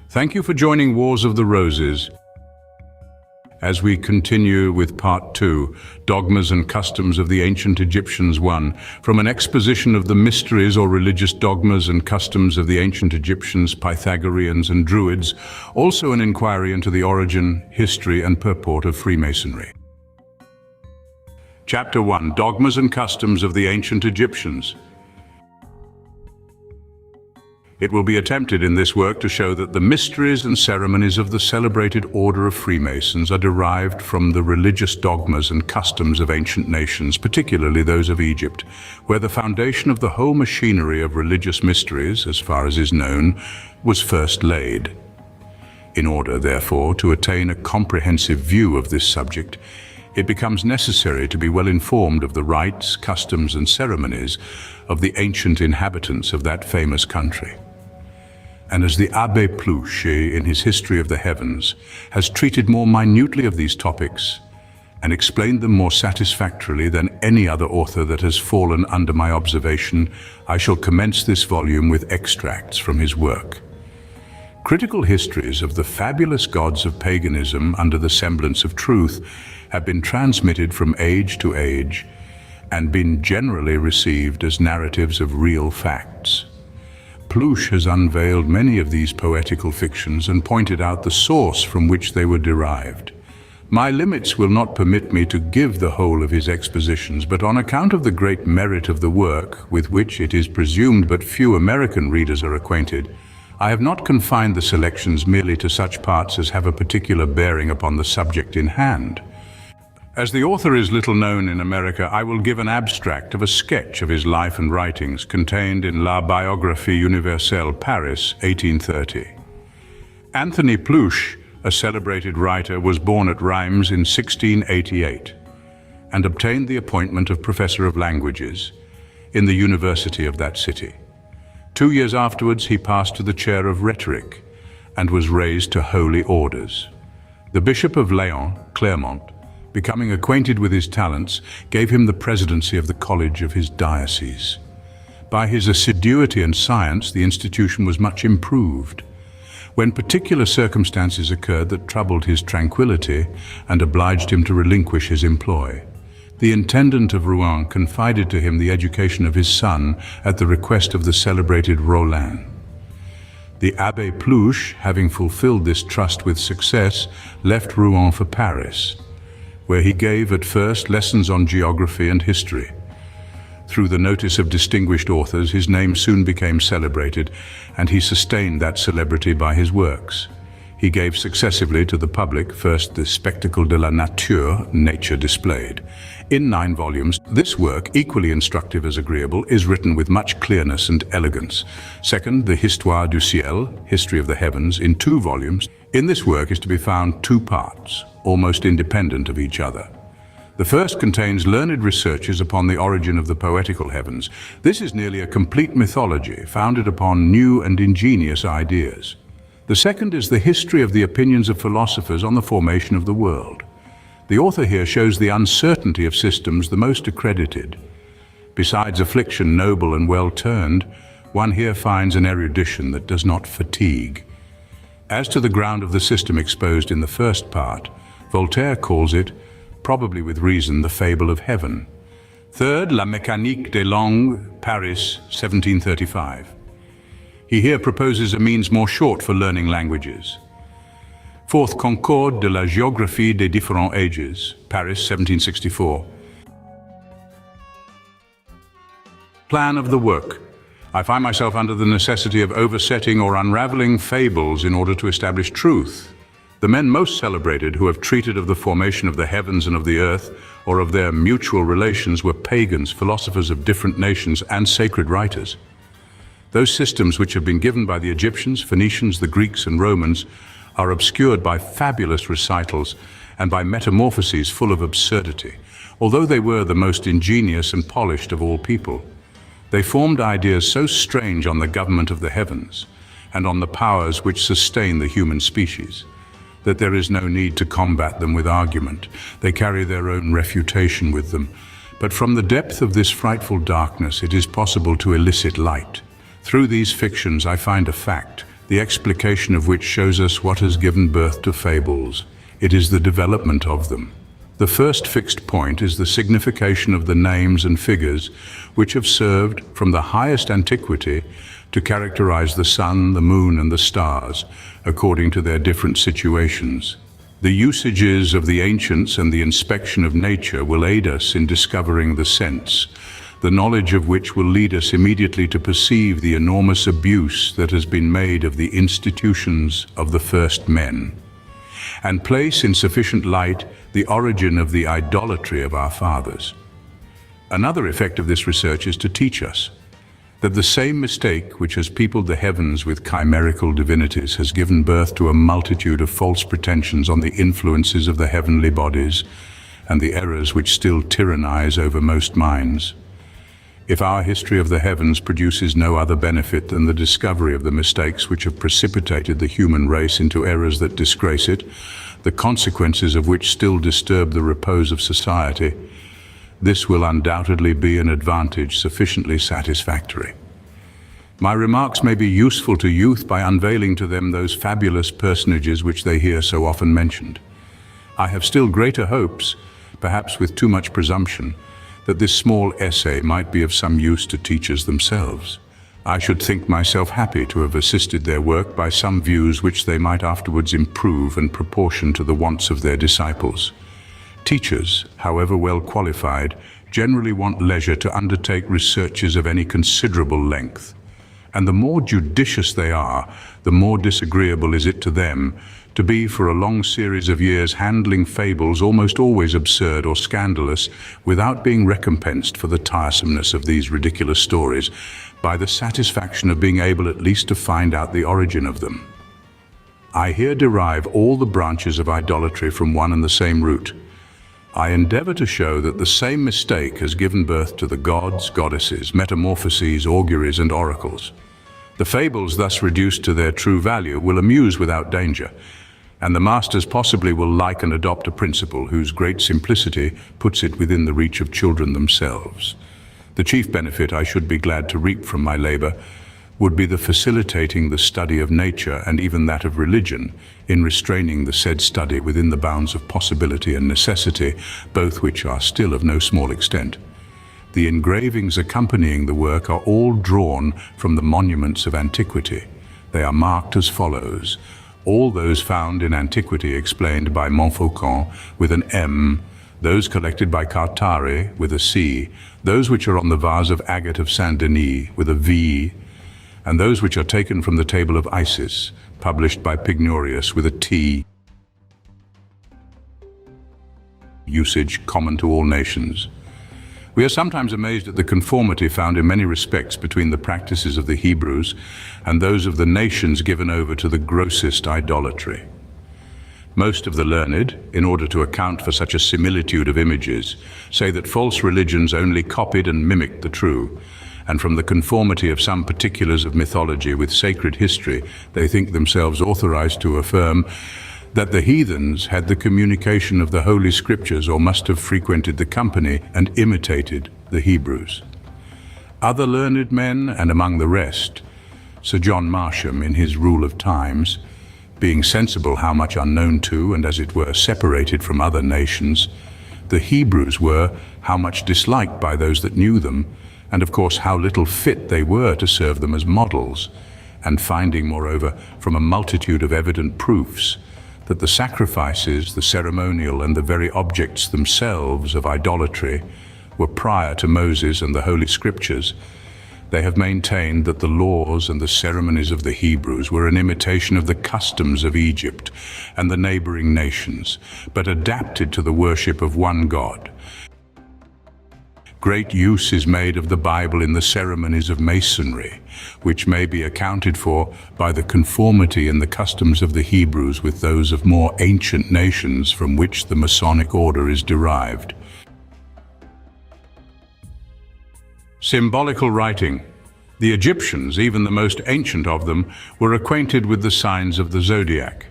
Thank you for joining Wars of the Roses. As we continue with Part 2, Dogmas and Customs of the Ancient Egyptians 1, from an exposition of the mysteries or religious dogmas and customs of the ancient Egyptians, Pythagoreans and Druids, also an inquiry into the origin, history and purport of Freemasonry. Chapter 1, Dogmas and Customs of the Ancient Egyptians. It will be attempted in this work to show that the mysteries and ceremonies of the celebrated order of Freemasons are derived from the religious dogmas and customs of ancient nations, particularly those of Egypt, where the foundation of the whole machinery of religious mysteries, as far as is known, was first laid. In order, therefore, to attain a comprehensive view of this subject, it becomes necessary to be well informed of the rites, customs and ceremonies of the ancient inhabitants of that famous country. And as the Abbé Pluche, in his History of the Heavens, has treated more minutely of these topics and explained them more satisfactorily than any other author that has fallen under my observation, I shall commence this volume with extracts from his work. Critical histories of the fabulous gods of paganism under the semblance of truth have been transmitted from age to age and been generally received as narratives of real facts. Pluche has unveiled many of these poetical fictions and pointed out the source from which they were derived. My limits will not permit me to give the whole of his expositions, but on account of the great merit of the work, with which it is presumed but few American readers are acquainted, I have not confined the selections merely to such parts as have a particular bearing upon the subject in hand. As the author is little known in America, I will give an abstract of a sketch of his life and writings contained in La Biographie Universelle, Paris, 1830. Anthony Pluche, a celebrated writer, was born at Reims in 1688 and obtained the appointment of Professor of Languages in the University of that city. 2 years afterwards, he passed to the chair of rhetoric and was raised to holy orders. The Bishop of Léon, Clermont, becoming acquainted with his talents, gave him the presidency of the college of his diocese. By his assiduity and science, the institution was much improved. When particular circumstances occurred that troubled his tranquility and obliged him to relinquish his employ, the intendant of Rouen confided to him the education of his son at the request of the celebrated Rollin. The Abbé Pluche, having fulfilled this trust with success, left Rouen for Paris, where he gave at first lessons on geography and history. Through the notice of distinguished authors, his name soon became celebrated, and he sustained that celebrity by his works. He gave successively to the public, first the Spectacle de la Nature, Nature Displayed. In 9 volumes, this work, equally instructive as agreeable, is written with much clearness and elegance. Second, the Histoire du Ciel, History of the Heavens, in 2 volumes. In this work is to be found 2 parts, almost independent of each other. The first contains learned researches upon the origin of the poetical heavens. This is nearly a complete mythology, founded upon new and ingenious ideas. The second is the history of the opinions of philosophers on the formation of the world. The author here shows the uncertainty of systems the most accredited. Besides affliction noble and well turned, one here finds an erudition that does not fatigue. As to the ground of the system exposed in the first part, Voltaire calls it, probably with reason, the fable of heaven. Third, La Mécanique des Langues, Paris, 1735. He here proposes a means more short for learning languages. Fourth, Concorde de la Géographie des Différents Ages, Paris, 1764. Plan of the work. I find myself under the necessity of oversetting or unraveling fables in order to establish truth. The men most celebrated who have treated of the formation of the heavens and of the earth, or of their mutual relations, were pagans, philosophers of different nations, and sacred writers. Those systems which have been given by the Egyptians, Phenicians, the Greeks, and Romans are obscured by fabulous recitals and by metamorphoses full of absurdity. Although they were the most ingenious and polished of all people, they formed ideas so strange on the government of the heavens and on the powers which sustain the human species, that there is no need to combat them with argument. They carry their own refutation with them. But from the depth of this frightful darkness, it is possible to elicit light. Through these fictions, I find a fact, the explication of which shows us what has given birth to fables. It is the development of them. The first fixed point is the signification of the names and figures which have served from the highest antiquity to characterize the sun, the moon, and the stars, according to their different situations. The usages of the ancients and the inspection of nature will aid us in discovering the sense, the knowledge of which will lead us immediately to perceive the enormous abuse that has been made of the institutions of the first men, and place in sufficient light the origin of the idolatry of our fathers. Another effect of this research is to teach us that the same mistake which has peopled the heavens with chimerical divinities has given birth to a multitude of false pretensions on the influences of the heavenly bodies and the errors which still tyrannize over most minds. If our history of the heavens produces no other benefit than the discovery of the mistakes which have precipitated the human race into errors that disgrace it, the consequences of which still disturb the repose of society, this will undoubtedly be an advantage sufficiently satisfactory. My remarks may be useful to youth by unveiling to them those fabulous personages which they hear so often mentioned. I have still greater hopes, perhaps with too much presumption, that this small essay might be of some use to teachers themselves. I should think myself happy to have assisted their work by some views which they might afterwards improve and proportion to the wants of their disciples. Teachers, however well qualified, generally want leisure to undertake researches of any considerable length, and the more judicious they are, the more disagreeable is it to them to be for a long series of years handling fables almost always absurd or scandalous without being recompensed for the tiresomeness of these ridiculous stories by the satisfaction of being able at least to find out the origin of them. I here derive all the branches of idolatry from one and the same root. I endeavor to show that the same mistake has given birth to the gods, goddesses, metamorphoses, auguries, and oracles. The fables thus reduced to their true value will amuse without danger, and the masters possibly will like and adopt a principle whose great simplicity puts it within the reach of children themselves. The chief benefit I should be glad to reap from my labor would be the facilitating the study of nature and even that of religion in restraining the said study within the bounds of possibility and necessity, both which are still of no small extent. The engravings accompanying the work are all drawn from the monuments of antiquity. They are marked as follows: all those found in antiquity explained by Montfaucon with an M, those collected by Cartari with a C, those which are on the vase of agate of Saint-Denis with a V, and those which are taken from the table of Isis, published by Pignorius with a T. Usage common to all nations. We are sometimes amazed at the conformity found in many respects between the practices of the Hebrews and those of the nations given over to the grossest idolatry. Most of the learned, in order to account for such a similitude of images, say that false religions only copied and mimicked the true, and from the conformity of some particulars of mythology with sacred history, they think themselves authorized to affirm that the heathens had the communication of the Holy Scriptures or must have frequented the company and imitated the Hebrews. Other learned men, and among the rest, Sir John Marsham in his Rule of Times, being sensible how much unknown to, and as it were separated from other nations, the Hebrews were, how much disliked by those that knew them, and of course how little fit they were to serve them as models, and finding, moreover, from a multitude of evident proofs, that the sacrifices, the ceremonial, and the very objects themselves of idolatry were prior to Moses and the Holy Scriptures, they have maintained that the laws and the ceremonies of the Hebrews were an imitation of the customs of Egypt and the neighboring nations, but adapted to the worship of one God. Great use is made of the Bible in the ceremonies of Masonry, which may be accounted for by the conformity in the customs of the Hebrews with those of more ancient nations from which the Masonic order is derived. Symbolical writing. The Egyptians, even the most ancient of them, were acquainted with the signs of the zodiac.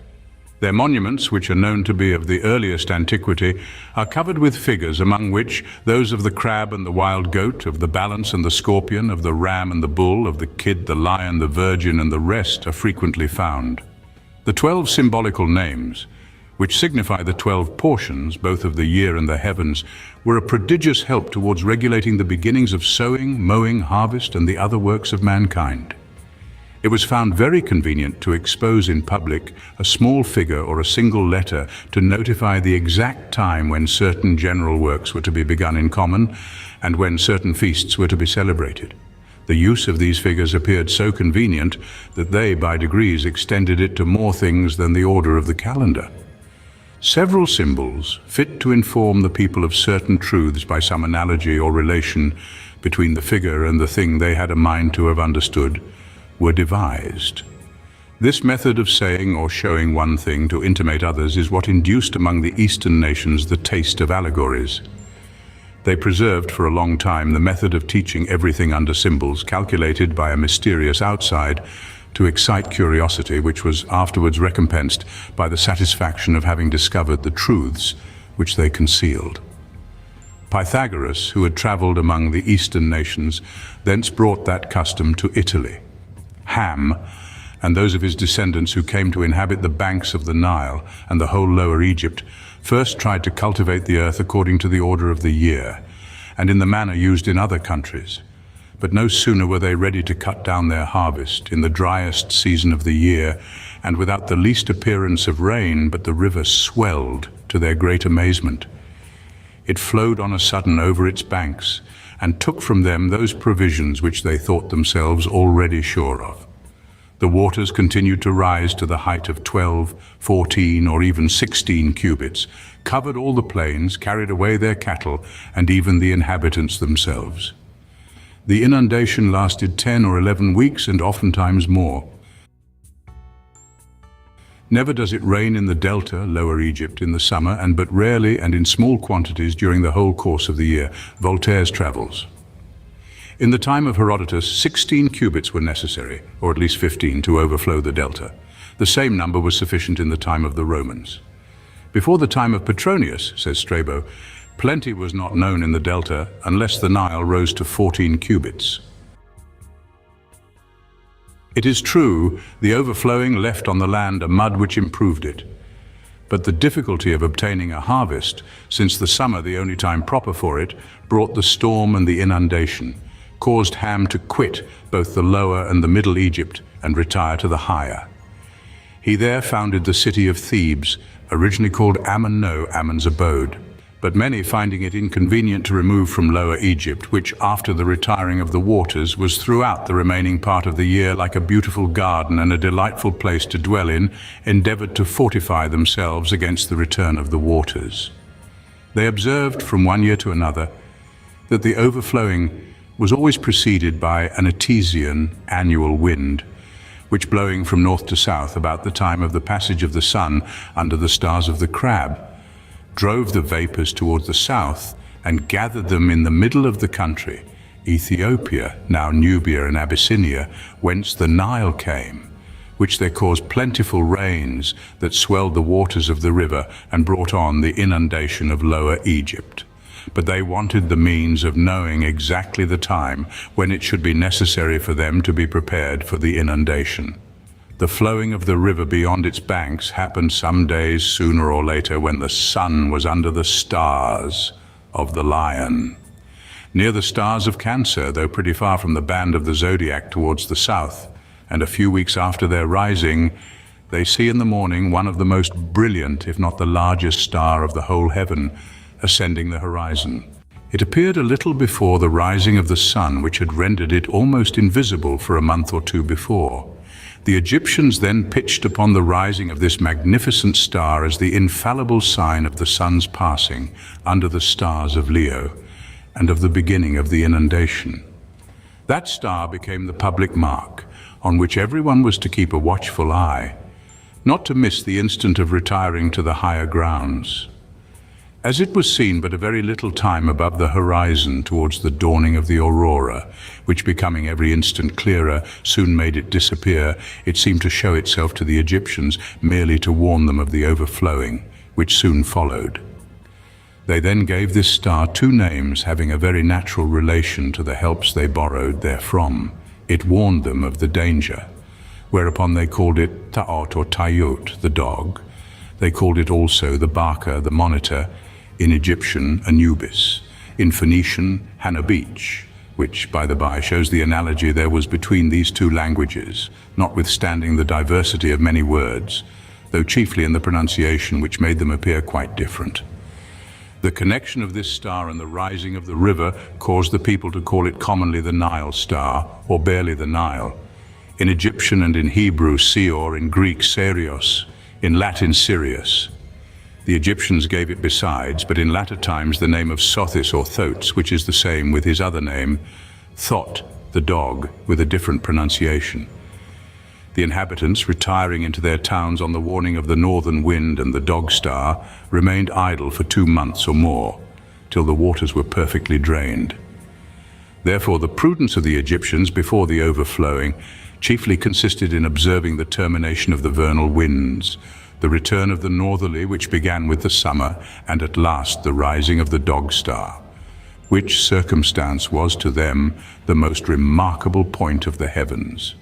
Their monuments, which are known to be of the earliest antiquity, are covered with figures, among which those of the crab and the wild goat, of the balance and the scorpion, of the ram and the bull, of the kid, the lion, the virgin, and the rest are frequently found. The 12 symbolical names, which signify the 12 portions, both of the year and the heavens, were a prodigious help towards regulating the beginnings of sowing, mowing, harvest, and the other works of mankind. It was found very convenient to expose in public a small figure or a single letter to notify the exact time when certain general works were to be begun in common and when certain feasts were to be celebrated. The use of these figures appeared so convenient that they, by degrees, extended it to more things than the order of the calendar. Several symbols, fit to inform the people of certain truths by some analogy or relation between the figure and the thing they had a mind to have understood, were devised. This method of saying or showing one thing to intimate others is what induced among the Eastern nations the taste of allegories. They preserved for a long time the method of teaching everything under symbols, calculated by a mysterious outside to excite curiosity, which was afterwards recompensed by the satisfaction of having discovered the truths which they concealed. Pythagoras, who had traveled among the Eastern nations, thence brought that custom to Italy. Ham, and those of his descendants who came to inhabit the banks of the Nile and the whole lower Egypt, first tried to cultivate the earth according to the order of the year, and in the manner used in other countries. But no sooner were they ready to cut down their harvest in the driest season of the year, and without the least appearance of rain, but the river swelled to their great amazement. It flowed on a sudden over its banks, and took from them those provisions which they thought themselves already sure of. The waters continued to rise to the height of 12, 14, or even 16 cubits, covered all the plains, carried away their cattle, and even the inhabitants themselves. The inundation lasted 10 or 11 weeks, and oftentimes more. Never does it rain in the delta, Lower Egypt, in the summer, and but rarely and in small quantities during the whole course of the year. Voltaire's Travels. In the time of Herodotus, 16 cubits were necessary, or at least 15, to overflow the delta. The same number was sufficient in the time of the Romans. Before the time of Petronius, says Strabo, plenty was not known in the delta unless the Nile rose to 14 cubits. It is true, the overflowing left on the land a mud which improved it. But the difficulty of obtaining a harvest, since the summer, the only time proper for it, brought the storm and the inundation, caused Ham to quit both the lower and the middle Egypt and retire to the higher. He there founded the city of Thebes, originally called Ammon, Ammon's abode. But many, finding it inconvenient to remove from Lower Egypt, which after the retiring of the waters was throughout the remaining part of the year like a beautiful garden and a delightful place to dwell in, endeavored to fortify themselves against the return of the waters. They observed from one year to another that the overflowing was always preceded by an Etesian annual wind, which blowing from north to south about the time of the passage of the sun under the stars of the Crab, drove the vapors towards the south and gathered them in the middle of the country, Ethiopia, now Nubia and Abyssinia, whence the Nile came, which there caused plentiful rains that swelled the waters of the river and brought on the inundation of Lower Egypt. But they wanted the means of knowing exactly the time when it should be necessary for them to be prepared for the inundation. The flowing of the river beyond its banks happened some days sooner or later when the sun was under the stars of the Lion, near the stars of Cancer, though pretty far from the band of the zodiac towards the south, and a few weeks after their rising, they see in the morning one of the most brilliant, if not the largest star of the whole heaven, ascending the horizon. It appeared a little before the rising of the sun, which had rendered it almost invisible for a month or two before. The Egyptians then pitched upon the rising of this magnificent star as the infallible sign of the sun's passing under the stars of Leo and of the beginning of the inundation. That star became the public mark on which everyone was to keep a watchful eye, not to miss the instant of retiring to the higher grounds. As it was seen but a very little time above the horizon towards the dawning of the aurora, which becoming every instant clearer, soon made it disappear, it seemed to show itself to the Egyptians merely to warn them of the overflowing, which soon followed. They then gave this star two names having a very natural relation to the helps they borrowed therefrom. It warned them of the danger, whereupon they called it Thot or Tayut, the dog. They called it also the Barker, the monitor, in Egyptian Anubis, in Phoenician Hanubich, which, by the by, shows the analogy there was between these two languages, notwithstanding the diversity of many words, though chiefly in the pronunciation, which made them appear quite different. The connection of this star and the rising of the river caused the people to call it commonly the Nile star, or barely the Nile. In Egyptian and in Hebrew, Seor, in Greek, Serios, in Latin, Sirius. The Egyptians gave it besides, but in latter times, the name of Sothis or Thotes, which is the same with his other name, Thot, the dog, with a different pronunciation. The inhabitants, retiring into their towns on the warning of the northern wind and the dog star, remained idle for 2 months or more, till the waters were perfectly drained. Therefore, the prudence of the Egyptians before the overflowing chiefly consisted in observing the termination of the vernal winds, the return of the northerly, which began with the summer, and at last the rising of the dog star, which circumstance was to them the most remarkable point of the heavens.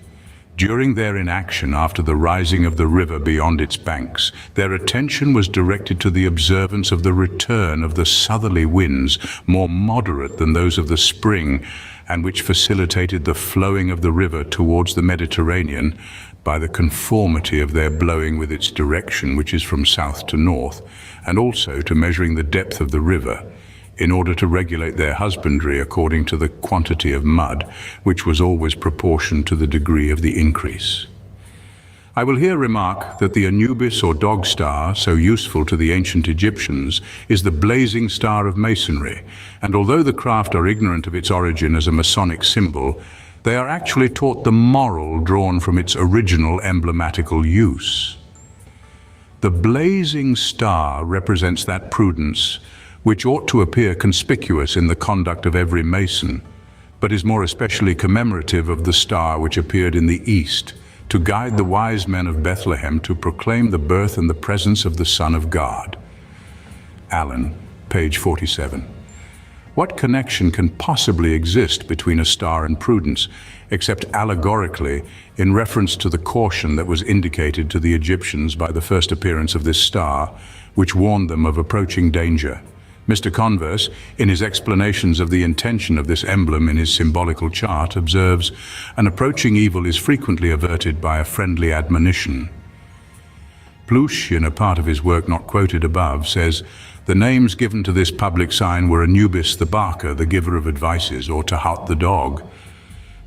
During their inaction after the rising of the river beyond its banks, their attention was directed to the observance of the return of the southerly winds, more moderate than those of the spring, and which facilitated the flowing of the river towards the Mediterranean by the conformity of their blowing with its direction, which is from south to north, and also to measuring the depth of the river, in order to regulate their husbandry according to the quantity of mud, which was always proportioned to the degree of the increase. I will here remark that the Anubis or dog star, so useful to the ancient Egyptians, is the blazing star of masonry, and although the craft are ignorant of its origin as a Masonic symbol, they are actually taught the moral drawn from its original emblematical use. The blazing star represents that prudence which ought to appear conspicuous in the conduct of every Mason, but is more especially commemorative of the star which appeared in the east, to guide the wise men of Bethlehem to proclaim the birth and the presence of the Son of God. Allen, page 47. What connection can possibly exist between a star and prudence, except allegorically in reference to the caution that was indicated to the Egyptians by the first appearance of this star, which warned them of approaching danger? Mr. Converse, in his explanations of the intention of this emblem in his symbolical chart, observes, an approaching evil is frequently averted by a friendly admonition. Plush, in a part of his work not quoted above, says, the names given to this public sign were Anubis the Barker, the giver of advices, or Thot the dog.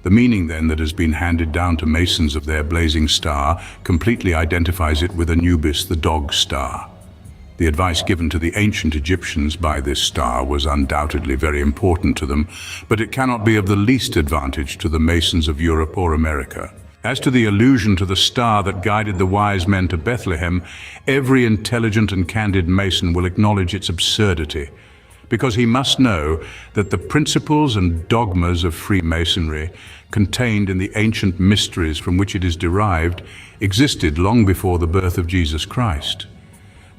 The meaning then that has been handed down to Masons of their blazing star completely identifies it with Anubis the dog star. The advice given to the ancient Egyptians by this star was undoubtedly very important to them, but it cannot be of the least advantage to the Masons of Europe or America. As to the allusion to the star that guided the wise men to Bethlehem, every intelligent and candid Mason will acknowledge its absurdity, because he must know that the principles and dogmas of Freemasonry, contained in the ancient mysteries from which it is derived, existed long before the birth of Jesus Christ.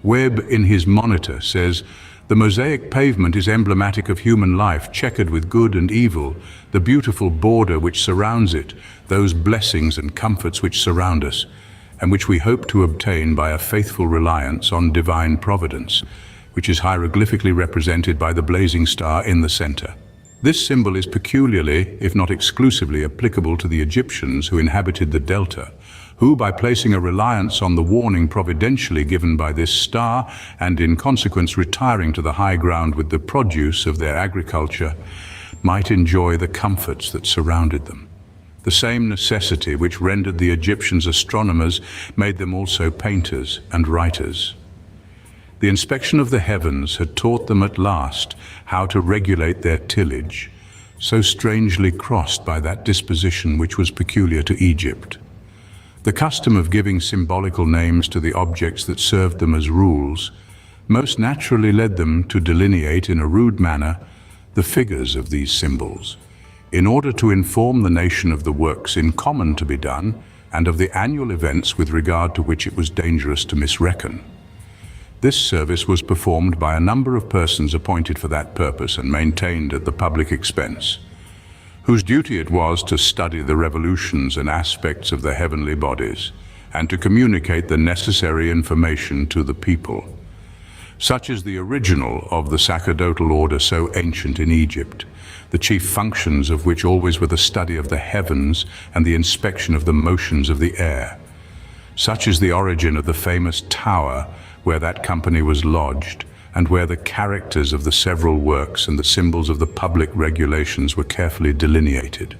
Webb, in his Monitor, says, the mosaic pavement is emblematic of human life, checkered with good and evil, the beautiful border which surrounds it, those blessings and comforts which surround us, and which we hope to obtain by a faithful reliance on divine providence, which is hieroglyphically represented by the blazing star in the center. This symbol is peculiarly, if not exclusively, applicable to the Egyptians who inhabited the delta, who, by placing a reliance on the warning providentially given by this star, and in consequence retiring to the high ground with the produce of their agriculture, might enjoy the comforts that surrounded them. The same necessity which rendered the Egyptians astronomers made them also painters and writers. The inspection of the heavens had taught them at last how to regulate their tillage, so strangely crossed by that disposition which was peculiar to Egypt. The custom of giving symbolical names to the objects that served them as rules most naturally led them to delineate in a rude manner the figures of these symbols, in order to inform the nation of the works in common to be done and of the annual events with regard to which it was dangerous to misreckon. This service was performed by a number of persons appointed for that purpose and maintained at the public expense, whose duty it was to study the revolutions and aspects of the heavenly bodies and to communicate the necessary information to the people. Such is the original of the sacerdotal order so ancient in Egypt, the chief functions of which always were the study of the heavens and the inspection of the motions of the air. Such is the origin of the famous tower where that company was lodged, and where the characters of the several works and the symbols of the public regulations were carefully delineated,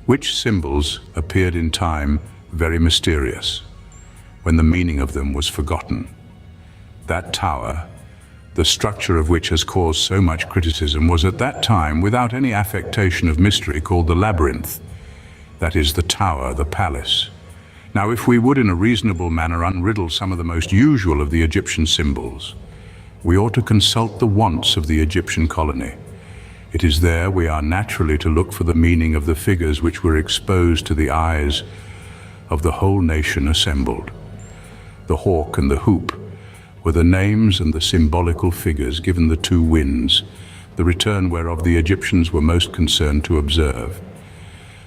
which symbols appeared in time very mysterious, when the meaning of them was forgotten. That tower, the structure of which has caused so much criticism, was at that time, without any affectation of mystery, called the labyrinth. That is, the tower, the palace. Now, if we would in a reasonable manner unriddle some of the most usual of the Egyptian symbols, we ought to consult the wants of the Egyptian colony. It is there we are naturally to look for the meaning of the figures which were exposed to the eyes of the whole nation assembled. The hawk and the hoop were the names and the symbolical figures given the two winds, the return whereof the Egyptians were most concerned to observe.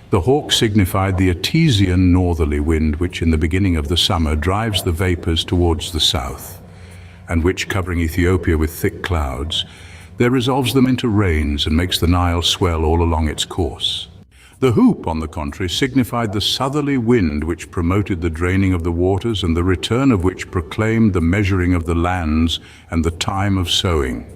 The hawk signified the Etesian northerly wind which in the beginning of the summer drives the vapors towards the south, and which, covering Ethiopia with thick clouds, there resolves them into rains and makes the Nile swell all along its course. The hoop, on the contrary, signified the southerly wind which promoted the draining of the waters and the return of which proclaimed the measuring of the lands and the time of sowing.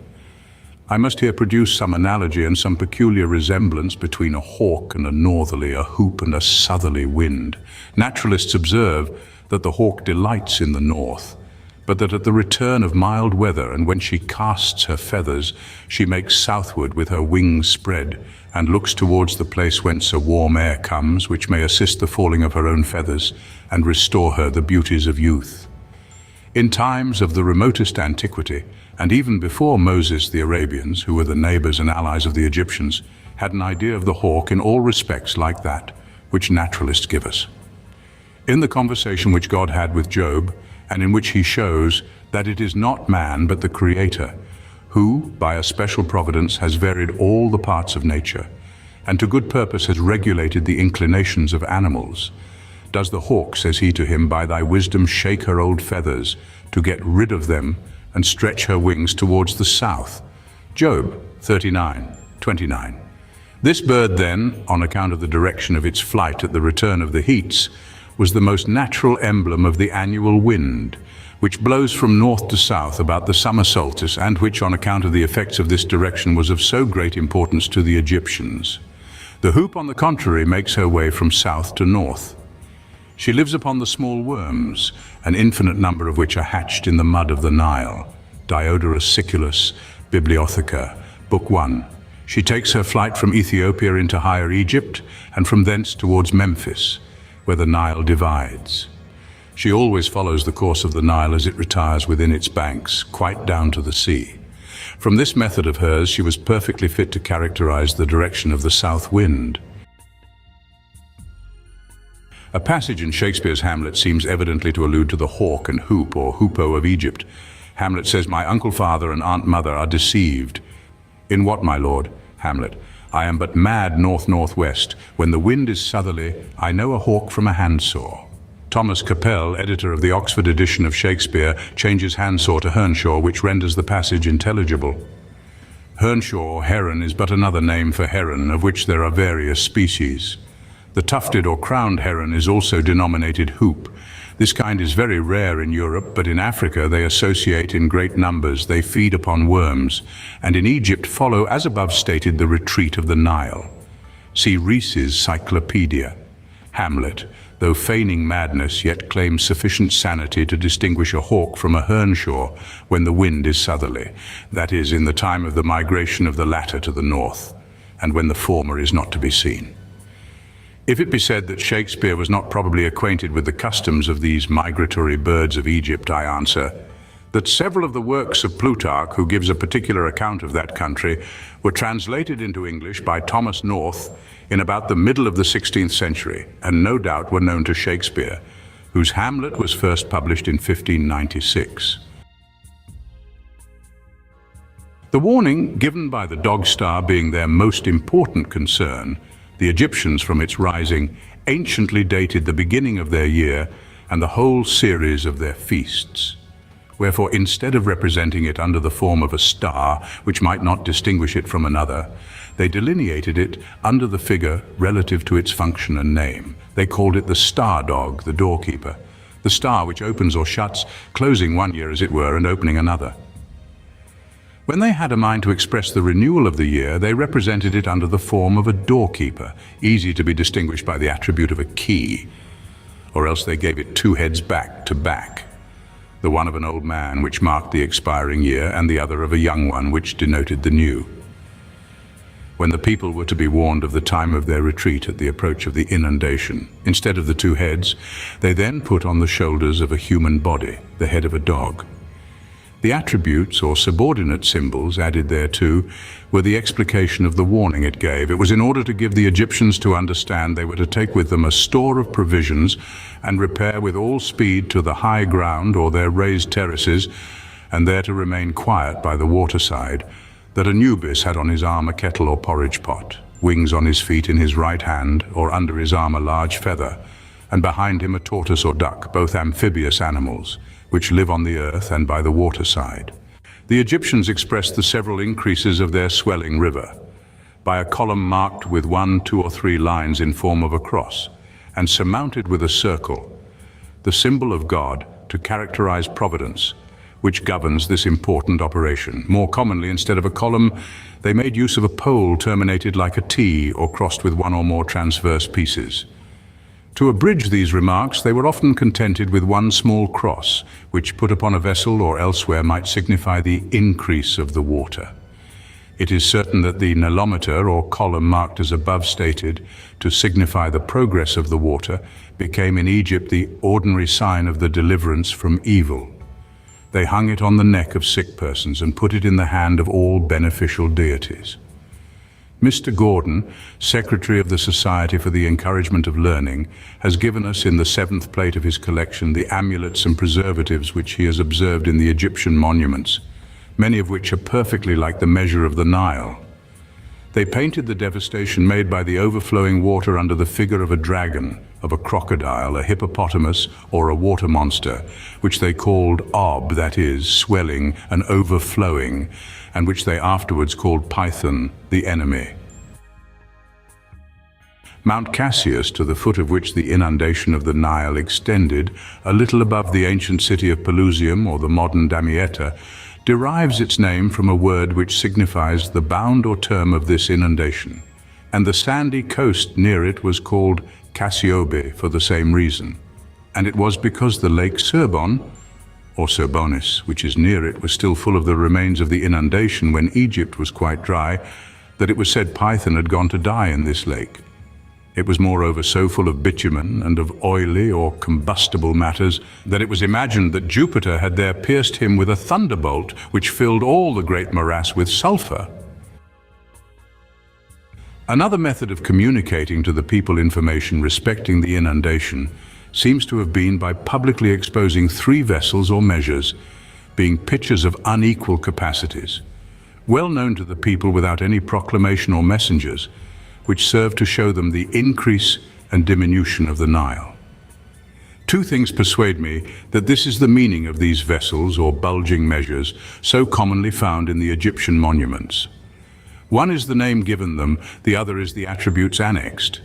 I must here produce some analogy and some peculiar resemblance between a hawk and a northerly, a hoop and a southerly wind. Naturalists observe that the hawk delights in the north, but that at the return of mild weather, and when she casts her feathers, she makes southward with her wings spread, and looks towards the place whence a warm air comes, which may assist the falling of her own feathers, and restore her the beauties of youth. In times of the remotest antiquity, and even before Moses, the Arabians, who were the neighbors and allies of the Egyptians, had an idea of the hawk in all respects like that which naturalists give us. In the conversation which God had with Job, and in which he shows that it is not man but the Creator, who, by a special providence, has varied all the parts of nature, and to good purpose has regulated the inclinations of animals, does the hawk, says he to him, by thy wisdom shake her old feathers, to get rid of them, and stretch her wings towards the south. Job 39:29. This bird then, on account of the direction of its flight at the return of the heats, was the most natural emblem of the annual wind, which blows from north to south about the summer solstice, and which, on account of the effects of this direction, was of so great importance to the Egyptians. The hoop, on the contrary, makes her way from south to north. She lives upon the small worms, an infinite number of which are hatched in the mud of the Nile. Diodorus Siculus, Bibliotheca, Book 1. She takes her flight from Ethiopia into Higher Egypt, and from thence towards Memphis, where the Nile divides. She always follows the course of the Nile as it retires within its banks, quite down to the sea. From this method of hers, she was perfectly fit to characterize the direction of the south wind. A passage in Shakespeare's Hamlet seems evidently to allude to the hawk and hoop, or hoopoe of Egypt. Hamlet says, "My uncle father and aunt mother are deceived." "In what, my lord?" Hamlet. "I am but mad north-northwest. When the wind is southerly, I know a hawk from a handsaw." Thomas Capell, editor of the Oxford edition of Shakespeare, changes handsaw to hernshaw, which renders the passage intelligible. Hernshaw, or heron, is but another name for heron, of which there are various species. The tufted or crowned heron is also denominated hoop. This kind is very rare in Europe, but in Africa they associate in great numbers. They feed upon worms, and in Egypt follow, as above stated, the retreat of the Nile. See Rees's Cyclopedia. Hamlet, though feigning madness, yet claims sufficient sanity to distinguish a hawk from a hernshaw when the wind is southerly, that is, in the time of the migration of the latter to the north, and when the former is not to be seen. If it be said that Shakespeare was not probably acquainted with the customs of these migratory birds of Egypt, I answer, that several of the works of Plutarch, who gives a particular account of that country, were translated into English by Thomas North in about the middle of the 16th century, and no doubt were known to Shakespeare, whose Hamlet was first published in 1596. The warning given by the dog star being their most important concern, the Egyptians from its rising anciently dated the beginning of their year and the whole series of their feasts. Wherefore, instead of representing it under the form of a star, which might not distinguish it from another, they delineated it under the figure relative to its function and name. They called it the star dog, the doorkeeper, the star which opens or shuts, closing one year as it were, and opening another. When they had a mind to express the renewal of the year, they represented it under the form of a doorkeeper, easy to be distinguished by the attribute of a key, or else they gave it two heads back to back, the one of an old man, which marked the expiring year, and the other of a young one, which denoted the new. When the people were to be warned of the time of their retreat at the approach of the inundation, instead of the two heads, they then put on the shoulders of a human body the head of a dog. The attributes or subordinate symbols added thereto were the explication of the warning it gave. It was in order to give the Egyptians to understand they were to take with them a store of provisions and repair with all speed to the high ground or their raised terraces, and there to remain quiet by the waterside, that Anubis had on his arm a kettle or porridge pot, wings on his feet in his right hand, or under his arm a large feather, and behind him a tortoise or duck, both amphibious animals, which live on the earth and by the waterside. The Egyptians expressed the several increases of their swelling river by a column marked with 1, 2, or 3 lines in form of a cross, and surmounted with a circle, the symbol of God to characterize providence, which governs this important operation. More commonly, instead of a column, they made use of a pole terminated like a T or crossed with one or more transverse pieces. To abridge these remarks, they were often contented with one small cross, which put upon a vessel or elsewhere might signify the increase of the water. It is certain that the nilometer, or column marked as above stated, to signify the progress of the water, became in Egypt the ordinary sign of the deliverance from evil. They hung it on the neck of sick persons and put it in the hand of all beneficial deities. Mr. Gordon, Secretary of the Society for the Encouragement of Learning, has given us in the 7th plate of his collection the amulets and preservatives which he has observed in the Egyptian monuments, many of which are perfectly like the measure of the Nile. They painted the devastation made by the overflowing water under the figure of a dragon, of a crocodile, a hippopotamus, or a water monster, which they called Ob, that is, swelling and overflowing, and which they afterwards called Python, the enemy. Mount Cassius, to the foot of which the inundation of the Nile extended, a little above the ancient city of Pelusium, or the modern Damietta, derives its name from a word which signifies the bound or term of this inundation, and the sandy coast near it was called Cassiope for the same reason. And it was because the lake Serbon, or Serbonis, which is near it, was still full of the remains of the inundation when Egypt was quite dry, that it was said Python had gone to die in this lake. It was moreover so full of bitumen and of oily or combustible matters that it was imagined that Jupiter had there pierced him with a thunderbolt which filled all the great morass with sulfur. Another method of communicating to the people information respecting the inundation seems to have been by publicly exposing 3 vessels or measures, being pitchers of unequal capacities, well known to the people without any proclamation or messengers, which served to show them the increase and diminution of the Nile. 2 things persuade me that this is the meaning of these vessels or bulging measures so commonly found in the Egyptian monuments. One is the name given them, the other is the attributes annexed.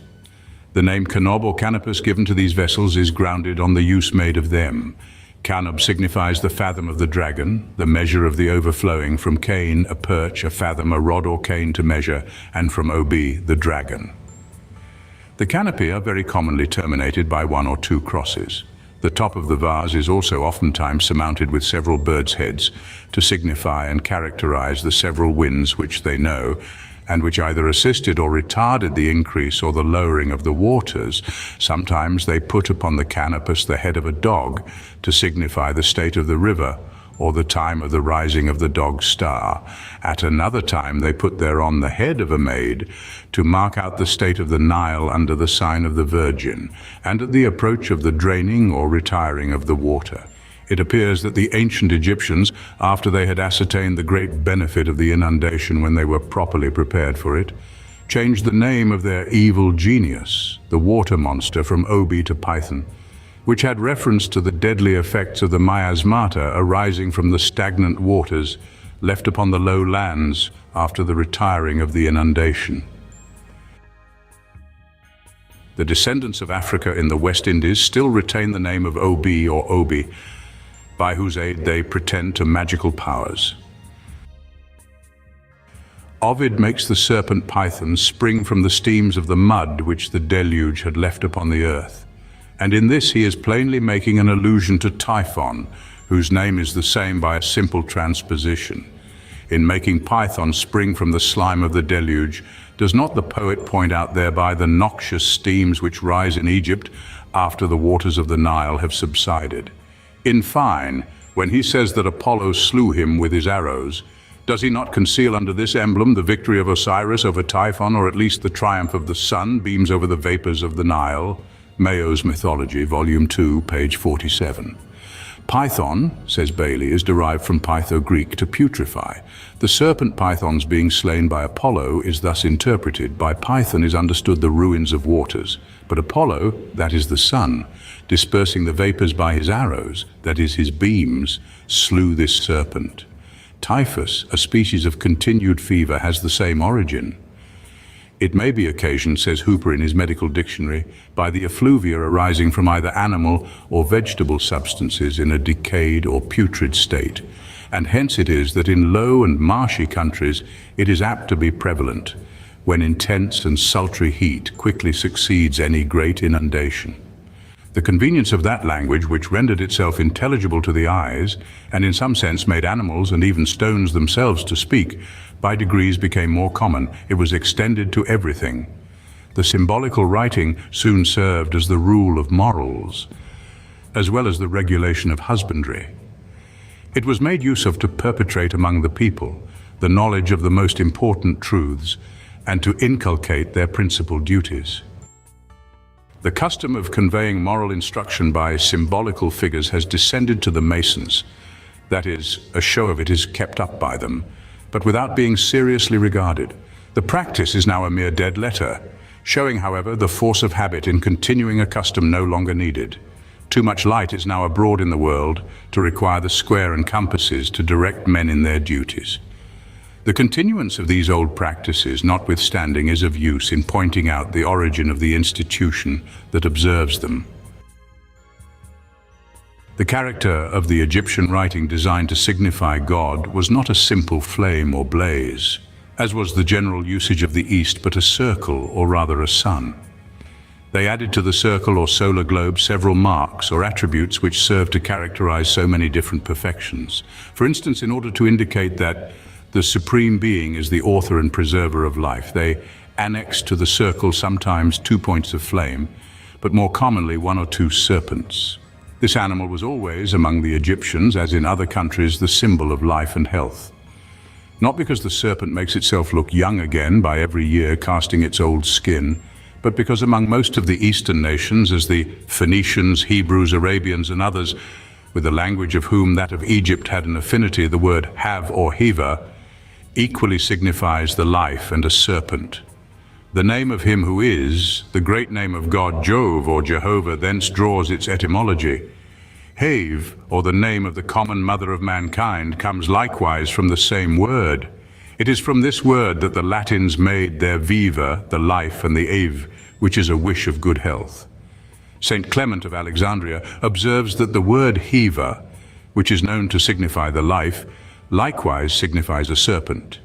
The name Canob or Canopus given to these vessels is grounded on the use made of them. Canob signifies the fathom of the dragon, the measure of the overflowing, from cane, a perch, a fathom, a rod or cane to measure, and from Ob, the dragon. The canopy are very commonly terminated by 1 or 2 crosses. The top of the vase is also oftentimes surmounted with several birds' heads to signify and characterize the several winds which they know, and which either assisted or retarded the increase or the lowering of the waters. Sometimes they put upon the canopus the head of a dog to signify the state of the river, or the time of the rising of the dog star. At another time they put thereon the head of a maid to mark out the state of the Nile under the sign of the Virgin, and at the approach of the draining or retiring of the water. It appears that the ancient Egyptians, after they had ascertained the great benefit of the inundation when they were properly prepared for it, changed the name of their evil genius, the water monster, from Obi to Python, which had reference to the deadly effects of the miasmata arising from the stagnant waters left upon the low lands after the retiring of the inundation. The descendants of Africa in the West Indies still retain the name of Obi or Obi, by whose aid they pretend to magical powers. Ovid makes the serpent Python spring from the steams of the mud which the deluge had left upon the earth, and in this he is plainly making an allusion to Typhon, whose name is the same by a simple transposition. In making Python spring from the slime of the deluge, does not the poet point out thereby the noxious steams which rise in Egypt after the waters of the Nile have subsided? In fine, when he says that Apollo slew him with his arrows, does he not conceal under this emblem the victory of Osiris over Typhon, or at least the triumph of the sun beams over the vapors of the Nile? Mayo's Mythology, Volume 2, page 47. Python, says Bailey, is derived from Pytho-Greek, to putrefy. The serpent Python's being slain by Apollo is thus interpreted. By Python is understood the ruins of waters, but Apollo, that is the sun, dispersing the vapors by his arrows, that is his beams, slew this serpent. Typhus, a species of continued fever, has the same origin. It may be occasioned, says Hooper in his medical dictionary, by the effluvia arising from either animal or vegetable substances in a decayed or putrid state, and hence it is that in low and marshy countries it is apt to be prevalent, when intense and sultry heat quickly succeeds any great inundation. The convenience of that language, which rendered itself intelligible to the eyes, and in some sense made animals and even stones themselves to speak, by degrees became more common. It was extended to everything. The symbolical writing soon served as the rule of morals, as well as the regulation of husbandry. It was made use of to perpetrate among the people the knowledge of the most important truths and to inculcate their principal duties. The custom of conveying moral instruction by symbolical figures has descended to the Masons. That is, a show of it is kept up by them, but without being seriously regarded. The practice is now a mere dead letter, showing, however, the force of habit in continuing a custom no longer needed. Too much light is now abroad in the world to require the square and compasses to direct men in their duties. The continuance of these old practices, notwithstanding, is of use in pointing out the origin of the institution that observes them. The character of the Egyptian writing designed to signify God was not a simple flame or blaze, as was the general usage of the East, but a circle, or rather a sun. They added to the circle or solar globe several marks or attributes which serve to characterize so many different perfections. For instance, in order to indicate that the Supreme Being is the author and preserver of life, they annexed to the circle sometimes 2 points of flame, but more commonly 1 or 2 serpents. This animal was always, among the Egyptians, as in other countries, the symbol of life and health. Not because the serpent makes itself look young again by every year casting its old skin, but because among most of the Eastern nations, as the Phenicians, Hebrews, Arabians, and others, with the language of whom that of Egypt had an affinity, the word have or heva equally signifies the life and a serpent. The name of him who is, the great name of God, Jove or Jehovah, thence draws its etymology. Have, or the name of the common mother of mankind, comes likewise from the same word. It is from this word that the Latins made their viva, the life, and the ave, which is a wish of good health. Saint Clement of Alexandria observes that the word heva, which is known to signify the life, likewise signifies a serpent.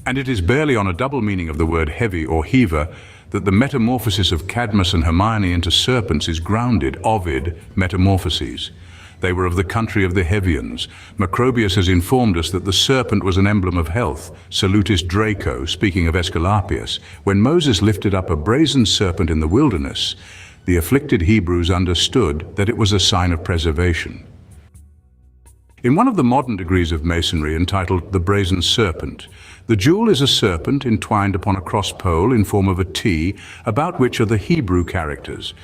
And it is barely on a double meaning of the word heavy or heva that the metamorphosis of Cadmus and Hermione into serpents is grounded. Ovid, Metamorphoses. They were of the country of the Hevians. Macrobius has informed us that the serpent was an emblem of health. Salutis Draco, speaking of Æsculapius. When Moses lifted up a brazen serpent in the wilderness, the afflicted Hebrews understood that it was a sign of preservation. In one of the modern degrees of Masonry entitled The Brazen Serpent, the jewel is a serpent entwined upon a cross pole in form of a T, about which are the Hebrew characters,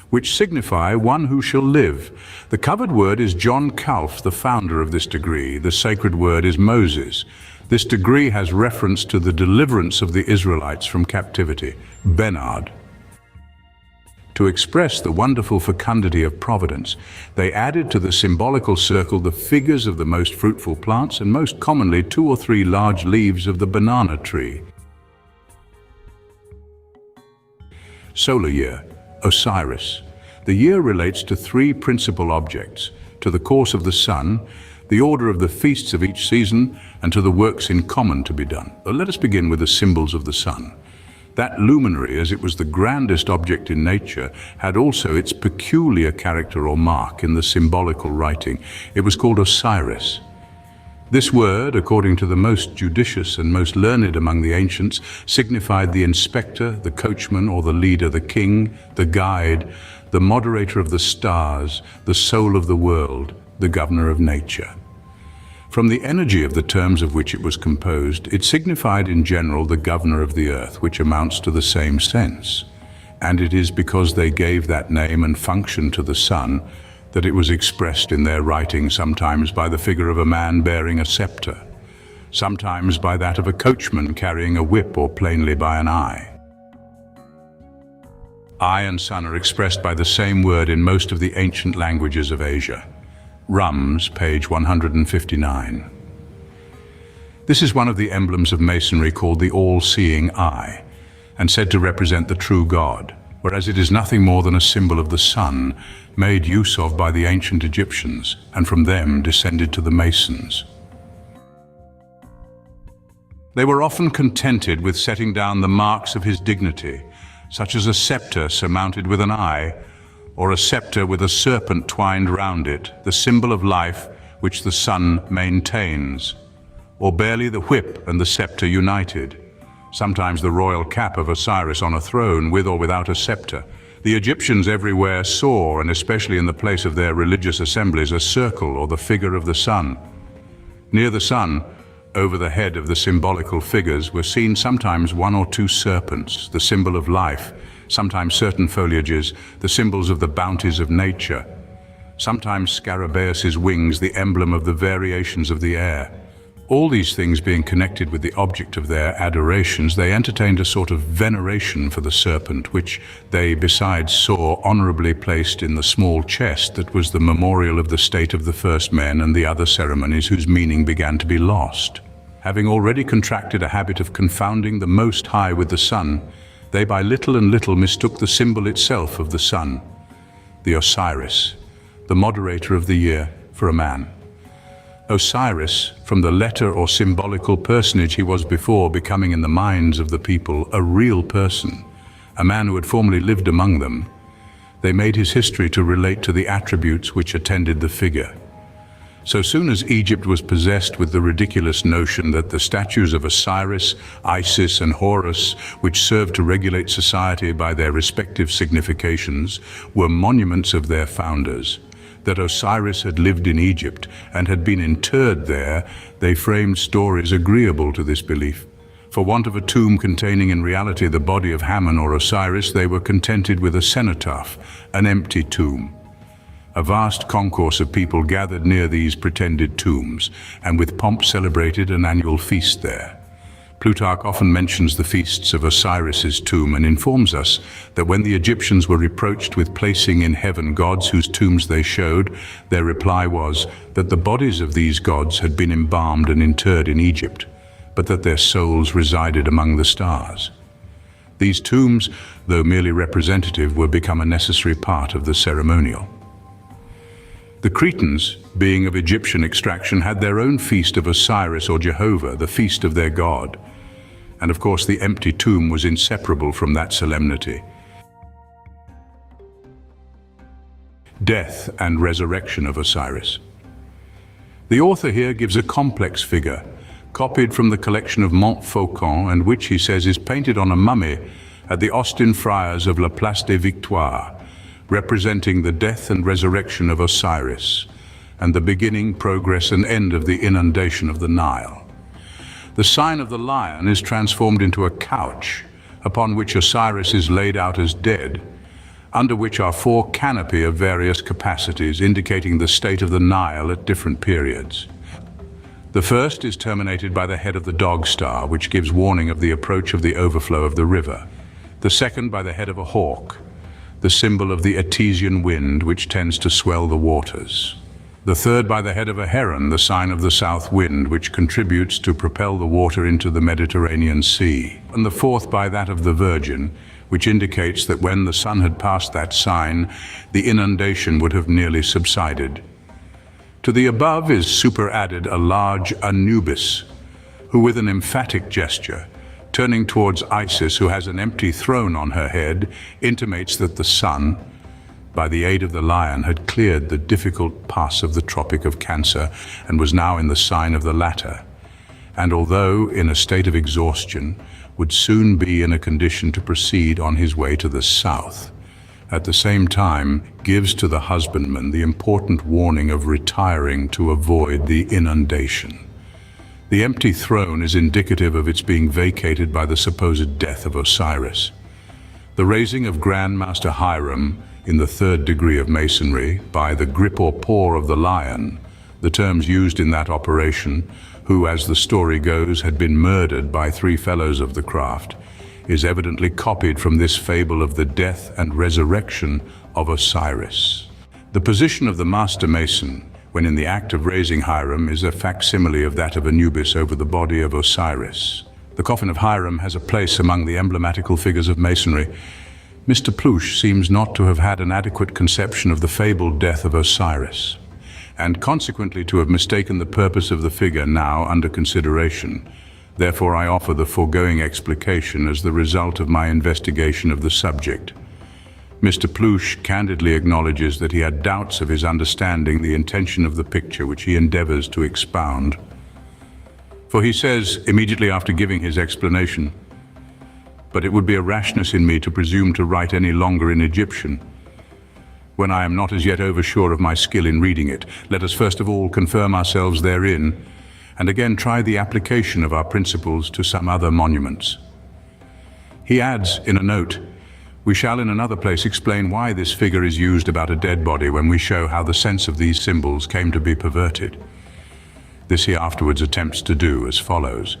which signify one who shall live. The covered word is John Calf, the founder of this degree. The sacred word is Moses. This degree has reference to the deliverance of the Israelites from captivity, Benard. To express the wonderful fecundity of providence, they added to the symbolical circle the figures of the most fruitful plants and most commonly 2 or 3 large leaves of the banana tree. Solar year, Osiris. The year relates to 3 principal objects: to the course of the sun, the order of the feasts of each season, and to the works in common to be done. Let us begin with the symbols of the sun. That luminary, as it was the grandest object in nature, had also its peculiar character or mark in the symbolical writing. It was called Osiris. This word, according to the most judicious and most learned among the ancients, signified the inspector, the coachman or the leader, the king, the guide, the moderator of the stars, the soul of the world, the governor of nature. From the energy of the terms of which it was composed, it signified in general the governor of the earth, which amounts to the same sense. And it is because they gave that name and function to the sun that it was expressed in their writing sometimes by the figure of a man bearing a scepter, sometimes by that of a coachman carrying a whip, or plainly by an eye. Eye and sun are expressed by the same word in most of the ancient languages of Asia. Rums, page 159. This is one of the emblems of Masonry called the all-seeing eye, and said to represent the true God, whereas it is nothing more than a symbol of the sun, made use of by the ancient Egyptians, and from them descended to the Masons. They were often contented with setting down the marks of his dignity, such as a scepter surmounted with an eye, or a scepter with a serpent twined round it, the symbol of life which the sun maintains, or barely the whip and the scepter united, sometimes the royal cap of Osiris on a throne with or without a scepter. The Egyptians everywhere saw, and especially in the place of their religious assemblies, a circle or the figure of the sun. Near the sun, over the head of the symbolical figures, were seen sometimes 1 or 2 serpents, the symbol of life, sometimes certain foliages, the symbols of the bounties of nature, sometimes Scarabaeus' wings, the emblem of the variations of the air. All these things being connected with the object of their adorations, they entertained a sort of veneration for the serpent, which they besides saw honorably placed in the small chest that was the memorial of the state of the first men and the other ceremonies whose meaning began to be lost. Having already contracted a habit of confounding the Most High with the sun, they by little and little mistook the symbol itself of the sun, the Osiris, the moderator of the year, for a man. Osiris, from the letter or symbolical personage he was before, becoming in the minds of the people a real person, a man who had formerly lived among them, they made his history to relate to the attributes which attended the figure. So soon as Egypt was possessed with the ridiculous notion that the statues of Osiris, Isis, and Horus, which served to regulate society by their respective significations, were monuments of their founders, that Osiris had lived in Egypt and had been interred there, they framed stories agreeable to this belief. For want of a tomb containing in reality the body of Ammon or Osiris, they were contented with a cenotaph, an empty tomb. A vast concourse of people gathered near these pretended tombs, and with pomp celebrated an annual feast there. Plutarch often mentions the feasts of Osiris's tomb and informs us that when the Egyptians were reproached with placing in heaven gods whose tombs they showed, their reply was that the bodies of these gods had been embalmed and interred in Egypt, but that their souls resided among the stars. These tombs, though merely representative, were become a necessary part of the ceremonial. The Cretans, being of Egyptian extraction, had their own feast of Osiris or Jehovah, the feast of their god. And of course the empty tomb was inseparable from that solemnity. Death and resurrection of Osiris. The author here gives a complex figure, copied from the collection of Montfaucon, and which he says is painted on a mummy at the Austin Friars of La Place des Victoires, representing the death and resurrection of Osiris, and the beginning, progress, and end of the inundation of the Nile. The sign of the lion is transformed into a couch, upon which Osiris is laid out as dead, under which are 4 canopy of various capacities, indicating the state of the Nile at different periods. The first is terminated by the head of the dog star, which gives warning of the approach of the overflow of the river. The second by the head of a hawk, the symbol of the Etesian wind, which tends to swell the waters. The third by the head of a heron, the sign of the south wind, which contributes to propel the water into the Mediterranean Sea. And the fourth by that of the Virgin, which indicates that when the sun had passed that sign, the inundation would have nearly subsided. To the above is superadded a large Anubis, who with an emphatic gesture, turning towards Isis, who has an empty throne on her head, intimates that the sun, by the aid of the lion, had cleared the difficult pass of the Tropic of Cancer and was now in the sign of the latter, and although in a state of exhaustion, would soon be in a condition to proceed on his way to the south. At the same time, gives to the husbandman the important warning of retiring to avoid the inundation. The empty throne is indicative of its being vacated by the supposed death of Osiris. The raising of Grand Master Hiram in the 3rd degree of Masonry by the grip or paw of the lion, the terms used in that operation, who, as the story goes, had been murdered by 3 fellows of the craft, is evidently copied from this fable of the death and resurrection of Osiris. The position of the master mason, when in the act of raising Hiram, is a facsimile of that of Anubis over the body of Osiris. The coffin of Hiram has a place among the emblematical figures of Masonry. Mr. Plush seems not to have had an adequate conception of the fabled death of Osiris, and consequently to have mistaken the purpose of the figure now under consideration. Therefore, I offer the foregoing explication as the result of my investigation of the subject. Mr. Plush candidly acknowledges that he had doubts of his understanding the intention of the picture, which he endeavors to expound. For he says, immediately after giving his explanation, "But it would be a rashness in me to presume to write any longer in Egyptian, when I am not as yet oversure of my skill in reading it. Let us first of all confirm ourselves therein, and again try the application of our principles to some other monuments." He adds in a note, "We shall in another place explain why this figure is used about a dead body when we show how the sense of these symbols came to be perverted." This he afterwards attempts to do as follows.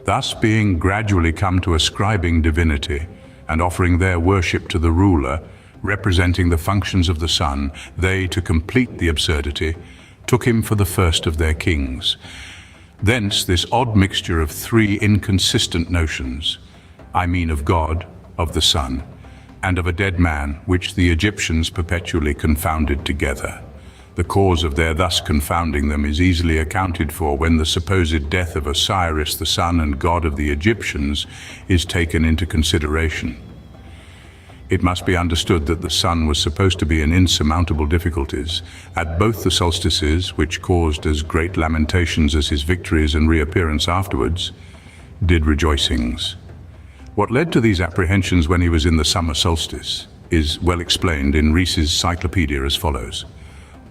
"Thus being gradually come to ascribing divinity and offering their worship to the ruler, representing the functions of the sun, they, to complete the absurdity, took him for the first of their kings. Thence this odd mixture of 3 inconsistent notions, I mean of God, of the sun, and of a dead man, which the Egyptians perpetually confounded together. The cause of their thus confounding them is easily accounted for when the supposed death of Osiris, the sun and god of the Egyptians, is taken into consideration. It must be understood that the sun was supposed to be in insurmountable difficulties at both the solstices, which caused as great lamentations as his victories and reappearance afterwards did rejoicings. What led to these apprehensions when he was in the summer solstice is well explained in Rees's Cyclopedia as follows.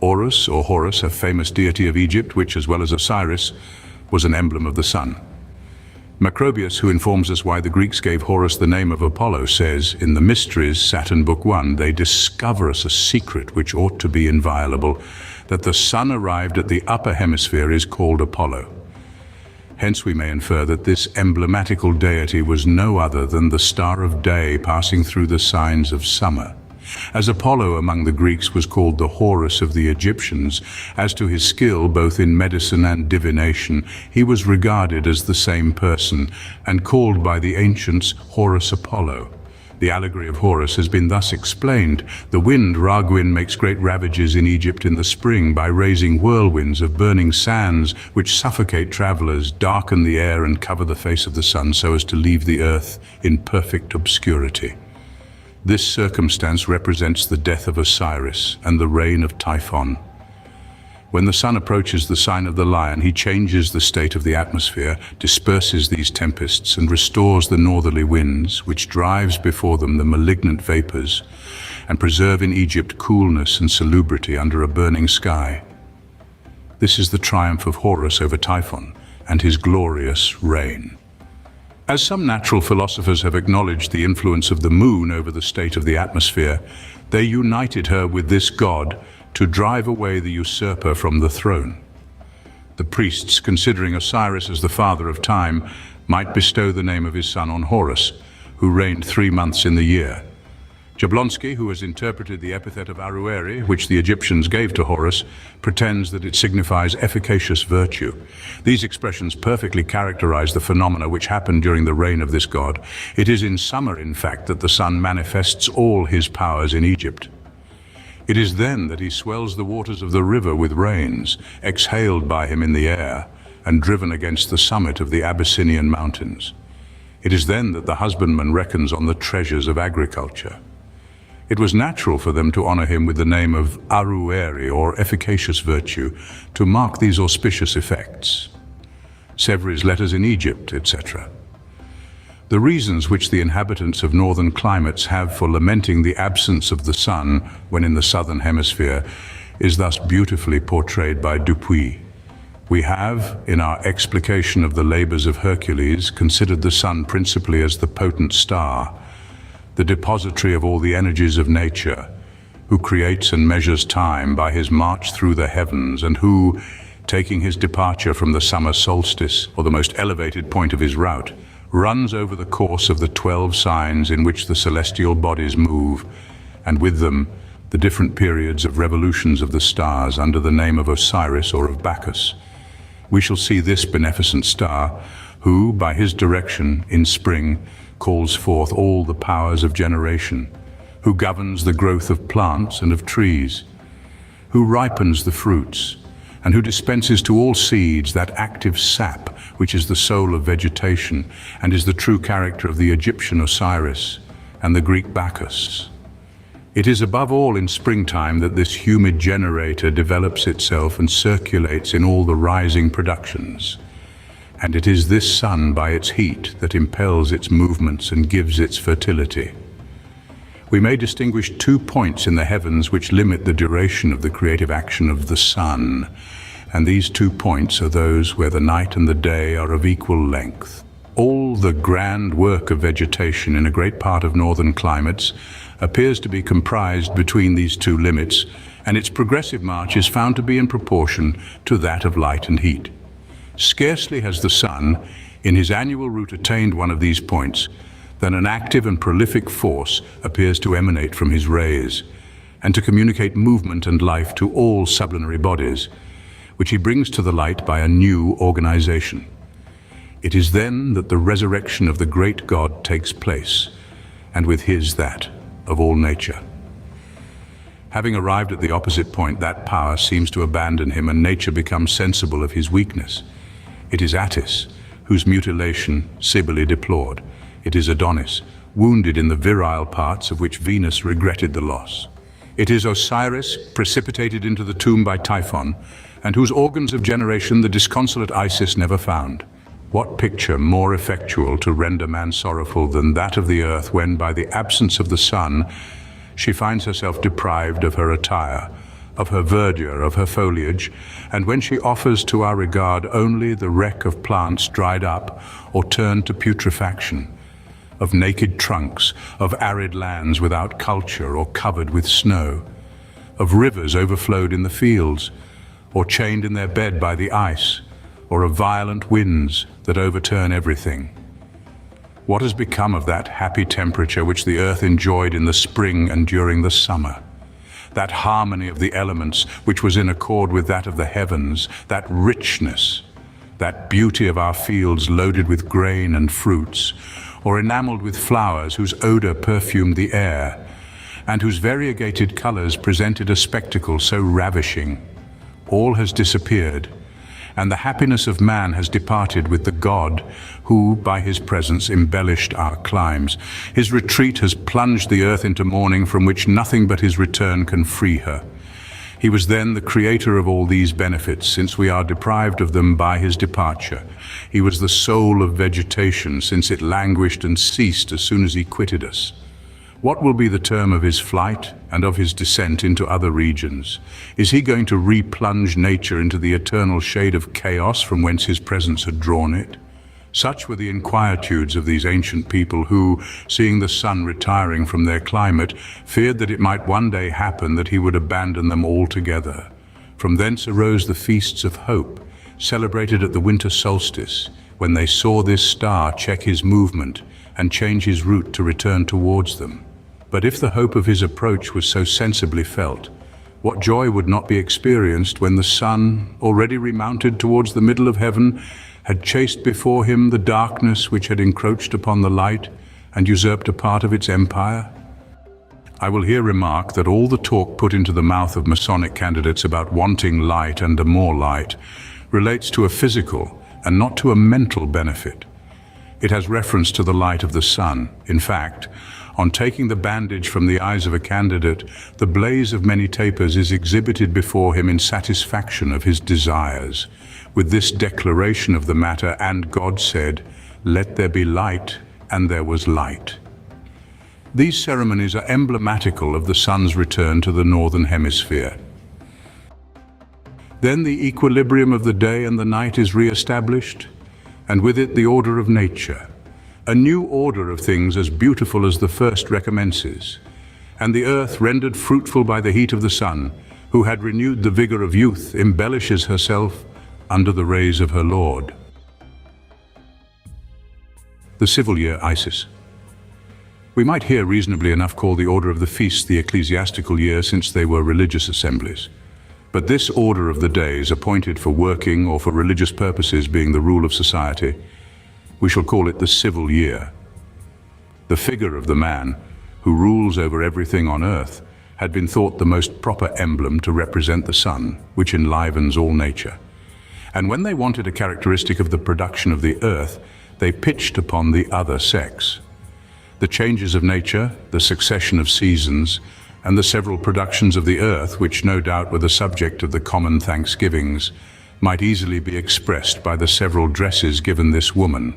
Horus, or Horus, a famous deity of Egypt, which, as well as Osiris, was an emblem of the sun. Macrobius, who informs us why the Greeks gave Horus the name of Apollo, says, in the Mysteries, Saturn Book 1, they discover us a secret which ought to be inviolable, that the sun arrived at the upper hemisphere is called Apollo. Hence we may infer that this emblematical deity was no other than the star of day passing through the signs of summer. As Apollo among the Greeks was called the Horus of the Egyptians, as to his skill both in medicine and divination, he was regarded as the same person, and called by the ancients Horus Apollo. The allegory of Horus has been thus explained. The wind, Raguin, makes great ravages in Egypt in the spring by raising whirlwinds of burning sands, which suffocate travelers, darken the air, and cover the face of the sun so as to leave the earth in perfect obscurity. This circumstance represents the death of Osiris and the reign of Typhon. When the sun approaches the sign of the lion, he changes the state of the atmosphere, disperses these tempests, and restores the northerly winds, which drives before them the malignant vapors, and preserve in Egypt coolness and salubrity under a burning sky. This is the triumph of Horus over Typhon and his glorious reign. As some natural philosophers have acknowledged the influence of the moon over the state of the atmosphere, they united her with this god to drive away the usurper from the throne. The priests, considering Osiris as the father of time, might bestow the name of his son on Horus, who reigned 3 months in the year. Jablonski, who has interpreted the epithet of Arueri, which the Egyptians gave to Horus, pretends that it signifies efficacious virtue. These expressions perfectly characterize the phenomena which happened during the reign of this god. It is in summer, in fact, that the sun manifests all his powers in Egypt. It is then that he swells the waters of the river with rains, exhaled by him in the air, and driven against the summit of the Abyssinian mountains. It is then that the husbandman reckons on the treasures of agriculture. It was natural for them to honor him with the name of Arueri, or efficacious virtue, to mark these auspicious effects. Severe's letters in Egypt, etc. The reasons which the inhabitants of northern climates have for lamenting the absence of the sun when in the southern hemisphere is thus beautifully portrayed by Dupuy. We have, in our explication of the labors of Hercules, considered the sun principally as the potent star, the depository of all the energies of nature, who creates and measures time by his march through the heavens, and who, taking his departure from the summer solstice, or the most elevated point of his route, runs over the course of the 12 signs in which the celestial bodies move, and with them the different periods of revolutions of the stars under the name of Osiris or of Bacchus. We shall see this beneficent star, who, by his direction, in spring, calls forth all the powers of generation, who governs the growth of plants and of trees, who ripens the fruits, and who dispenses to all seeds that active sap which is the soul of vegetation and is the true character of the Egyptian Osiris and the Greek Bacchus. It is above all in springtime that this humid generator develops itself and circulates in all the rising productions. And it is this sun by its heat that impels its movements and gives its fertility. We may distinguish 2 points in the heavens which limit the duration of the creative action of the sun, and these 2 points are those where the night and the day are of equal length. All the grand work of vegetation in a great part of northern climates appears to be comprised between these 2 limits, and its progressive march is found to be in proportion to that of light and heat. Scarcely has the sun, in his annual route, attained one of these points, than an active and prolific force appears to emanate from his rays, and to communicate movement and life to all sublunary bodies, which he brings to the light by a new organization. It is then that the resurrection of the great God takes place, and with his that of all nature. Having arrived at the opposite point, that power seems to abandon him, and nature becomes sensible of his weakness. It is Attis, whose mutilation Cybele deplored. It is Adonis, wounded in the virile parts of which Venus regretted the loss. It is Osiris, precipitated into the tomb by Typhon, and whose organs of generation the disconsolate Isis never found. What picture more effectual to render man sorrowful than that of the earth when, by the absence of the sun, she finds herself deprived of her attire, of her verdure, of her foliage, and when she offers to our regard only the wreck of plants dried up or turned to putrefaction, of naked trunks, of arid lands without culture or covered with snow, of rivers overflowed in the fields, or chained in their bed by the ice, or of violent winds that overturn everything. What has become of that happy temperature which the earth enjoyed in the spring and during the summer? That harmony of the elements which was in accord with that of the heavens, that richness, that beauty of our fields loaded with grain and fruits, or enameled with flowers whose odor perfumed the air, and whose variegated colors presented a spectacle so ravishing. All has disappeared, and the happiness of man has departed with the God who, by his presence, embellished our climes. His retreat has plunged the earth into mourning from which nothing but his return can free her. He was then the creator of all these benefits, since we are deprived of them by his departure. He was the soul of vegetation, since it languished and ceased as soon as he quitted us. What will be the term of his flight and of his descent into other regions? Is he going to replunge nature into the eternal shade of chaos from whence his presence had drawn it? Such were the inquietudes of these ancient people who, seeing the sun retiring from their climate, feared that it might one day happen that he would abandon them altogether. From thence arose the feasts of hope, celebrated at the winter solstice, when they saw this star check his movement and change his route to return towards them. But if the hope of his approach was so sensibly felt, what joy would not be experienced when the sun, already remounted towards the middle of heaven, had chased before him the darkness which had encroached upon the light and usurped a part of its empire? I will here remark that all the talk put into the mouth of Masonic candidates about wanting light and more light relates to a physical and not to a mental benefit. It has reference to the light of the sun. In fact, on taking the bandage from the eyes of a candidate, the blaze of many tapers is exhibited before him in satisfaction of his desires. With this declaration of the matter, and God said, "Let there be light," and there was light. These ceremonies are emblematical of the sun's return to the northern hemisphere. Then the equilibrium of the day and the night is re-established, and with it the order of nature. A new order of things as beautiful as the first recommences, and the earth, rendered fruitful by the heat of the sun, who had renewed the vigor of youth, embellishes herself under the rays of her Lord. The civil year Isis. We might here reasonably enough call the order of the feasts the ecclesiastical year, since they were religious assemblies. But this order of the days appointed for working or for religious purposes being the rule of society, we shall call it the civil year. The figure of the man who rules over everything on earth had been thought the most proper emblem to represent the sun, which enlivens all nature. And when they wanted a characteristic of the production of the earth, they pitched upon the other sex. The changes of nature, the succession of seasons, and the several productions of the earth, which no doubt were the subject of the common thanksgivings, might easily be expressed by the several dresses given this woman.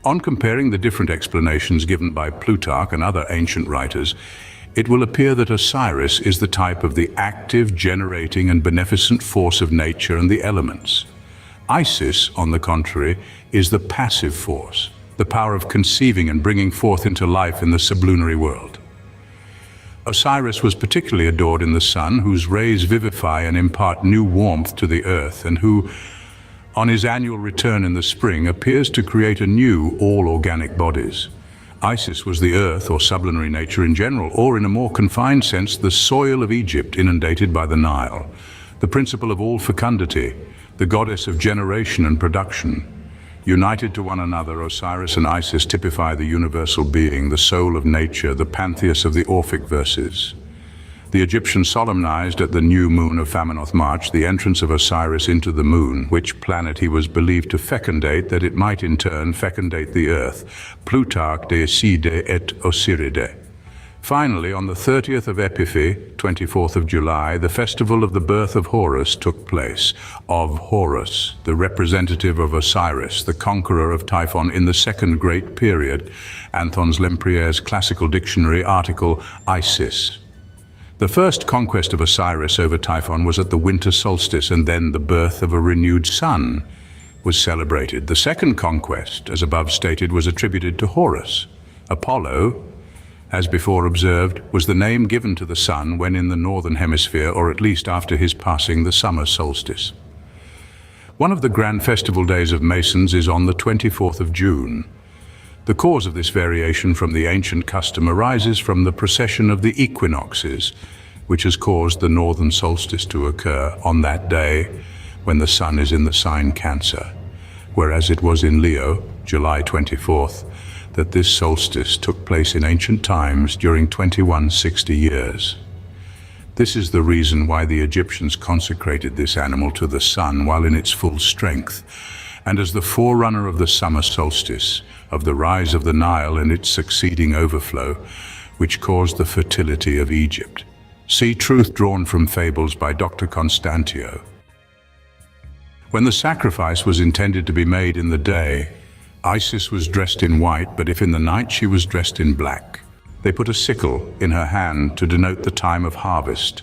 On comparing the different explanations given by Plutarch and other ancient writers, it will appear that Osiris is the type of the active, generating, and beneficent force of nature and the elements. Isis, on the contrary, is the passive force, the power of conceiving and bringing forth into life in the sublunary world. Osiris was particularly adored in the sun, whose rays vivify and impart new warmth to the earth, and who, on his annual return in the spring, appears to create anew all organic bodies. Isis was the earth or sublunary nature in general, or in a more confined sense, the soil of Egypt inundated by the Nile, the principle of all fecundity, the goddess of generation and production. United to one another, Osiris and Isis typify the universal being, the soul of nature, the pantheus of the Orphic verses. The Egyptians solemnized at the new moon of Phamennoth March the entrance of Osiris into the moon, which planet he was believed to fecundate, that it might in turn fecundate the earth. Plutarch de Side et Osiride. Finally, on the 30th of Epiphi, 24th of July, the festival of the birth of Horus took place. Of Horus, the representative of Osiris, the conqueror of Typhon in the second great period. Anthons Lempriere's classical dictionary article, Isis. The first conquest of Osiris over Typhon was at the winter solstice, and then the birth of a renewed sun was celebrated. The second conquest, as above stated, was attributed to Horus. Apollo, as before observed, was the name given to the sun when in the northern hemisphere, or at least after his passing the summer solstice. One of the grand festival days of Masons is on the 24th of June. The cause of this variation from the ancient custom arises from the precession of the equinoxes, which has caused the northern solstice to occur on that day when the sun is in the sign Cancer, whereas it was in Leo, July 24th, that this solstice took place in ancient times during 2160 years. This is the reason why the Egyptians consecrated this animal to the sun while in its full strength, and as the forerunner of the summer solstice, of the rise of the Nile and its succeeding overflow, which caused the fertility of Egypt. See Truth Drawn from Fables by Dr. Constantio. When the sacrifice was intended to be made in the day, Isis was dressed in white, but if in the night she was dressed in black. They put a sickle in her hand to denote the time of harvest.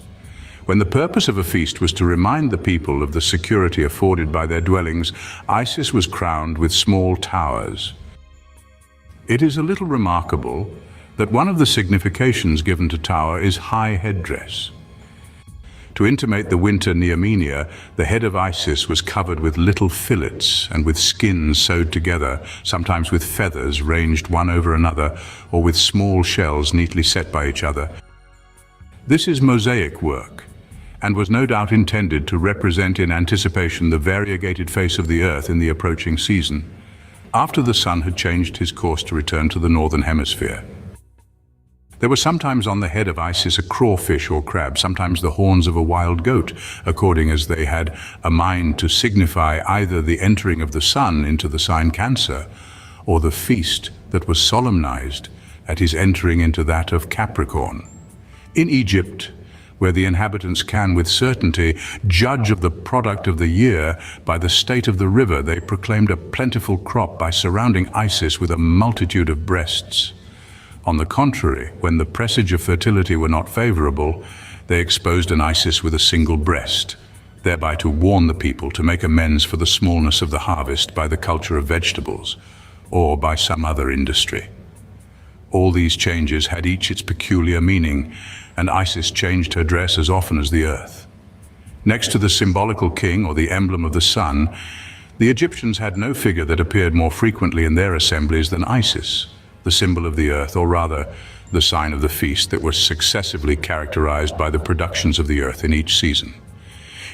When the purpose of a feast was to remind the people of the security afforded by their dwellings, Isis was crowned with small towers. It is a little remarkable that one of the significations given to tower is high headdress. To intimate the winter neomenia, the head of Isis was covered with little fillets and with skins sewed together, sometimes with feathers ranged one over another, or with small shells neatly set by each other. This is mosaic work, and was no doubt intended to represent in anticipation the variegated face of the earth in the approaching season, after the sun had changed his course to return to the northern hemisphere. There was sometimes on the head of Isis a crawfish or crab, sometimes the horns of a wild goat, according as they had a mind to signify either the entering of the sun into the sign Cancer, or the feast that was solemnized at his entering into that of Capricorn. In Egypt, where the inhabitants can with certainty judge of the product of the year by the state of the river, they proclaimed a plentiful crop by surrounding Isis with a multitude of breasts. On the contrary, when the presage of fertility were not favorable, they exposed an Isis with a single breast, thereby to warn the people to make amends for the smallness of the harvest by the culture of vegetables, or by some other industry. All these changes had each its peculiar meaning, and Isis changed her dress as often as the earth. Next to the symbolical king, or the emblem of the sun, the Egyptians had no figure that appeared more frequently in their assemblies than Isis, the symbol of the earth, or rather, the sign of the feast that was successively characterized by the productions of the earth in each season.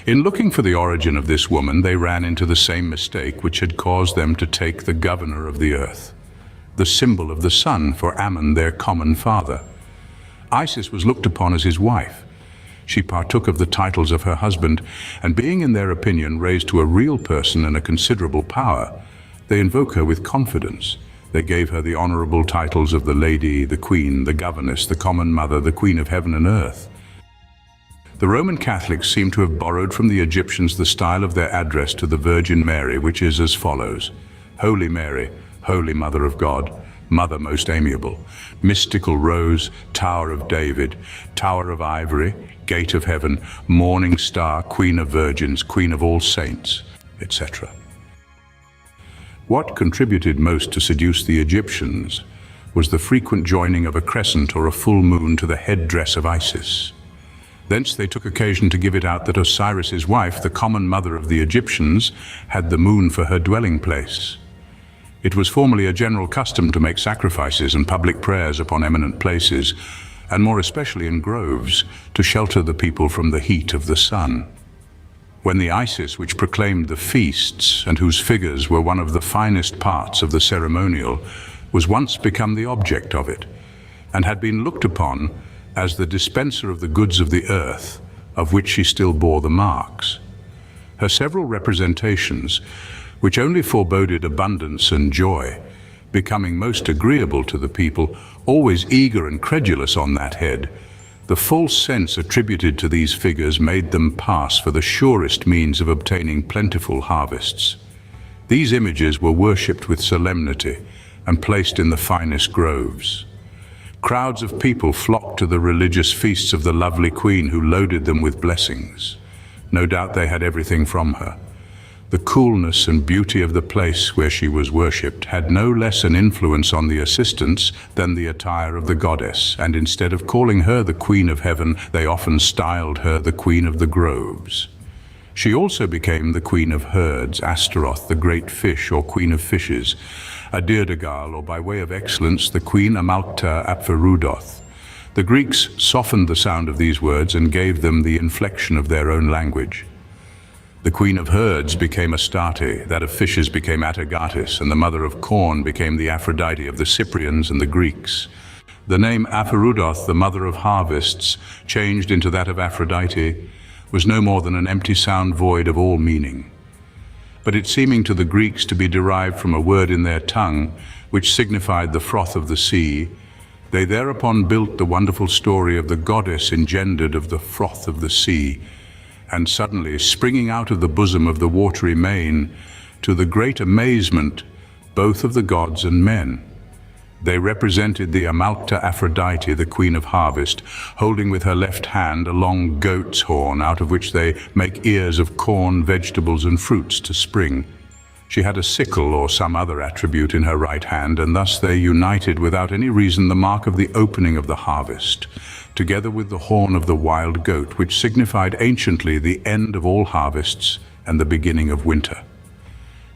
In looking for the origin of this woman, they ran into the same mistake which had caused them to take the governor of the earth, the symbol of the sun, for Ammon, their common father. Isis was looked upon as his wife. She partook of the titles of her husband, and being in their opinion raised to a real person and a considerable power, they invoke her with confidence. They gave her the honorable titles of the Lady, the Queen, the Governess, the Common Mother, the Queen of Heaven and Earth. The Roman Catholics seem to have borrowed from the Egyptians the style of their address to the Virgin Mary, which is as follows: Holy Mary, Holy Mother of God, Mother most amiable, mystical Rose, Tower of David, Tower of Ivory, Gate of Heaven, Morning Star, Queen of Virgins, Queen of all Saints, etc. What contributed most to seduce the Egyptians was the frequent joining of a crescent or a full moon to the headdress of Isis. Thence they took occasion to give it out that Osiris' wife, the common mother of the Egyptians, had the moon for her dwelling place. It was formerly a general custom to make sacrifices and public prayers upon eminent places, and more especially in groves, to shelter the people from the heat of the sun. When the Isis which proclaimed the feasts, and whose figures were one of the finest parts of the ceremonial, was once become the object of it, and had been looked upon as the dispenser of the goods of the earth, of which she still bore the marks. Her several representations, which only foreboded abundance and joy, becoming most agreeable to the people, always eager and credulous on that head, the false sense attributed to these figures made them pass for the surest means of obtaining plentiful harvests. These images were worshipped with solemnity and placed in the finest groves. Crowds of people flocked to the religious feasts of the lovely queen, who loaded them with blessings. No doubt they had everything from her. The coolness and beauty of the place where she was worshipped had no less an influence on the assistants than the attire of the goddess, and instead of calling her the Queen of Heaven, they often styled her the Queen of the Groves. She also became the Queen of Herds, Astaroth, the great fish or Queen of Fishes, Adirdagal, or by way of excellence, the Queen Amalta Apferudoth. The Greeks softened the sound of these words and gave them the inflection of their own language. The Queen of Herds became Astarte, that of Fishes became Atargatis, and the Mother of Corn became the Aphrodite of the Cyprians and the Greeks. The name Apferudoth, the Mother of Harvests, changed into that of Aphrodite, was no more than an empty sound void of all meaning. But it seeming to the Greeks to be derived from a word in their tongue, which signified the froth of the sea, they thereupon built the wonderful story of the goddess engendered of the froth of the sea, and suddenly, springing out of the bosom of the watery main, to the great amazement, both of the gods and men. They represented the Amalcta Aphrodite, the queen of harvest, holding with her left hand a long goat's horn out of which they make ears of corn, vegetables, and fruits to spring. She had a sickle or some other attribute in her right hand, and thus they united without any reason the mark of the opening of the harvest, together with the horn of the wild goat, which signified anciently the end of all harvests and the beginning of winter.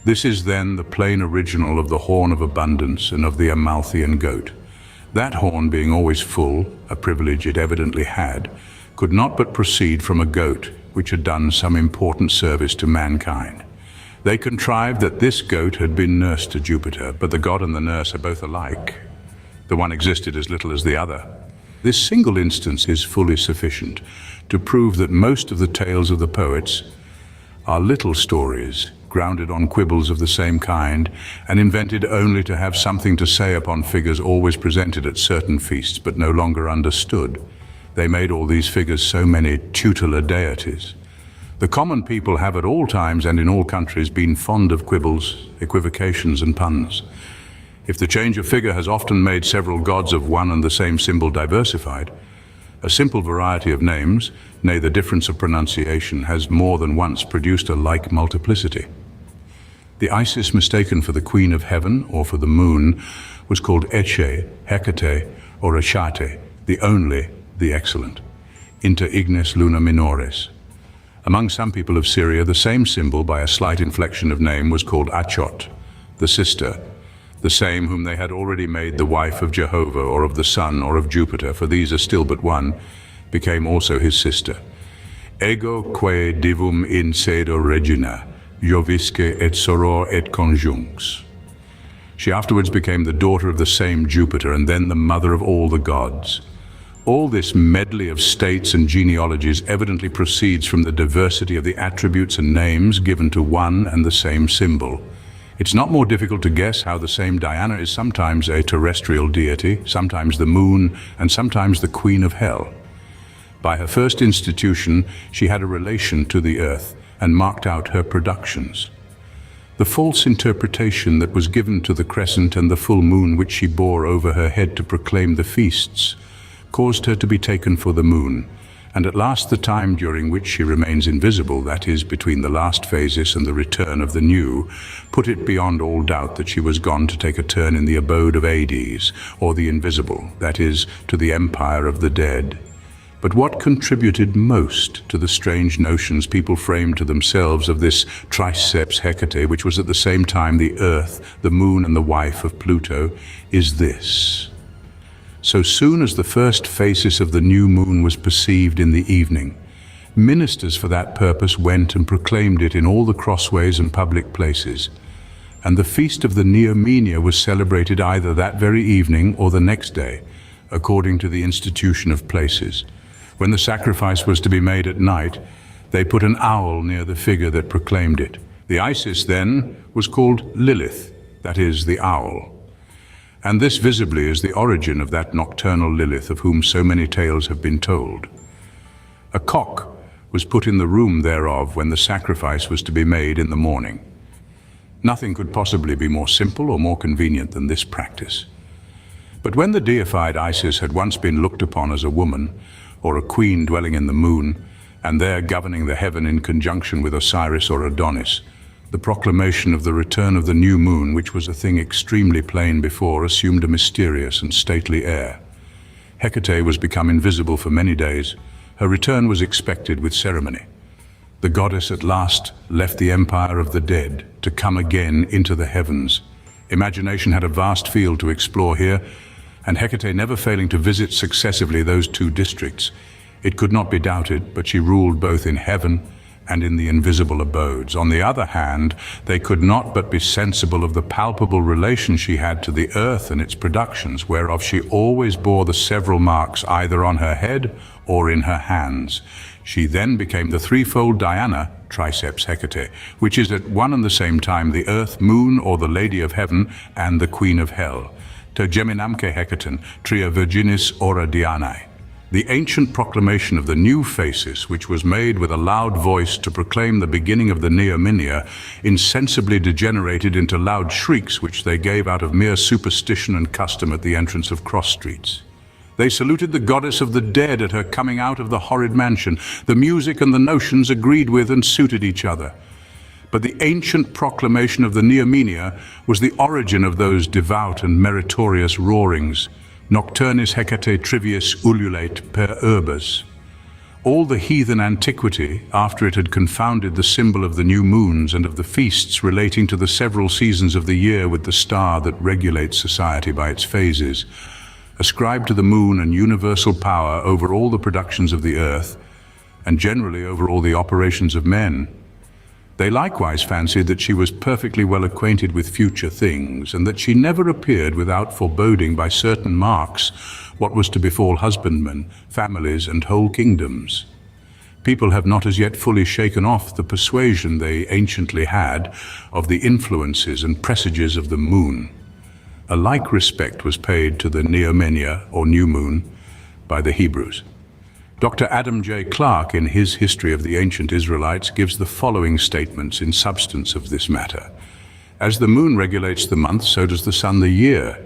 This is then the plain original of the horn of abundance and of the Amalthean goat. That horn, being always full, a privilege it evidently had, could not but proceed from a goat which had done some important service to mankind. They contrived that this goat had been nurse to Jupiter, but the god and the nurse are both alike. The one existed as little as the other. This single instance is fully sufficient to prove that most of the tales of the poets are little stories, grounded on quibbles of the same kind, and invented only to have something to say upon figures always presented at certain feasts, but no longer understood. They made all these figures so many tutelar deities. The common people have at all times and in all countries been fond of quibbles, equivocations, and puns. If the change of figure has often made several gods of one and the same symbol diversified, a simple variety of names, nay the difference of pronunciation, has more than once produced a like multiplicity. The Isis mistaken for the Queen of Heaven or for the moon was called Eche, Hecate, or Achate, the only, the excellent, inter ignes luna minores. Among some people of Syria, the same symbol, by a slight inflection of name, was called Achot, the sister, the same whom they had already made the wife of Jehovah, or of the sun, or of Jupiter, for these are still but one, became also his sister. Ego quae divum in sedo regina, Jovisque et soror et conjunx. She afterwards became the daughter of the same Jupiter, and then the mother of all the gods. All this medley of states and genealogies evidently proceeds from the diversity of the attributes and names given to one and the same symbol. It's not more difficult to guess how the same Diana is sometimes a terrestrial deity, sometimes the moon, and sometimes the queen of hell. By her first institution, she had a relation to the earth and marked out her productions. The false interpretation that was given to the crescent and the full moon which she bore over her head to proclaim the feasts caused her to be taken for the moon, and at last the time during which she remains invisible, that is, between the last phases and the return of the new, put it beyond all doubt that she was gone to take a turn in the abode of Hades, or the invisible, that is, to the empire of the dead. But what contributed most to the strange notions people framed to themselves of this triceps Hecate, which was at the same time the earth, the moon, and the wife of Pluto, is this. So soon as the first phasis of the new moon was perceived in the evening, ministers for that purpose went and proclaimed it in all the crossways and public places, and the feast of the Neomenia was celebrated either that very evening or the next day, according to the institution of places. When the sacrifice was to be made at night, they put an owl near the figure that proclaimed it. The Isis then was called Lilith, that is, the owl. And this visibly is the origin of that nocturnal Lilith of whom so many tales have been told. A cock was put in the room thereof when the sacrifice was to be made in the morning. Nothing could possibly be more simple or more convenient than this practice. But when the deified Isis had once been looked upon as a woman, or a queen dwelling in the moon, and there governing the heaven in conjunction with Osiris or Adonis, the proclamation of the return of the new moon, which was a thing extremely plain before, assumed a mysterious and stately air. Hecate was become invisible for many days. Her return was expected with ceremony. The goddess at last left the empire of the dead to come again into the heavens. Imagination had a vast field to explore here, and Hecate never failing to visit successively those two districts. It could not be doubted, but she ruled both in heaven and in the invisible abodes. On the other hand, they could not but be sensible of the palpable relation she had to the earth and its productions, whereof she always bore the several marks either on her head or in her hands. She then became the threefold Diana, triceps Hecate, which is at one and the same time the earth, moon, or the lady of heaven, and the queen of hell. To geminamque Hecaton, tria virginis ora Dianae. The ancient proclamation of the new phasis, which was made with a loud voice to proclaim the beginning of the Neomynia, insensibly degenerated into loud shrieks which they gave out of mere superstition and custom at the entrance of cross streets. They saluted the goddess of the dead at her coming out of the horrid mansion. The music and the notions agreed with and suited each other. But the ancient proclamation of the Neomynia was the origin of those devout and meritorious roarings. Nocturnis Hecate trivius ululate per urbes. All the heathen antiquity, after it had confounded the symbol of the new moons and of the feasts relating to the several seasons of the year with the star that regulates society by its phases, ascribed to the moon an universal power over all the productions of the earth, and generally over all the operations of men. They likewise fancied that she was perfectly well acquainted with future things, and that she never appeared without foreboding by certain marks what was to befall husbandmen, families, and whole kingdoms. People have not as yet fully shaken off the persuasion they anciently had of the influences and presages of the moon. A like respect was paid to the Neomynia, or new moon, by the Hebrews. Dr. Adam J. Clarke, in his History of the Ancient Israelites, gives the following statements in substance of this matter. As the moon regulates the month, so does the sun the year.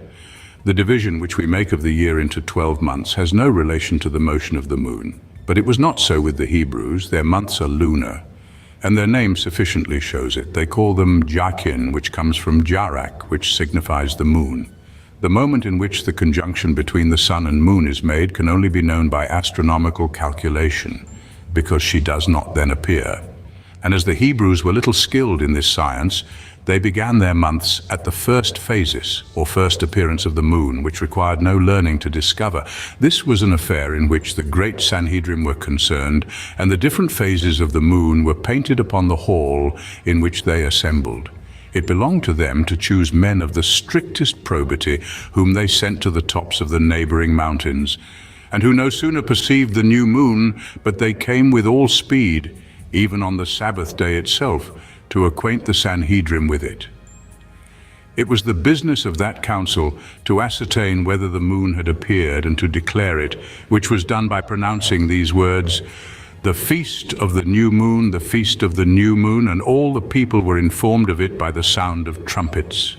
The division which we make of the year into 12 months has no relation to the motion of the moon. But it was not so with the Hebrews. Their months are lunar, and their name sufficiently shows it. They call them Jachin, which comes from Jarak, which signifies the moon. The moment in which the conjunction between the sun and moon is made can only be known by astronomical calculation, because she does not then appear. And as the Hebrews were little skilled in this science, they began their months at the first phasis, or first appearance of the moon, which required no learning to discover. This was an affair in which the great Sanhedrim were concerned, and the different phases of the moon were painted upon the hall in which they assembled. It belonged to them to choose men of the strictest probity, whom they sent to the tops of the neighboring mountains, and who no sooner perceived the new moon, but they came with all speed, even on the Sabbath day itself, to acquaint the Sanhedrim with it. It was the business of that council to ascertain whether the moon had appeared and to declare it, which was done by pronouncing these words, "The feast of the new moon, the feast of the new moon," and all the people were informed of it by the sound of trumpets.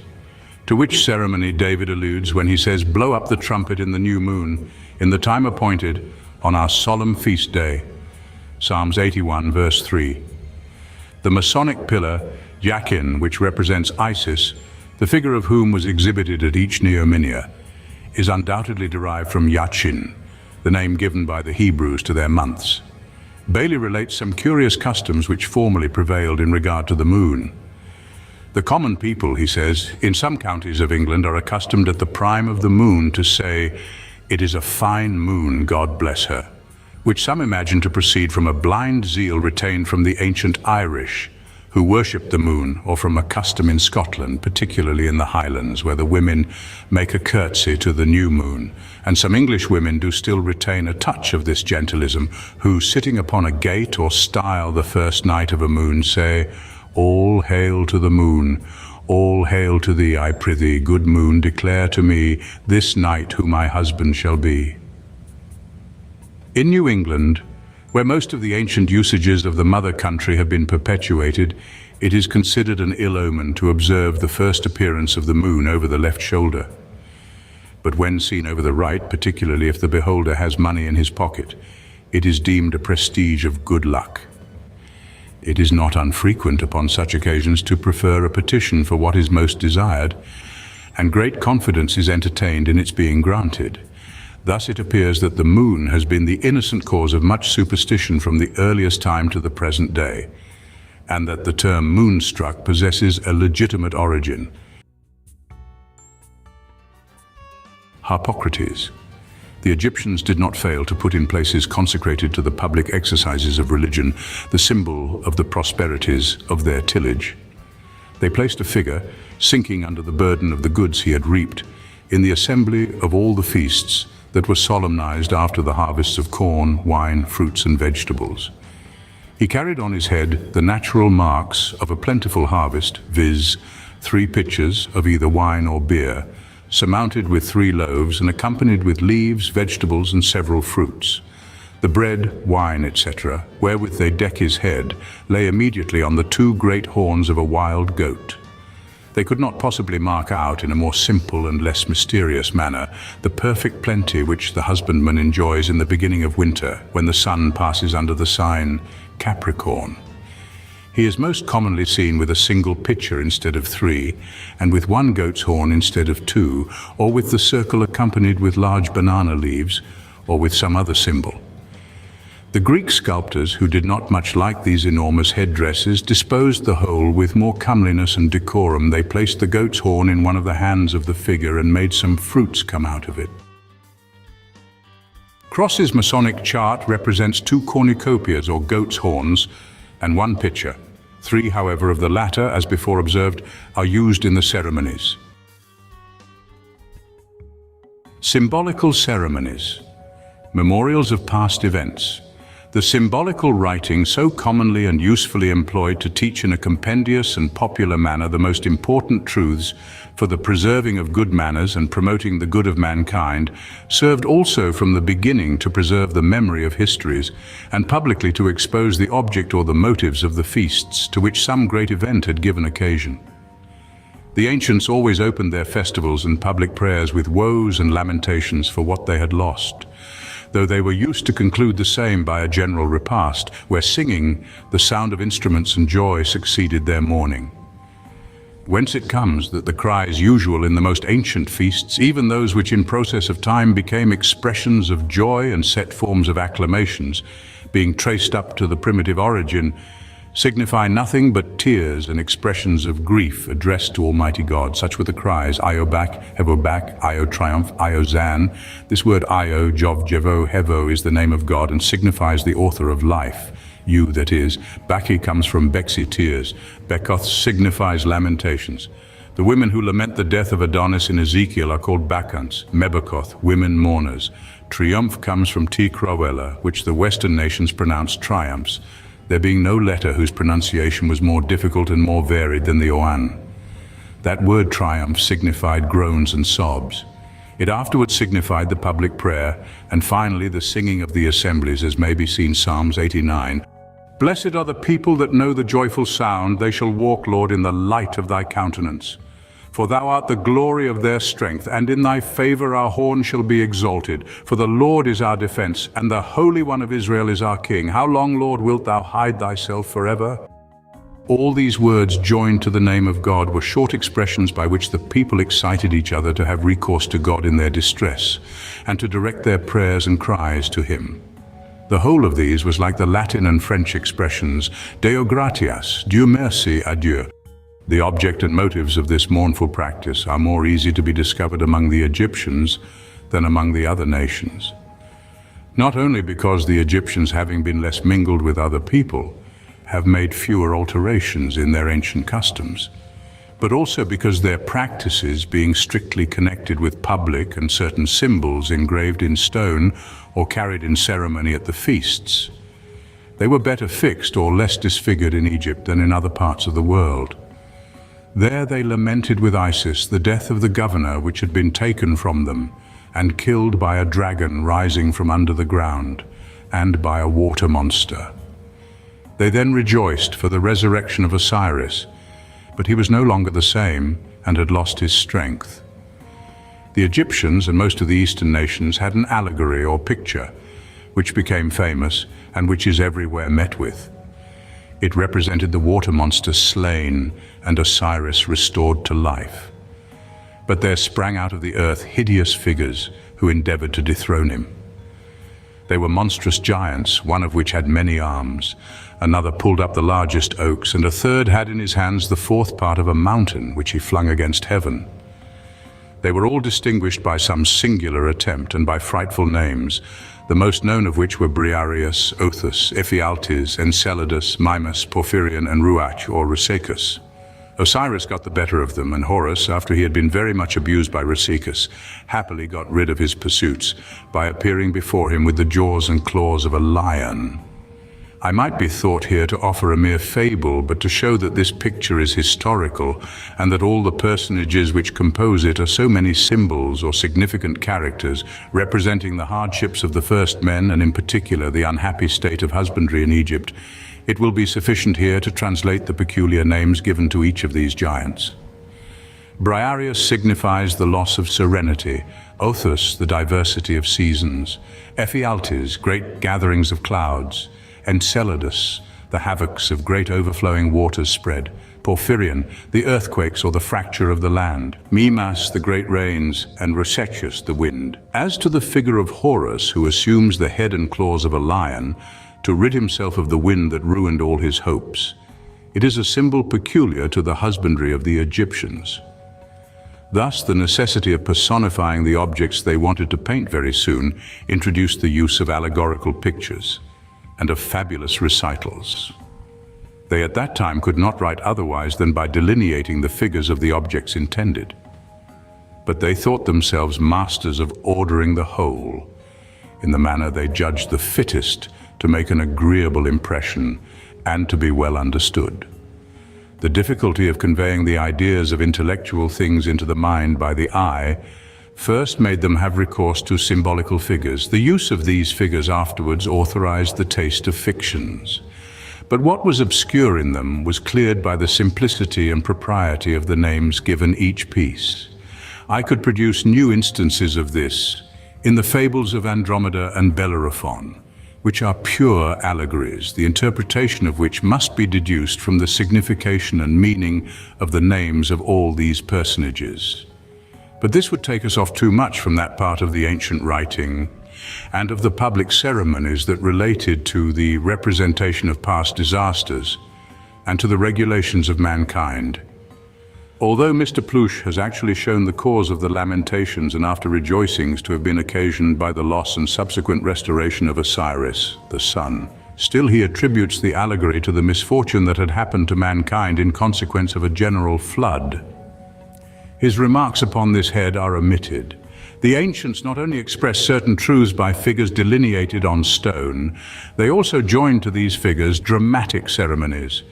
To which ceremony David alludes when he says, "Blow up the trumpet in the new moon, in the time appointed, on our solemn feast day." Psalms 81, verse 3. The Masonic pillar, Jachin, which represents Isis, the figure of whom was exhibited at each Neomynia, is undoubtedly derived from Yachin, the name given by the Hebrews to their months. Bailey relates some curious customs which formerly prevailed in regard to the moon. The common people, he says, in some counties of England are accustomed at the prime of the moon to say, "It is a fine moon, God bless her," which some imagine to proceed from a blind zeal retained from the ancient Irish, who worshipped the moon, or from a custom in Scotland, particularly in the Highlands, where the women make a curtsy to the new moon. And some English women do still retain a touch of this gentilism, who, sitting upon a gate or stile the first night of a moon, say, "All hail to the moon, all hail to thee, I prithee, good moon, declare to me this night who my husband shall be." In New England, where most of the ancient usages of the mother country have been perpetuated, it is considered an ill omen to observe the first appearance of the moon over the left shoulder. But when seen over the right, particularly if the beholder has money in his pocket, it is deemed a prestige of good luck. It is not unfrequent upon such occasions to prefer a petition for what is most desired, and great confidence is entertained in its being granted. Thus it appears that the moon has been the innocent cause of much superstition from the earliest time to the present day, and that the term moonstruck possesses a legitimate origin. Harpocrates. The Egyptians did not fail to put in places consecrated to the public exercises of religion the symbol of the prosperities of their tillage. They placed a figure, sinking under the burden of the goods he had reaped, in the assembly of all the feasts that were solemnized after the harvests of corn, wine, fruits, and vegetables. He carried on his head the natural marks of a plentiful harvest, viz., 3 pitchers of either wine or beer, surmounted with 3 loaves and accompanied with leaves, vegetables, and several fruits. The bread, wine, etc., wherewith they deck his head, lay immediately on the 2 great horns of a wild goat. They could not possibly mark out in a more simple and less mysterious manner the perfect plenty which the husbandman enjoys in the beginning of winter, when the sun passes under the sign Capricorn. He is most commonly seen with a single pitcher instead of 3, and with 1 goat's horn instead of 2, or with the circle accompanied with large banana leaves, or with some other symbol. The Greek sculptors, who did not much like these enormous headdresses, disposed the whole with more comeliness and decorum. They placed the goat's horn in one of the hands of the figure and made some fruits come out of it. Cross's Masonic chart represents 2 cornucopias or goat's horns and 1 pitcher. 3, however, of the latter, as before observed, are used in the ceremonies. Symbolical ceremonies, memorials of past events. The symbolical writing so commonly and usefully employed to teach in a compendious and popular manner the most important truths for the preserving of good manners and promoting the good of mankind, served also from the beginning to preserve the memory of histories and publicly to expose the object or the motives of the feasts to which some great event had given occasion. The ancients always opened their festivals and public prayers with woes and lamentations for what they had lost, though they were used to conclude the same by a general repast, where singing, the sound of instruments and joy succeeded their mourning. Whence it comes that the cries usual in the most ancient feasts, even those which in process of time became expressions of joy and set forms of acclamations, being traced up to the primitive origin, signify nothing but tears and expressions of grief addressed to Almighty God. Such were the cries, Io Bac, Hevo Bac, Io Triumph, Io Zan. This word Io, Jov, Jevo, Hevo is the name of God and signifies the author of life. You, that is. Bacchi comes from Bexi, tears. Bekoth signifies lamentations. The women who lament the death of Adonis in Ezekiel are called Bacchants, Mebakoth, women mourners. Triumph comes from T. Crowella, which the Western nations pronounce triumphs, there being no letter whose pronunciation was more difficult and more varied than the Oan. That word triumph signified groans and sobs. It afterwards signified the public prayer, and finally the singing of the assemblies, as may be seen Psalms 89. Blessed are the people that know the joyful sound, they shall walk, Lord, in the light of thy countenance. For thou art the glory of their strength, and in thy favor our horn shall be exalted. For the Lord is our defense, and the Holy One of Israel is our King. How long, Lord, wilt thou hide thyself forever? All these words joined to the name of God were short expressions by which the people excited each other to have recourse to God in their distress, and to direct their prayers and cries to him. The whole of these was like the Latin and French expressions, Deo gratias, Dieu merci, adieu. The object and motives of this mournful practice are more easy to be discovered among the Egyptians than among the other nations. Not only because the Egyptians, having been less mingled with other people, have made fewer alterations in their ancient customs, but also because their practices, being strictly connected with public and certain symbols engraved in stone or carried in ceremony at the feasts, they were better fixed or less disfigured in Egypt than in other parts of the world. There they lamented with Isis the death of the governor which had been taken from them and killed by a dragon rising from under the ground and by a water monster. They then rejoiced for the resurrection of Osiris, but he was no longer the same and had lost his strength. The Egyptians and most of the Eastern nations had an allegory or picture which became famous and which is everywhere met with. It represented the water monster slain and Osiris restored to life. But there sprang out of the earth hideous figures who endeavored to dethrone him. They were monstrous giants, one of which had many arms, another pulled up the largest oaks, and a third had in his hands the 4th part of a mountain which he flung against heaven. They were all distinguished by some singular attempt and by frightful names, the most known of which were Briareus, Othus, Ephialtes, Enceladus, Mimas, Porphyrion, and Ruach, or Rusecus. Osiris got the better of them, and Horus, after he had been very much abused by Rusecus, happily got rid of his pursuits by appearing before him with the jaws and claws of a lion. I might be thought here to offer a mere fable, but to show that this picture is historical and that all the personages which compose it are so many symbols or significant characters representing the hardships of the first men and in particular the unhappy state of husbandry in Egypt, it will be sufficient here to translate the peculiar names given to each of these giants. Briareus signifies the loss of serenity, Othus the diversity of seasons, Ephialtes great gatherings of clouds, Enceladus the havocs of great overflowing waters spread, Porphyrion the earthquakes or the fracture of the land, Mimas the great rains, and Rosetius the wind. As to the figure of Horus, who assumes the head and claws of a lion to rid himself of the wind that ruined all his hopes, it is a symbol peculiar to the husbandry of the Egyptians. Thus, the necessity of personifying the objects they wanted to paint very soon introduced the use of allegorical pictures and of fabulous recitals. They at that time could not write otherwise than by delineating the figures of the objects intended. But they thought themselves masters of ordering the whole in the manner they judged the fittest to make an agreeable impression and to be well understood. The difficulty of conveying the ideas of intellectual things into the mind by the eye first made them have recourse to symbolical figures. The use of these figures afterwards authorized the taste of fictions. But what was obscure in them was cleared by the simplicity and propriety of the names given each piece. I could produce new instances of this in the fables of Andromeda and Bellerophon, which are pure allegories, the interpretation of which must be deduced from the signification and meaning of the names of all these personages. But this would take us off too much from that part of the ancient writing and of the public ceremonies that related to the representation of past disasters and to the regulations of mankind. Although Mr. Pluche has actually shown the cause of the lamentations and after rejoicings to have been occasioned by the loss and subsequent restoration of Osiris, the sun, still he attributes the allegory to the misfortune that had happened to mankind in consequence of a general flood. His remarks upon this head are omitted. The ancients not only expressed certain truths by figures delineated on stone, they also joined to these figures dramatic ceremonies,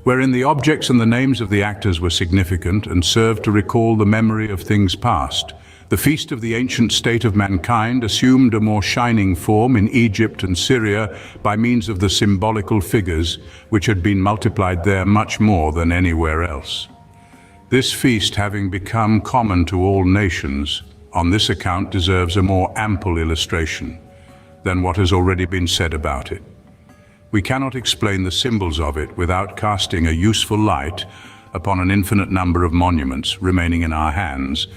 wherein the objects and the names of the actors were significant and served to recall the memory of things past. The feast of the ancient state of mankind assumed a more shining form in Egypt and Syria by means of the symbolical figures which had been multiplied there much more than anywhere else. This feast, having become common to all nations, on this account deserves a more ample illustration than what has already been said about it. We cannot explain the symbols of it without casting a useful light upon an infinite number of monuments remaining in our hands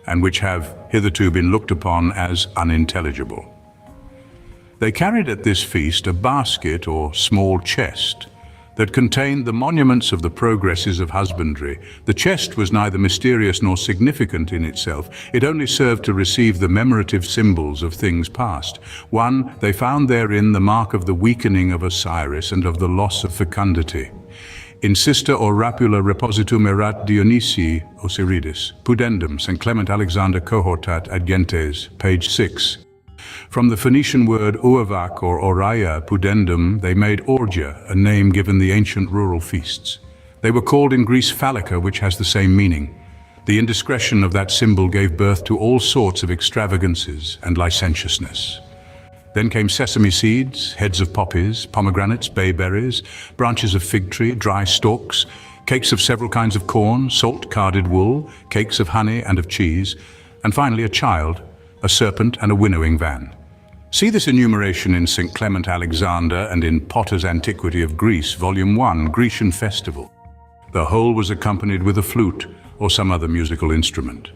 and which have hitherto been looked upon as unintelligible. They carried at this feast a basket or small chest that contained the monuments of the progresses of husbandry. The chest was neither mysterious nor significant in itself. It only served to receive the memorative symbols of things past. One, they found therein the mark of the weakening of Osiris and of the loss of fecundity. Insista or rapula repositum erat Dionysi Osiridis, pudendum, St. Clement Alexander cohortat ad gentes, page 6. From the Phoenician word uavac or oraya pudendum, they made orgia, a name given the ancient rural feasts. They were called in Greece phallica, which has the same meaning. The indiscretion of that symbol gave birth to all sorts of extravagances and licentiousness. Then came sesame seeds, heads of poppies, pomegranates, bayberries, branches of fig tree, dry stalks, cakes of several kinds of corn, salt carded wool, cakes of honey and of cheese, and finally a child, a serpent and a winnowing van. See this enumeration in St. Clement Alexander and in Potter's Antiquity of Greece, Volume 1, Grecian Festival. The whole was accompanied with a flute or some other musical instrument.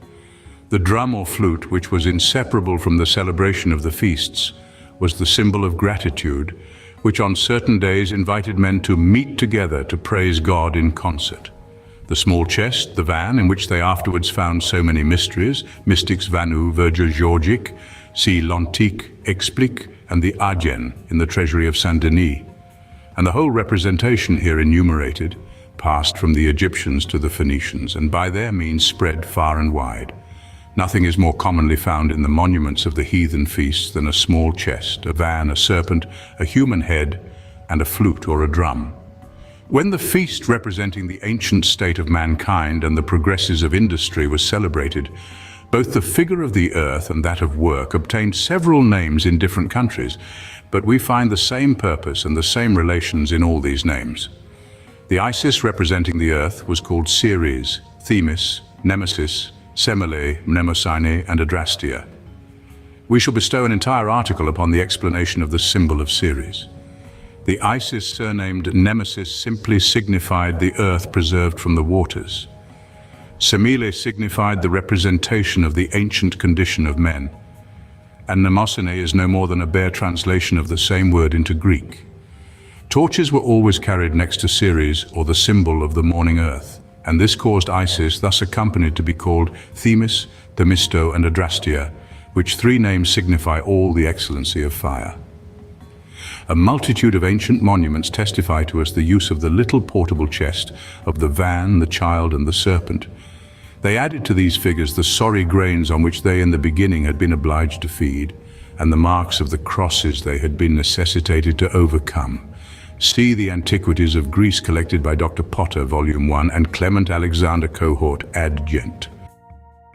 The drum or flute, which was inseparable from the celebration of the feasts, was the symbol of gratitude, which on certain days invited men to meet together to praise God in concert. The small chest, the van, in which they afterwards found so many mysteries, mystics vanu virga georgic, see l'antique explique, and the agen in the treasury of Saint Denis. And the whole representation here enumerated passed from the Egyptians to the Phoenicians, and by their means spread far and wide. Nothing is more commonly found in the monuments of the heathen feasts than a small chest, a van, a serpent, a human head, and a flute or a drum. When the feast representing the ancient state of mankind and the progresses of industry was celebrated, both the figure of the earth and that of work obtained several names in different countries, but we find the same purpose and the same relations in all these names. The Isis representing the earth was called Ceres, Themis, Nemesis, Semele, Mnemosyne, and Adrastia. We shall bestow an entire article upon the explanation of the symbol of Ceres. The Isis surnamed Nemesis simply signified the earth preserved from the waters. Semele signified the representation of the ancient condition of men, and Mnemosyne is no more than a bare translation of the same word into Greek. Torches were always carried next to Ceres, or the symbol of the morning earth, and this caused Isis, thus accompanied, to be called Themis, Themisto, and Adrastia, which three names signify all the excellency of fire. A multitude of ancient monuments testify to us the use of the little portable chest, of the van, the child, and the serpent. They added to these figures the sorry grains on which they in the beginning had been obliged to feed, and the marks of the crosses they had been necessitated to overcome. See the Antiquities of Greece collected by Dr. Potter, Volume 1, and Clement Alexander Cohort, Adjunct.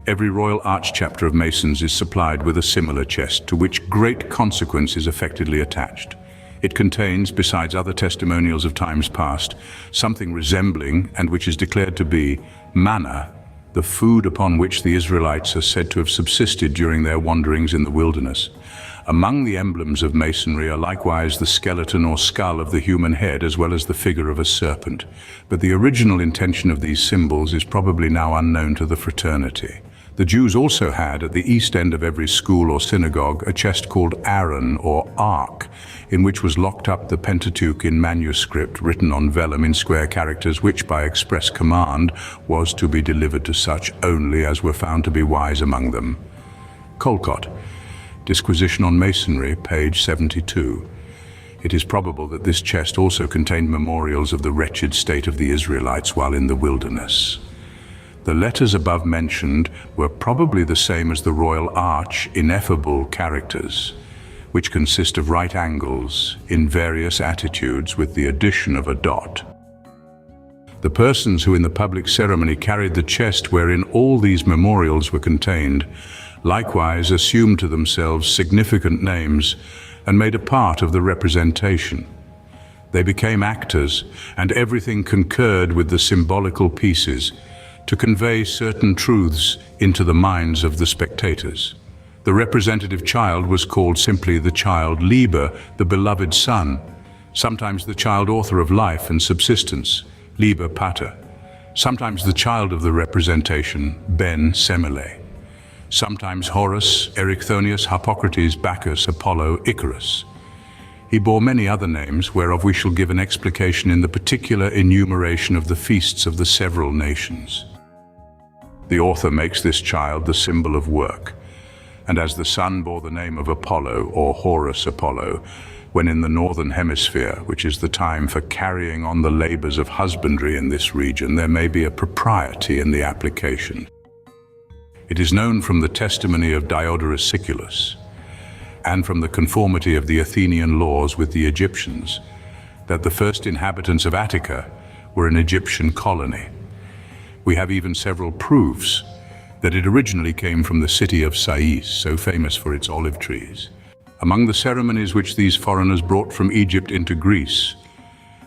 Every royal arch chapter of Masons is supplied with a similar chest, to which great consequence is effectively attached. It contains, besides other testimonials of times past, something resembling, and which is declared to be, manna, the food upon which the Israelites are said to have subsisted during their wanderings in the wilderness. Among the emblems of Masonry are likewise the skeleton or skull of the human head, as well as the figure of a serpent. But the original intention of these symbols is probably now unknown to the fraternity. The Jews also had, at the east end of every school or synagogue, a chest called Aron or Ark, in which was locked up the Pentateuch in manuscript, written on vellum in square characters, which by express command was to be delivered to such only as were found to be wise among them. Colcott, Disquisition on Masonry, page 72. It is probable that this chest also contained memorials of the wretched state of the Israelites while in the wilderness. The letters above mentioned were probably the same as the royal arch ineffable characters, which consist of right angles in various attitudes with the addition of a dot. The persons who in the public ceremony carried the chest wherein all these memorials were contained likewise assumed to themselves significant names and made a part of the representation. They became actors, and everything concurred with the symbolical pieces to convey certain truths into the minds of the spectators. The representative child was called simply the child Liber, the beloved son, sometimes the child author of life and subsistence, Liber Pater, sometimes the child of the representation, Ben Semele, sometimes Horus, Erichthonius, Harpocrates, Bacchus, Apollo, Icarus. He bore many other names, whereof we shall give an explication in the particular enumeration of the feasts of the several nations. The author makes this child the symbol of work, and as the sun bore the name of Apollo, or Horus Apollo, when in the northern hemisphere, which is the time for carrying on the labors of husbandry in this region, there may be a propriety in the application. It is known from the testimony of Diodorus Siculus, and from the conformity of the Athenian laws with the Egyptians, that the first inhabitants of Attica were an Egyptian colony. We have even several proofs that it originally came from the city of Sais, so famous for its olive trees. Among the ceremonies which these foreigners brought from Egypt into Greece,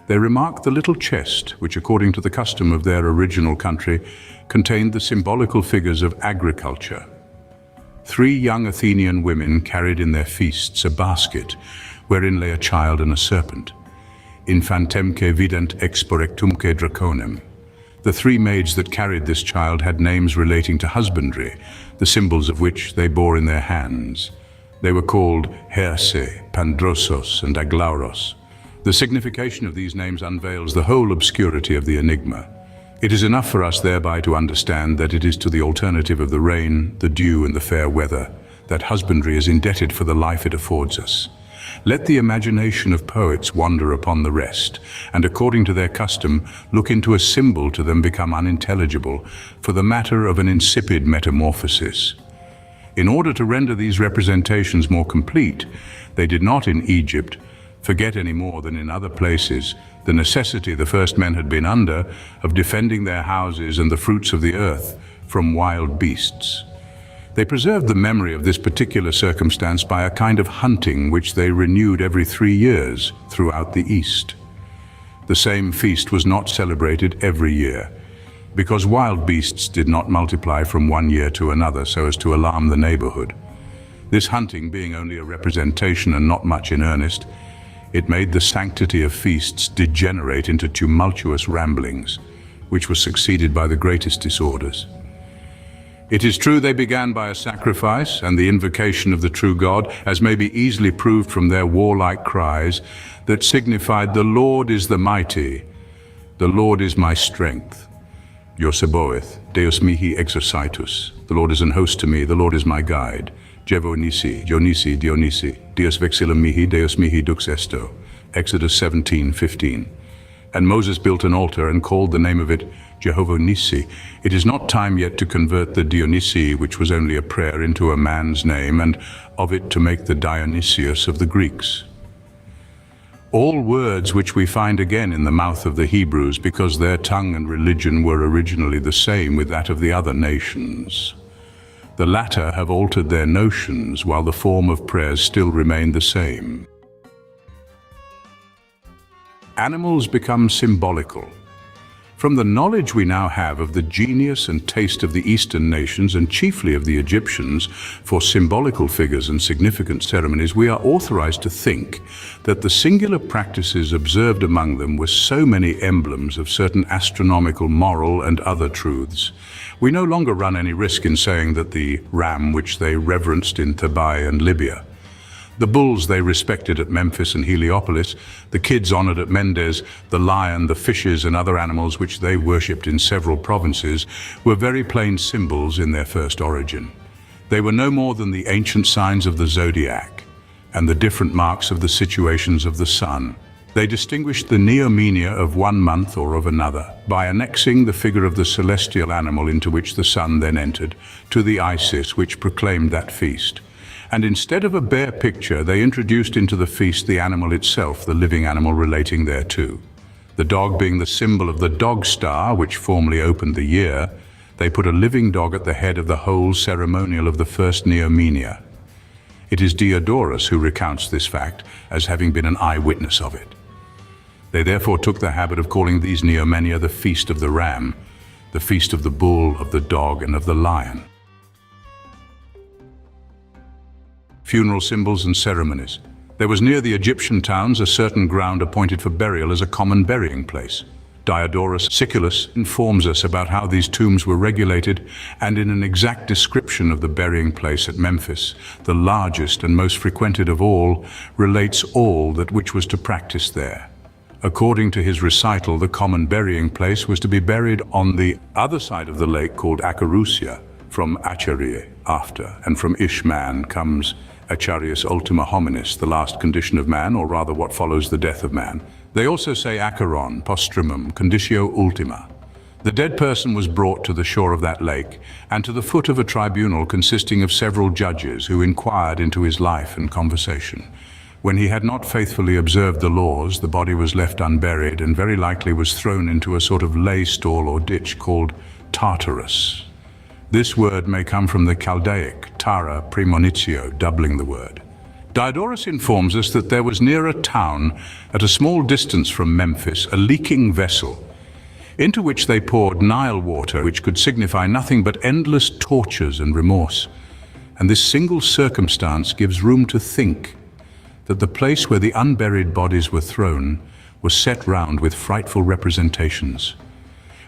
they remark the little chest, which according to the custom of their original country, contained the symbolical figures of agriculture. 3 young Athenian women carried in their feasts a basket, wherein lay a child and a serpent. Infantemque vident exporrectumque draconem. The 3 maids that carried this child had names relating to husbandry, the symbols of which they bore in their hands. They were called Herse, Pandrosos, and Aglauros. The signification of these names unveils the whole obscurity of the enigma. It is enough for us thereby to understand that it is to the alternative of the rain, the dew, and the fair weather that husbandry is indebted for the life it affords us. Let the imagination of poets wander upon the rest, and according to their custom, look into a symbol to them become unintelligible, for the matter of an insipid metamorphosis. In order to render these representations more complete, they did not in Egypt forget any more than in other places the necessity the first men had been under of defending their houses and the fruits of the earth from wild beasts. They preserved the memory of this particular circumstance by a kind of hunting which they renewed every 3 years throughout the East. The same feast was not celebrated every year, because wild beasts did not multiply from one year to another so as to alarm the neighborhood. This hunting being only a representation and not much in earnest, it made the sanctity of feasts degenerate into tumultuous ramblings, which was succeeded by the greatest disorders. It is true they began by a sacrifice and the invocation of the true God, as may be easily proved from their warlike cries that signified, "The Lord is the mighty, the Lord is my strength. Ioseboeth, Deus mihi exercitus, the Lord is an host to me, the Lord is my guide. Jehov nisi, Dionisi, Dionisi, Deus vexilla mihi, Deus mihi dux esto." Exodus 17:15. And Moses built an altar and called the name of it Jehov Nisi. It is not time yet to convert the Dionysi, which was only a prayer, into a man's name, and of it to make the Dionysius of the Greeks. All words which we find again in the mouth of the Hebrews, because their tongue and religion were originally the same with that of the other nations. The latter have altered their notions, while the form of prayers still remained the same. Animals become symbolical. From the knowledge we now have of the genius and taste of the Eastern nations, and chiefly of the Egyptians, for symbolical figures and significant ceremonies, we are authorized to think that the singular practices observed among them were so many emblems of certain astronomical, moral, and other truths. We no longer run any risk in saying that the ram which they reverenced in Thebai and Libya, the bulls they respected at Memphis and Heliopolis, the kids honored at Mendes, the lion, the fishes and other animals which they worshipped in several provinces, were very plain symbols in their first origin. They were no more than the ancient signs of the zodiac and the different marks of the situations of the sun. They distinguished the neomenia of one month or of another by annexing the figure of the celestial animal into which the sun then entered to the Isis which proclaimed that feast. And instead of a bare picture, they introduced into the feast the animal itself, the living animal relating thereto. The dog being the symbol of the dog star, which formerly opened the year, they put a living dog at the head of the whole ceremonial of the first neomenia. It is Diodorus who recounts this fact as having been an eyewitness of it. They therefore took the habit of calling these neomenia the feast of the ram, the feast of the bull, of the dog, and of the lion. Funeral symbols and ceremonies. There was near the Egyptian towns a certain ground appointed for burial as a common burying place. Diodorus Siculus informs us about how these tombs were regulated, and in an exact description of the burying place at Memphis, the largest and most frequented of all, relates all that which was to practice there. According to his recital, the common burying place was to be buried on the other side of the lake called Acherusia, from Acharie, after, and from Ishman comes Acharius ultima hominis, the last condition of man, or rather what follows the death of man. They also say Acheron, postremum, conditio ultima. The dead person was brought to the shore of that lake, and to the foot of a tribunal consisting of several judges who inquired into his life and conversation. When he had not faithfully observed the laws, the body was left unburied and very likely was thrown into a sort of lay stall or ditch called Tartarus. This word may come from the Chaldaic, tara premonitio, doubling the word. Diodorus informs us that there was near a town, at a small distance from Memphis, a leaking vessel, into which they poured Nile water, which could signify nothing but endless tortures and remorse. And this single circumstance gives room to think that the place where the unburied bodies were thrown was set round with frightful representations.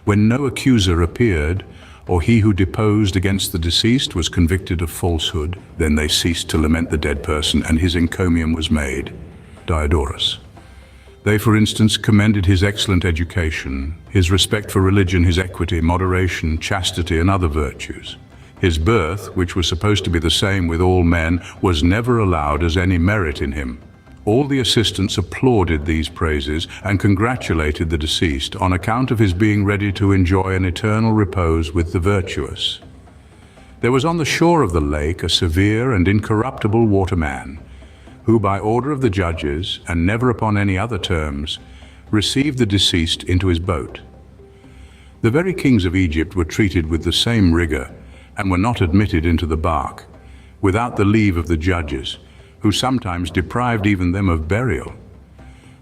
When no accuser appeared, or he who deposed against the deceased was convicted of falsehood, then they ceased to lament the dead person, and his encomium was made. Diodorus. They, for instance, commended his excellent education, his respect for religion, his equity, moderation, chastity, and other virtues. His birth, which was supposed to be the same with all men, was never allowed as any merit in him. All the assistants applauded these praises and congratulated the deceased on account of his being ready to enjoy an eternal repose with the virtuous. There was on the shore of the lake a severe and incorruptible waterman. who by order of the judges, and never upon any other terms, received the deceased into his boat. The very kings of Egypt were treated with the same rigor and were not admitted into the bark, without the leave of the judges, who sometimes deprived even them of burial.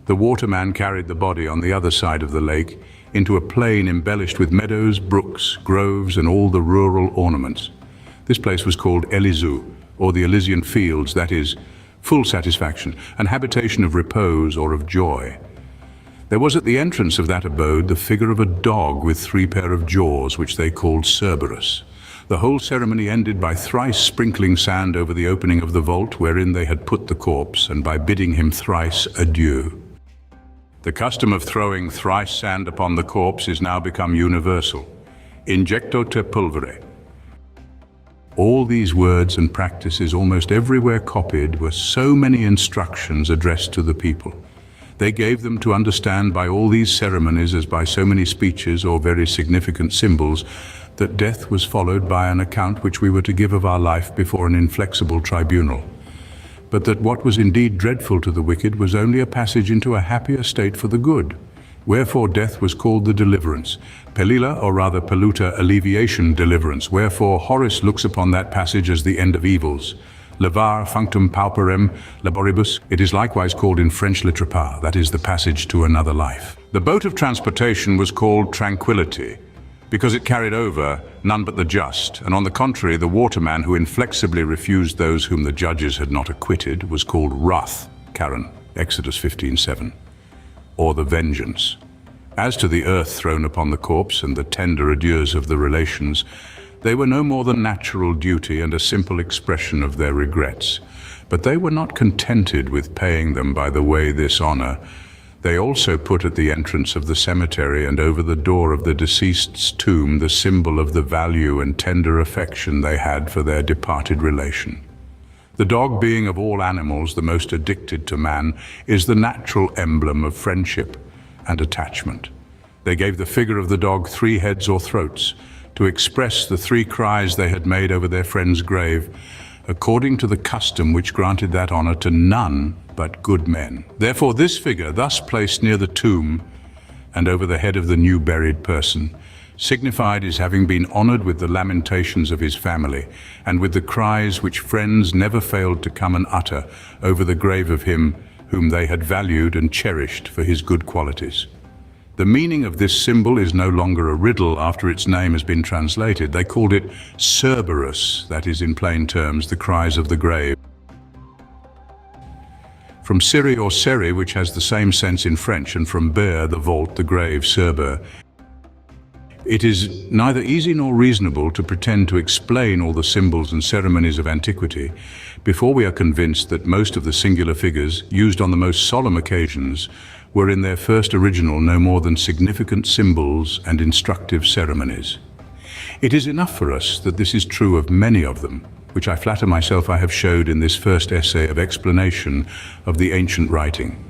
The waterman carried the body on the other side of the lake into a plain embellished with meadows, brooks, groves, and all the rural ornaments. This place was called Elizu, or the Elysian Fields, that is, full satisfaction, an habitation of repose or of joy. There was at the entrance of that abode the figure of a dog with 3 pair of jaws, which they called Cerberus. The whole ceremony ended by thrice sprinkling sand over the opening of the vault wherein they had put the corpse, and by bidding him thrice adieu. The custom of throwing thrice sand upon the corpse is now become universal. Injecto te pulvere. All these words and practices, almost everywhere copied, were so many instructions addressed to the people. They gave them to understand by all these ceremonies, as by so many speeches or very significant symbols, that death was followed by an account which we were to give of our life before an inflexible tribunal, but that what was indeed dreadful to the wicked was only a passage into a happier state for the good. Wherefore death was called the deliverance, Pelila, or rather Peluta, alleviation, deliverance. Wherefore Horace looks upon that passage as the end of evils. Levar functum pauperem laboribus. It is likewise called in French litrepas, that is the passage to another life. The boat of transportation was called tranquility, because it carried over none but the just, and on the contrary, the waterman who inflexibly refused those whom the judges had not acquitted was called wrath, Karen, Exodus 15:7, or the vengeance. As to the earth thrown upon the corpse and the tender adieus of the relations, they were no more than natural duty and a simple expression of their regrets. But they were not contented with paying them by the way this honor. They also put at the entrance of the cemetery and over the door of the deceased's tomb the symbol of the value and tender affection they had for their departed relation. The dog, being of all animals the most addicted to man, is the natural emblem of friendship and attachment. They gave the figure of the dog 3 heads or throats to express the 3 cries they had made over their friend's grave, according to the custom which granted that honor to none but good men. Therefore this figure, thus placed near the tomb and over the head of the new buried person, signified his having been honored with the lamentations of his family and with the cries which friends never failed to come and utter over the grave of him whom they had valued and cherished for his good qualities. The meaning of this symbol is no longer a riddle after its name has been translated. They called it Cerberus, that is, in plain terms, the cries of the grave. From Syri or Seri, which has the same sense in French, and from ber, the vault, the grave, Cerber. It is neither easy nor reasonable to pretend to explain all the symbols and ceremonies of antiquity before we are convinced that most of the singular figures used on the most solemn occasions were in their first original no more than significant symbols and instructive ceremonies. It is enough for us that this is true of many of them, which I flatter myself I have showed in this first essay of explanation of the ancient writing.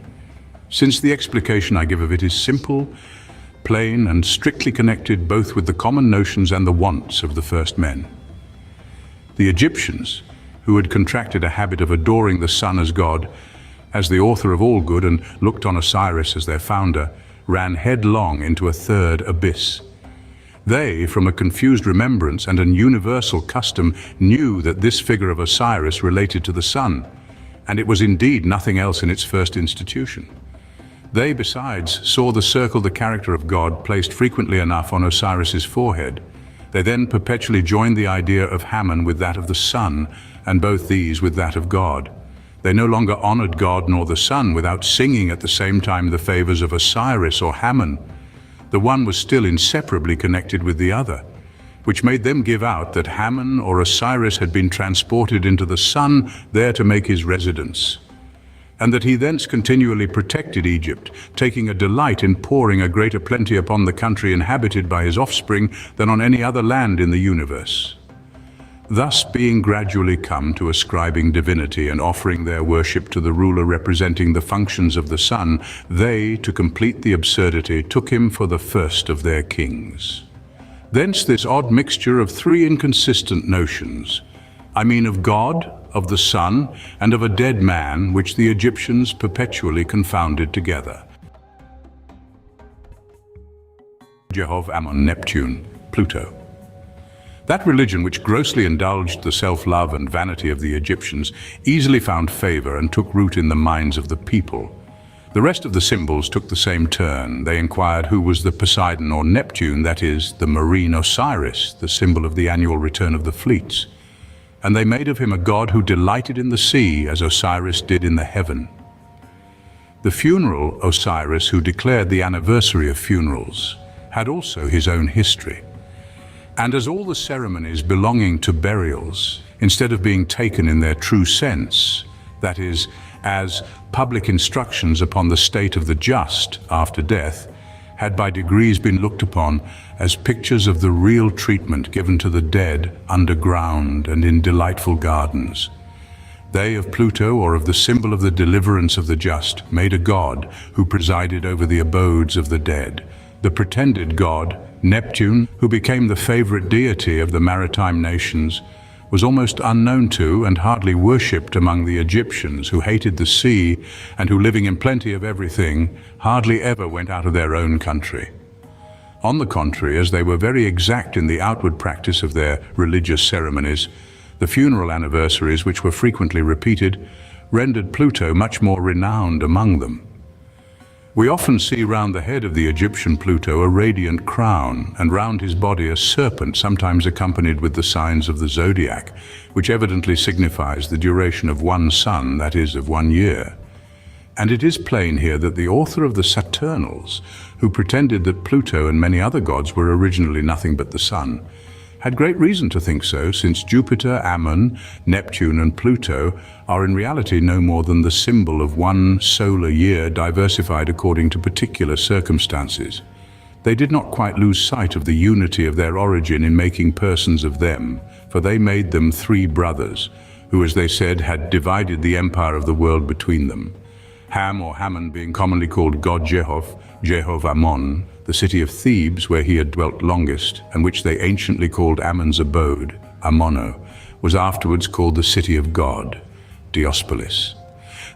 Since the explication I give of it is simple, plain, and strictly connected both with the common notions and the wants of the first men. The Egyptians, who had contracted a habit of adoring the sun as God, as the author of all good, and looked on Osiris as their founder, ran headlong into a third abyss. They, from a confused remembrance and an universal custom, knew that this figure of Osiris related to the sun, and it was indeed nothing else in its first institution. They, besides, saw the circle, the character of God, placed frequently enough on Osiris's forehead. They then perpetually joined the idea of Ammon with that of the sun, and both these with that of God. They no longer honored God nor the sun without singing at the same time the favors of Osiris or Ammon. The one was still inseparably connected with the other, which made them give out that Ammon or Osiris had been transported into the sun there to make his residence, and that he thence continually protected Egypt, taking a delight in pouring a greater plenty upon the country inhabited by his offspring than on any other land in the universe. Thus, being gradually come to ascribing divinity and offering their worship to the ruler representing the functions of the sun, they, to complete the absurdity, took him for the first of their kings. Thence this odd mixture of 3 inconsistent notions. I mean of God, of the sun, and of a dead man, which the Egyptians perpetually confounded together. Jehov, Ammon, Neptune, Pluto. That religion which grossly indulged the self-love and vanity of the Egyptians easily found favor and took root in the minds of the people. The rest of the symbols took the same turn. They inquired who was the Poseidon or Neptune, that is, the marine Osiris, the symbol of the annual return of the fleets. And they made of him a god who delighted in the sea, as Osiris did in the heaven. The funeral Osiris, who declared the anniversary of funerals, had also his own history. And as all the ceremonies belonging to burials, instead of being taken in their true sense, that is, as public instructions upon the state of the just after death, had by degrees been looked upon as pictures of the real treatment given to the dead underground and in delightful gardens. They of Pluto, or of the symbol of the deliverance of the just, made a god who presided over the abodes of the dead. The pretended god, Neptune, who became the favorite deity of the maritime nations, was almost unknown to and hardly worshipped among the Egyptians, who hated the sea and who, living in plenty of everything, hardly ever went out of their own country. On the contrary, as they were very exact in the outward practice of their religious ceremonies, the funeral anniversaries, which were frequently repeated, rendered Pluto much more renowned among them. We often see round the head of the Egyptian Pluto a radiant crown, and round his body a serpent, sometimes accompanied with the signs of the zodiac, which evidently signifies the duration of one sun, that is, of 1 year. And it is plain here that the author of the Saturnals, who pretended that Pluto and many other gods were originally nothing but the sun, had great reason to think so, since Jupiter, Ammon, Neptune and Pluto are in reality no more than the symbol of one solar year diversified according to particular circumstances. They did not quite lose sight of the unity of their origin in making persons of them, for they made them 3 brothers, who, as they said, had divided the empire of the world between them. Ham or Hammon being commonly called God Jehov, Jehov Ammon, the city of Thebes, where he had dwelt longest, and which they anciently called Ammon's abode, Ammono, was afterwards called the city of God, Diospolis.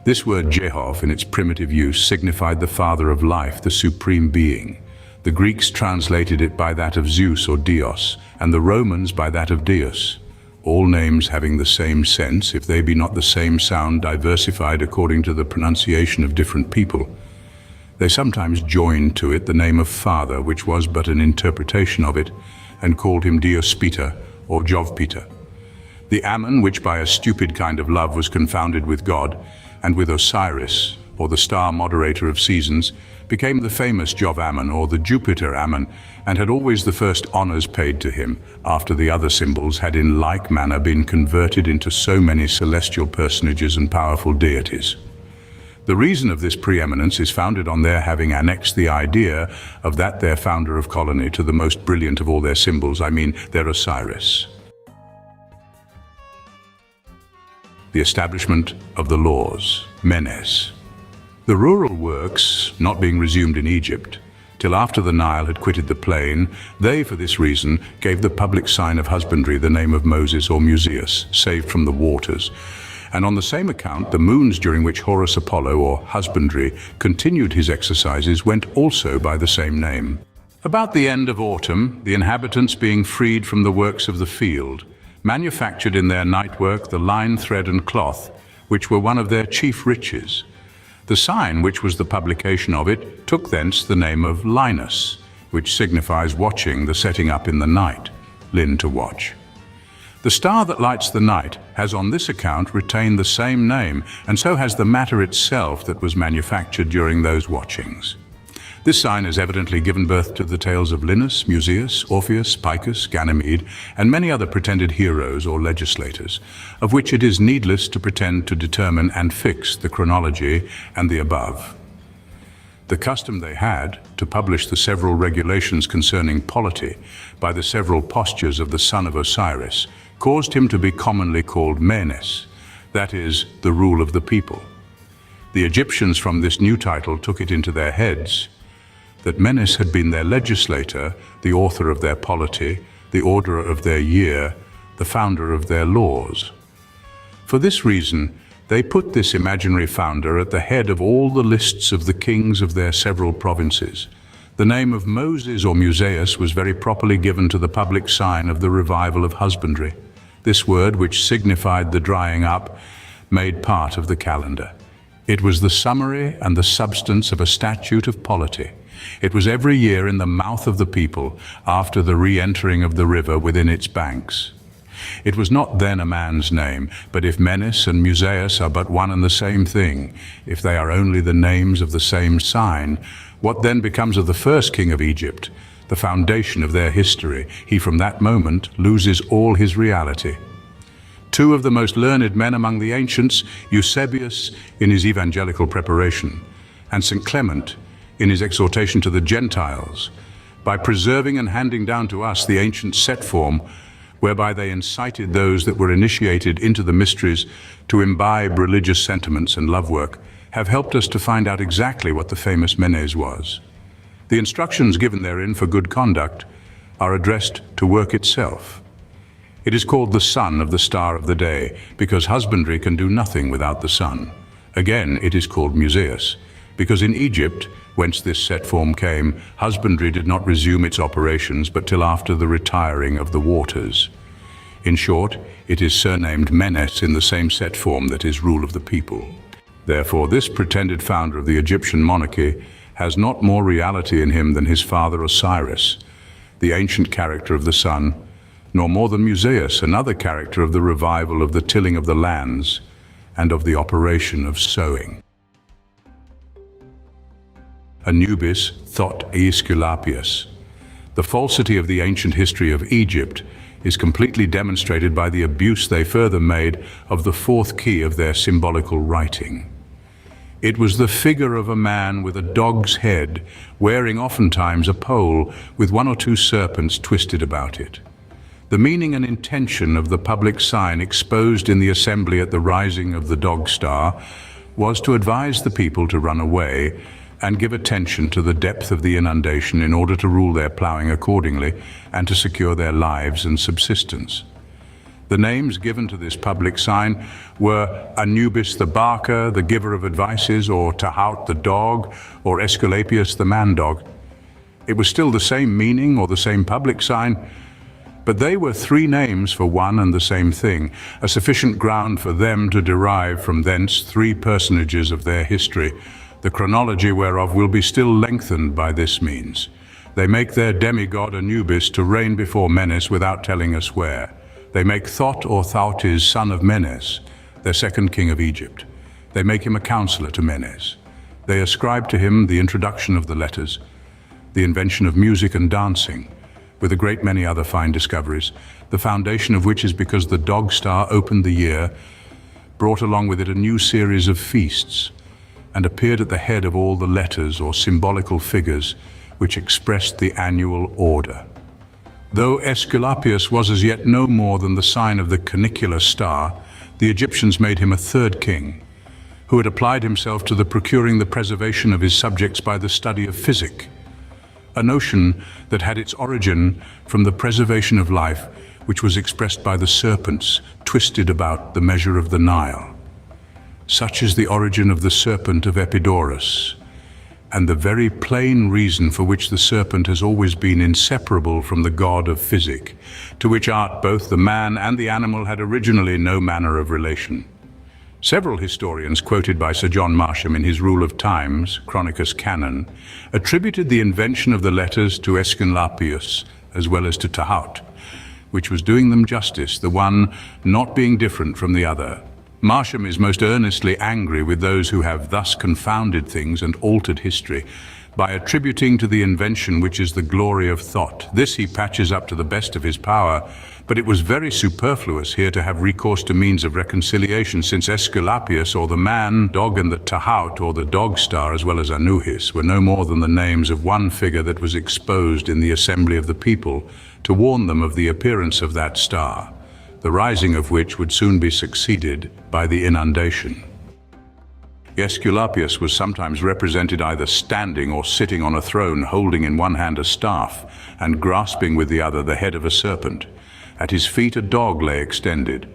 This word Jehov, in its primitive use, signified the father of life, the supreme being. The Greeks translated it by that of Zeus or Dios, and the Romans by that of Deus, all names having the same sense, if they be not the same sound diversified according to the pronunciation of different people. They sometimes joined to it the name of Father, which was but an interpretation of it, and called him Diospita or Jovpita. The Ammon, which by a stupid kind of love was confounded with God, and with Osiris, or the star moderator of seasons, became the famous Jov Ammon, or the Jupiter Ammon, and had always the first honors paid to him, after the other symbols had in like manner been converted into so many celestial personages and powerful deities. The reason of this preeminence is founded on their having annexed the idea of that their founder of colony to the most brilliant of all their symbols, I mean their Osiris. The establishment of the laws, Menes. The rural works not being resumed in Egypt, till after the Nile had quitted the plain, they, for this reason, gave the public sign of husbandry the name of Moses or Museus, saved from the waters. And on the same account, the moons during which Horus Apollo, or husbandry, continued his exercises went also by the same name. About the end of autumn, the inhabitants, being freed from the works of the field, manufactured in their night work the line, thread and cloth, which were one of their chief riches. The sign, which was the publication of it, took thence the name of Linus, which signifies watching, the setting up in the night, lin to watch. The star that lights the night has on this account retained the same name, and so has the matter itself that was manufactured during those watchings. This sign has evidently given birth to the tales of Linus, Museus, Orpheus, Picus, Ganymede, and many other pretended heroes or legislators, of which it is needless to pretend to determine and fix the chronology and the above. The custom they had to publish the several regulations concerning polity by the several postures of the son of Osiris caused him to be commonly called Menes, that is, the rule of the people. The Egyptians from this new title took it into their heads that Menes had been their legislator, the author of their polity, the orderer of their year, the founder of their laws. For this reason, they put this imaginary founder at the head of all the lists of the kings of their several provinces. The name of Moses or Musaeus was very properly given to the public sign of the revival of husbandry. This word, which signified the drying up, made part of the calendar. It was the summary and the substance of a statute of polity. It was every year in the mouth of the people after the re-entering of the river within its banks. It was not then a man's name, but if Menes and Musaeus are but one and the same thing, if they are only the names of the same sign, what then becomes of the first king of Egypt, the foundation of their history? He from that moment loses all his reality. Two of the most learned men among the ancients, Eusebius in his evangelical preparation, and St. Clement in his exhortation to the Gentiles, by preserving and handing down to us the ancient set form, whereby they incited those that were initiated into the mysteries to imbibe religious sentiments and love work, have helped us to find out exactly what the famous Menes was. The instructions given therein for good conduct are addressed to work itself. It is called the sun of the star of the day, because husbandry can do nothing without the sun. Again, it is called Musaeus, because in Egypt, whence this set form came, husbandry did not resume its operations but till after the retiring of the waters. In short, it is surnamed Menes in the same set form that is rule of the people. Therefore, this pretended founder of the Egyptian monarchy has not more reality in him than his father Osiris, the ancient character of the sun, nor more than Musaeus, another character of the revival of the tilling of the lands and of the operation of sowing. Anubis, Thot, Æsculapius. The falsity of the ancient history of Egypt is completely demonstrated by the abuse they further made of the fourth key of their symbolical writing. It was the figure of a man with a dog's head, wearing oftentimes a pole with one or two serpents twisted about it. The meaning and intention of the public sign exposed in the assembly at the rising of the dog star was to advise the people to run away and give attention to the depth of the inundation in order to rule their ploughing accordingly and to secure their lives and subsistence. The names given to this public sign were Anubis the barker, the giver of advices, or Thot the dog, or Æsculapius the man-dog. It was still the same meaning or the same public sign, but they were three names for one and the same thing, a sufficient ground for them to derive from thence three personages of their history, the chronology whereof will be still lengthened by this means. They make their demigod Anubis to reign before Menes without telling us where. They make Thot or Thautis son of Menes, their second king of Egypt. They make him a counselor to Menes. They ascribe to him the introduction of the letters, the invention of music and dancing, with a great many other fine discoveries, the foundation of which is because the dog star opened the year, brought along with it a new series of feasts, and appeared at the head of all the letters or symbolical figures which expressed the annual order. Though Æsculapius was as yet no more than the sign of the canicular star, the Egyptians made him a third king, who had applied himself to the procuring the preservation of his subjects by the study of physic, a notion that had its origin from the preservation of life, which was expressed by the serpents twisted about the measure of the Nile. Such is the origin of the serpent of Epidaurus, and the very plain reason for which the serpent has always been inseparable from the god of physic, to which art both the man and the animal had originally no manner of relation. Several historians, quoted by Sir John Marsham in his Rule of Times, Chronicus Canon, attributed the invention of the letters to Æsculapius as well as to Thot, which was doing them justice, the one not being different from the other. Marsham is most earnestly angry with those who have thus confounded things and altered history by attributing to the invention which is the glory of Thot. This he patches up to the best of his power, but it was very superfluous here to have recourse to means of reconciliation, since Æsculapius, or the man, dog, and the Thot, or the dog star, as well as Anubis, were no more than the names of one figure that was exposed in the assembly of the people to warn them of the appearance of that star, the rising of which would soon be succeeded by the inundation. Æsculapius was sometimes represented either standing or sitting on a throne, holding in one hand a staff and grasping with the other the head of a serpent. At his feet a dog lay extended.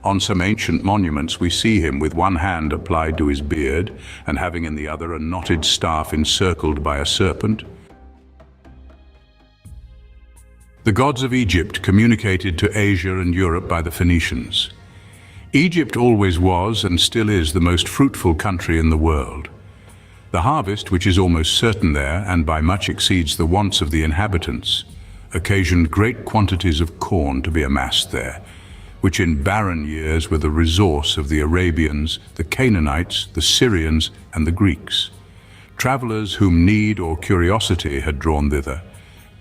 On some ancient monuments we see him with one hand applied to his beard and having in the other a knotted staff encircled by a serpent. The gods of Egypt communicated to Asia and Europe by the Phoenicians. Egypt always was and still is the most fruitful country in the world. The harvest, which is almost certain there and by much exceeds the wants of the inhabitants, occasioned great quantities of corn to be amassed there, which in barren years were the resource of the Arabians, the Canaanites, the Syrians, and the Greeks, travelers whom need or curiosity had drawn thither,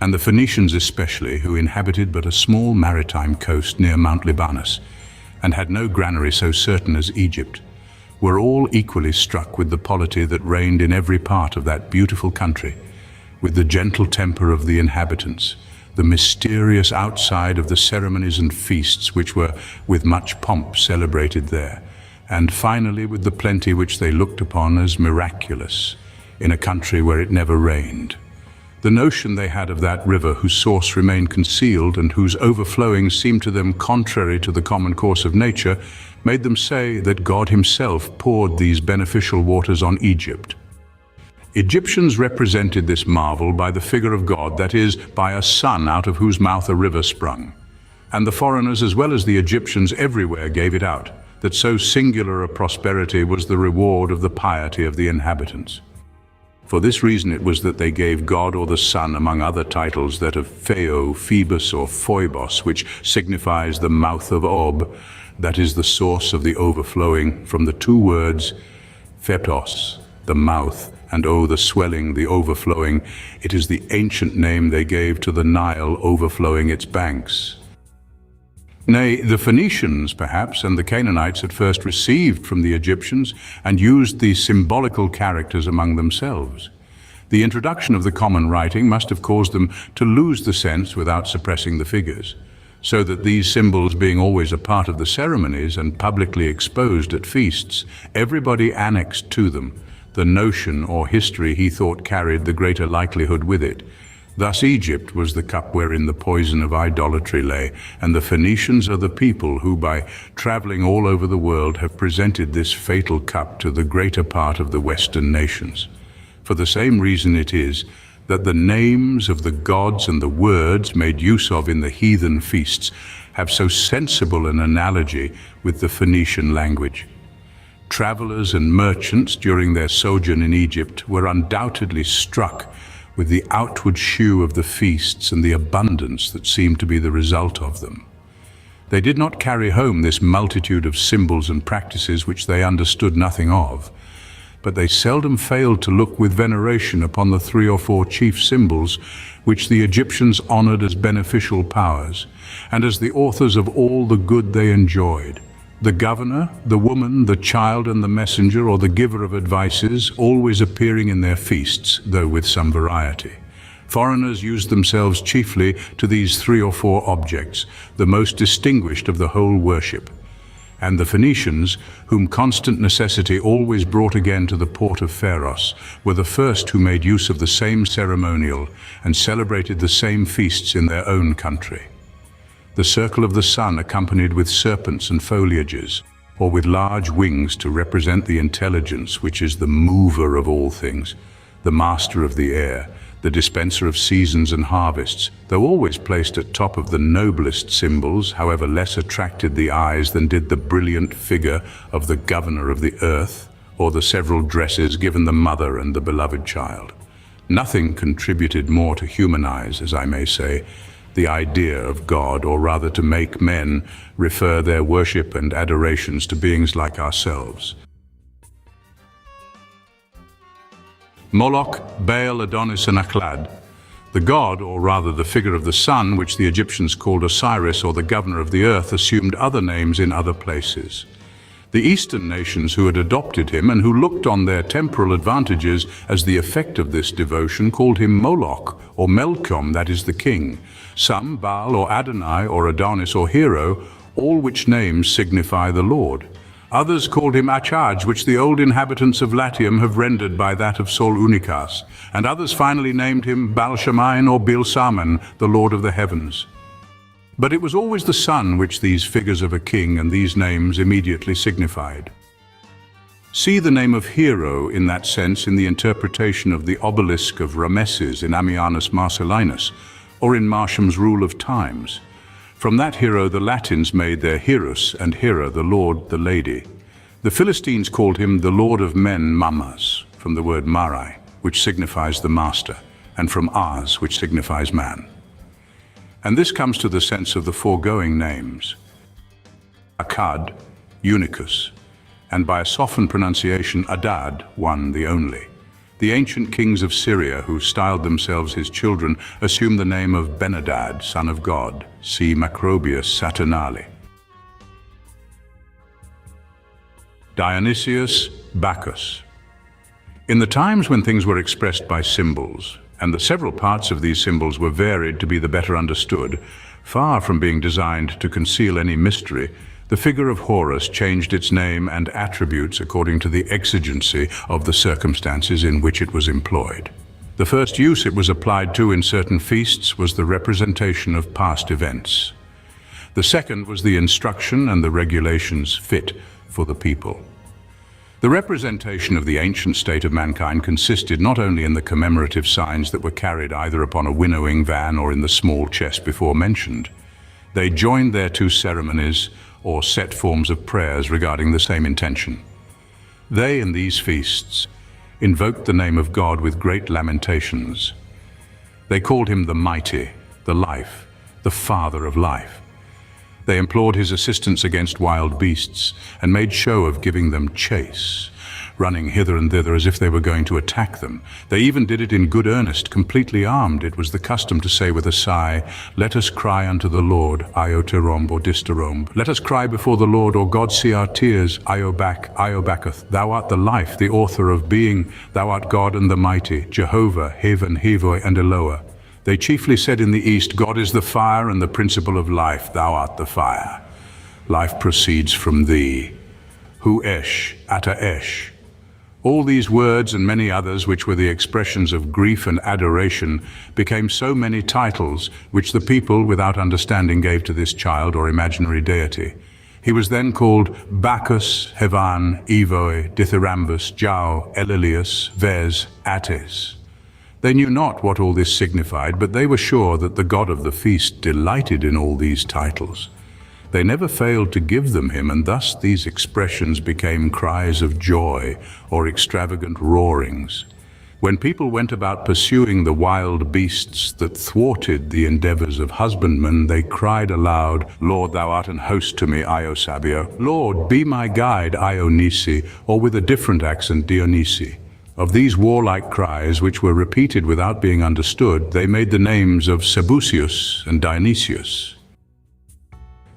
and the Phoenicians especially, who inhabited but a small maritime coast near Mount Libanus, and had no granary so certain as Egypt, were all equally struck with the polity that reigned in every part of that beautiful country, with the gentle temper of the inhabitants, the mysterious outside of the ceremonies and feasts which were with much pomp celebrated there, and finally with the plenty which they looked upon as miraculous in a country where it never rained. The notion they had of that river whose source remained concealed and whose overflowing seemed to them contrary to the common course of nature made them say that God himself poured these beneficial waters on Egypt. Egyptians represented this marvel by the figure of God, that is, by a sun out of whose mouth a river sprung. And the foreigners as well as the Egyptians everywhere gave it out, that so singular a prosperity was the reward of the piety of the inhabitants. For this reason it was that they gave God or the sun, among other titles, that of Pheo, Phoebus, or Phoibos, which signifies the mouth of Ob, that is the source of the overflowing, from the two words Pheptos, the mouth, and O, the swelling, the overflowing. It is the ancient name they gave to the Nile overflowing its banks. Nay, the Phoenicians, perhaps, and the Canaanites at first received from the Egyptians and used these symbolical characters among themselves. The introduction of the common writing must have caused them to lose the sense without suppressing the figures, so that these symbols being always a part of the ceremonies and publicly exposed at feasts, everybody annexed to them the notion or history he thought carried the greater likelihood with it. Thus Egypt was the cup wherein the poison of idolatry lay, and the Phoenicians are the people who, by traveling all over the world, have presented this fatal cup to the greater part of the Western nations. For the same reason it is that the names of the gods and the words made use of in the heathen feasts have so sensible an analogy with the Phoenician language. Travelers and merchants during their sojourn in Egypt were undoubtedly struck with the outward shew of the feasts and the abundance that seemed to be the result of them. They did not carry home this multitude of symbols and practices which they understood nothing of, but they seldom failed to look with veneration upon the 3 or 4 chief symbols which the Egyptians honored as beneficial powers, and as the authors of all the good they enjoyed. The governor, the woman, the child, and the messenger, or the giver of advices, always appearing in their feasts, though with some variety. Foreigners used themselves chiefly to these 3 or 4 objects, the most distinguished of the whole worship. And the Phoenicians, whom constant necessity always brought again to the port of Pharos, were the first who made use of the same ceremonial and celebrated the same feasts in their own country. The circle of the sun accompanied with serpents and foliages, or with large wings to represent the intelligence which is the mover of all things, the master of the air, the dispenser of seasons and harvests, though always placed at top of the noblest symbols, however less attracted the eyes than did the brilliant figure of the governor of the earth, or the several dresses given the mother and the beloved child. Nothing contributed more to humanize, as I may say, the idea of God, or rather to make men refer their worship and adorations to beings like ourselves. Moloch, Baal, Adonis, and Achad. The god, or rather the figure of the sun, which the Egyptians called Osiris, or the governor of the earth, assumed other names in other places. The Eastern nations who had adopted him and who looked on their temporal advantages as the effect of this devotion called him Moloch, or Melchom, that is the king. Some Baal, or Adonai, or Adonis, or Hero, all which names signify the Lord. Others called him Achad, which the old inhabitants of Latium have rendered by that of Sol Unicas, and others finally named him Baal Shemain or Bil Saman, the Lord of the heavens. But it was always the sun which these figures of a king and these names immediately signified. See the name of hero in that sense in the interpretation of the obelisk of Rameses in Ammianus Marcellinus, or in Marsham's Rule of Times. From that hero the Latins made their Herus and Hera, the lord, the lady. The Philistines called him the lord of men Mammas, from the word marai, which signifies the master, and from ars, which signifies man. And this comes to the sense of the foregoing names. Achad, Unicus, and by a softened pronunciation, Adad, one, the only. The ancient kings of Syria, who styled themselves his children, assumed the name of Benadad, son of God, see Macrobius Saturnali. Dionysus Bacchus. In the times when things were expressed by symbols, and the several parts of these symbols were varied to be the better understood, far from being designed to conceal any mystery, the figure of Horus changed its name and attributes according to the exigency of the circumstances in which it was employed. The first use it was applied to in certain feasts was the representation of past events. The second was the instruction and the regulations fit for the people. The representation of the ancient state of mankind consisted not only in the commemorative signs that were carried either upon a winnowing van or in the small chest before mentioned. They joined their two ceremonies or set forms of prayers regarding the same intention. They, in these feasts, invoked the name of God with great lamentations. They called him the Mighty, the Life, the Father of Life. They implored his assistance against wild beasts and made show of giving them chase, running hither and thither as if they were going to attack them. They even did it in good earnest, completely armed. It was the custom to say with a sigh, "Let us cry unto the Lord, Ioteromb or Distoromb. Let us cry before the Lord, or God see our tears, Iobacath. Thou art the life, the author of being. Thou art God and the mighty, Jehovah, Heaven, Hevoi, and Eloah." They chiefly said in the east, "God is the fire and the principle of life. Thou art the fire. Life proceeds from thee. Hu Esh, Ata Esh." All these words and many others, which were the expressions of grief and adoration, became so many titles which the people, without understanding, gave to this child or imaginary deity. He was then called Bacchus, Hevan, Evoi, Dithyrambus, Jau, Elilius, Vez, Ates. They knew not what all this signified, but they were sure that the god of the feast delighted in all these titles. They never failed to give them him, and thus these expressions became cries of joy or extravagant roarings. When people went about pursuing the wild beasts that thwarted the endeavors of husbandmen, they cried aloud, "Lord, thou art an host to me, Io Sabio. Lord, be my guide, Io Nisi," or with a different accent, Dionysi. Of these warlike cries, which were repeated without being understood, they made the names of Sebusius and Dionysius.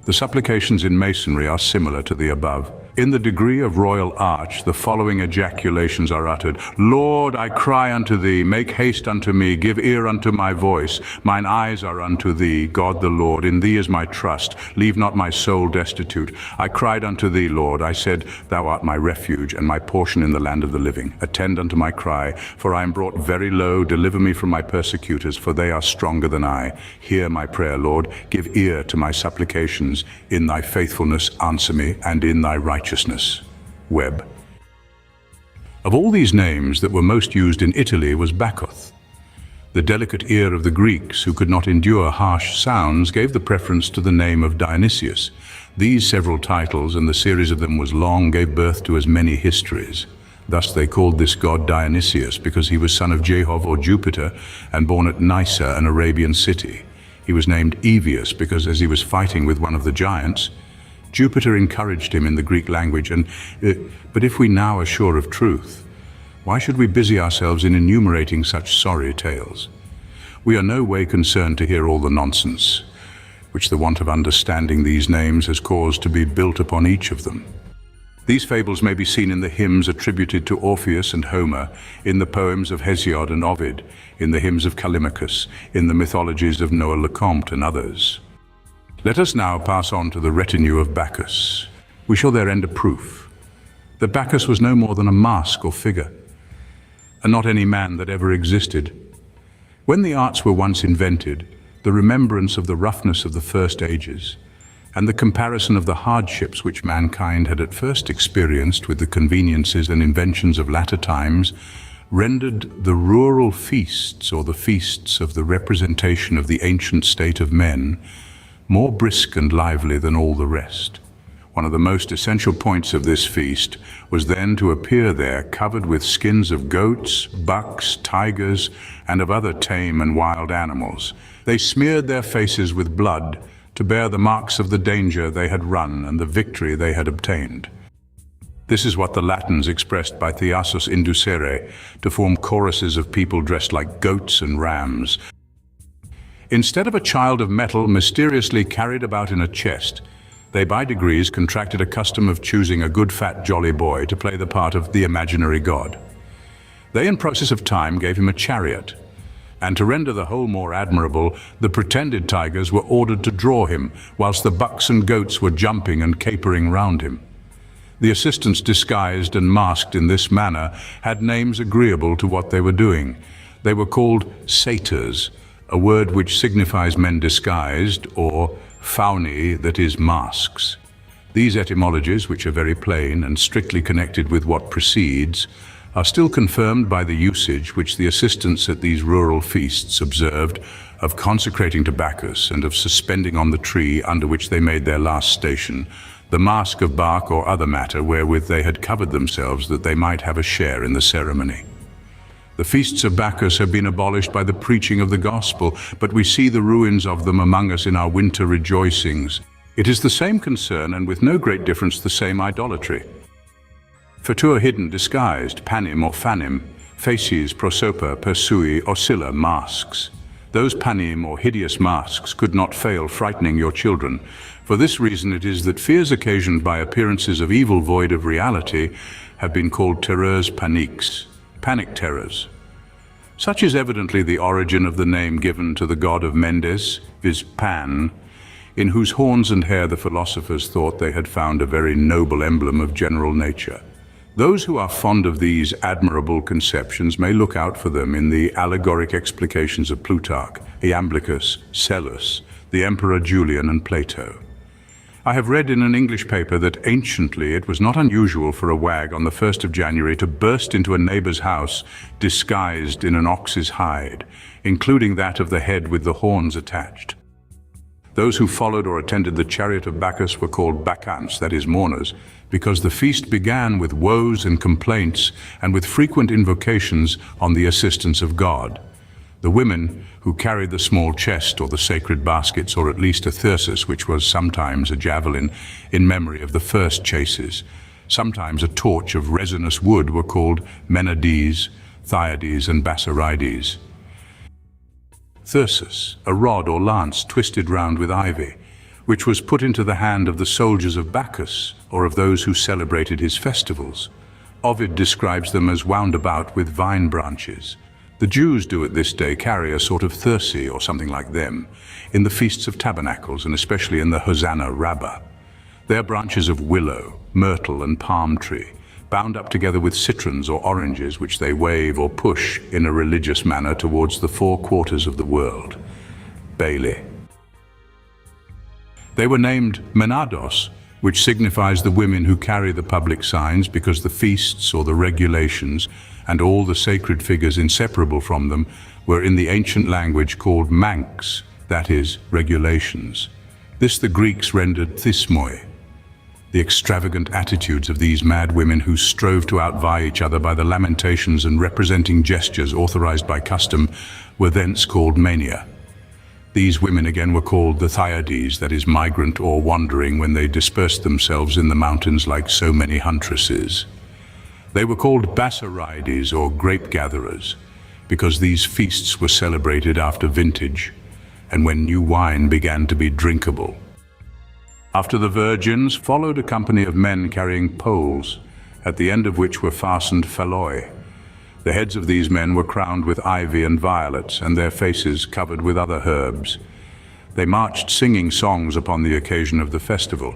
The supplications in Masonry are similar to the above. In the degree of royal arch, the following ejaculations are uttered. "Lord, I cry unto thee, make haste unto me, give ear unto my voice. Mine eyes are unto thee, God the Lord, in thee is my trust. Leave not my soul destitute. I cried unto thee, Lord, I said, thou art my refuge and my portion in the land of the living. Attend unto my cry, for I am brought very low. Deliver me from my persecutors, for they are stronger than I. Hear my prayer, Lord. Give ear to my supplications. In thy faithfulness answer me, and in thy righteousness. Webb. Of all these names, that were most used in Italy was Bacchoth. The delicate ear of the Greeks, who could not endure harsh sounds, gave the preference to the name of Dionysius. These several titles, and the series of them was long, gave birth to as many histories. Thus they called this god Dionysius, because he was son of Jehov or Jupiter, and born at Nysa, an Arabian city. He was named Evius because as he was fighting with one of the giants, Jupiter encouraged him in the Greek language. But if we now are sure of truth, why should we busy ourselves in enumerating such sorry tales? We are no way concerned to hear all the nonsense, which the want of understanding these names has caused to be built upon each of them. These fables may be seen in the hymns attributed to Orpheus and Homer, in the poems of Hesiod and Ovid, in the hymns of Callimachus, in the mythologies of Noah Lecomte and others. Let us now pass on to the retinue of Bacchus. We shall there end a proof that Bacchus was no more than a mask or figure, and not any man that ever existed. When the arts were once invented, the remembrance of the roughness of the first ages, and the comparison of the hardships which mankind had at first experienced with the conveniences and inventions of latter times, rendered the rural feasts, or the feasts of the representation of the ancient state of men, more brisk and lively than all the rest. One of the most essential points of this feast was then to appear there covered with skins of goats, bucks, tigers, and of other tame and wild animals. They smeared their faces with blood to bear the marks of the danger they had run and the victory they had obtained. This is what the Latins expressed by Thyasus inducere to form choruses of people dressed like goats and rams. Instead of a child of metal mysteriously carried about in a chest, they by degrees contracted a custom of choosing a good fat jolly boy to play the part of the imaginary god. They in process of time gave him a chariot, and to render the whole more admirable, the pretended tigers were ordered to draw him, whilst the bucks and goats were jumping and capering round him. The assistants, disguised and masked in this manner, had names agreeable to what they were doing. They were called satyrs, a word which signifies men disguised, or fauni, that is, masks. These etymologies, which are very plain and strictly connected with what precedes, are still confirmed by the usage which the assistants at these rural feasts observed of consecrating to Bacchus and of suspending on the tree under which they made their last station the mask of bark or other matter wherewith they had covered themselves that they might have a share in the ceremony. The feasts of Bacchus have been abolished by the preaching of the gospel, but we see the ruins of them among us in our winter rejoicings. It is the same concern, and with no great difference the same idolatry. Fatur hidden, disguised, panim or phanim, facies, prosopa, persui, oscilla, masks. Those panim or hideous masks could not fail frightening your children. For this reason it is that fears occasioned by appearances of evil void of reality have been called terreurs paniques, panic terrors. Such is evidently the origin of the name given to the god of Mendes, viz. Pan, in whose horns and hair the philosophers thought they had found a very noble emblem of general nature. Those who are fond of these admirable conceptions may look out for them in the allegoric explications of Plutarch, Iamblichus, Psellus, the Emperor Julian, and Plato. I have read in an English paper that anciently it was not unusual for a wag on the 1st of January to burst into a neighbor's house disguised in an ox's hide, including that of the head with the horns attached. Those who followed or attended the chariot of Bacchus were called Bacchantes, that is, mourners, because the feast began with woes and complaints and with frequent invocations on the assistance of God. The women who carried the small chest or the sacred baskets, or at least a thyrsus, which was sometimes a javelin in memory of the first chases, sometimes a torch of resinous wood, were called Menades, Hyades and Pleiades. Thyrsus, a rod or lance twisted round with ivy, which was put into the hand of the soldiers of Bacchus or of those who celebrated his festivals. Ovid describes them as wound about with vine branches. The Jews do at this day carry a sort of thyrsi, or something like them, in the Feasts of Tabernacles, and especially in the Hosanna Rabbah. They are branches of willow, myrtle and palm tree, bound up together with citrons or oranges, which they wave or push in a religious manner towards the four quarters of the world. Bailey. They were named Menados, which signifies the women who carry the public signs, because the feasts or the regulations and all the sacred figures inseparable from them were in the ancient language called manx, that is, regulations. This the Greeks rendered thismoi. The extravagant attitudes of these mad women who strove to outvie each other by the lamentations and representing gestures authorized by custom were thence called mania. These women again were called the Hyades, that is, migrant or wandering, when they dispersed themselves in the mountains like so many huntresses. They were called Pleiades, or grape gatherers, because these feasts were celebrated after vintage and when new wine began to be drinkable. After the virgins followed a company of men carrying poles, at the end of which were fastened phalloi. The heads of these men were crowned with ivy and violets, and their faces covered with other herbs. They marched singing songs upon the occasion of the festival.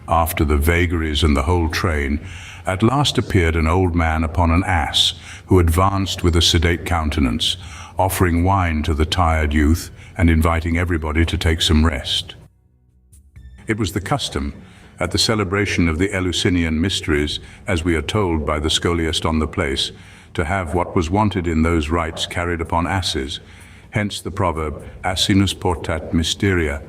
After the vagaries and the whole train, at last appeared an old man upon an ass, who advanced with a sedate countenance, offering wine to the tired youth, and inviting everybody to take some rest. It was the custom, at the celebration of the Eleusinian mysteries, as we are told by the scholiast on the place, to have what was wanted in those rites carried upon asses, hence the proverb, assinus portat mysteria.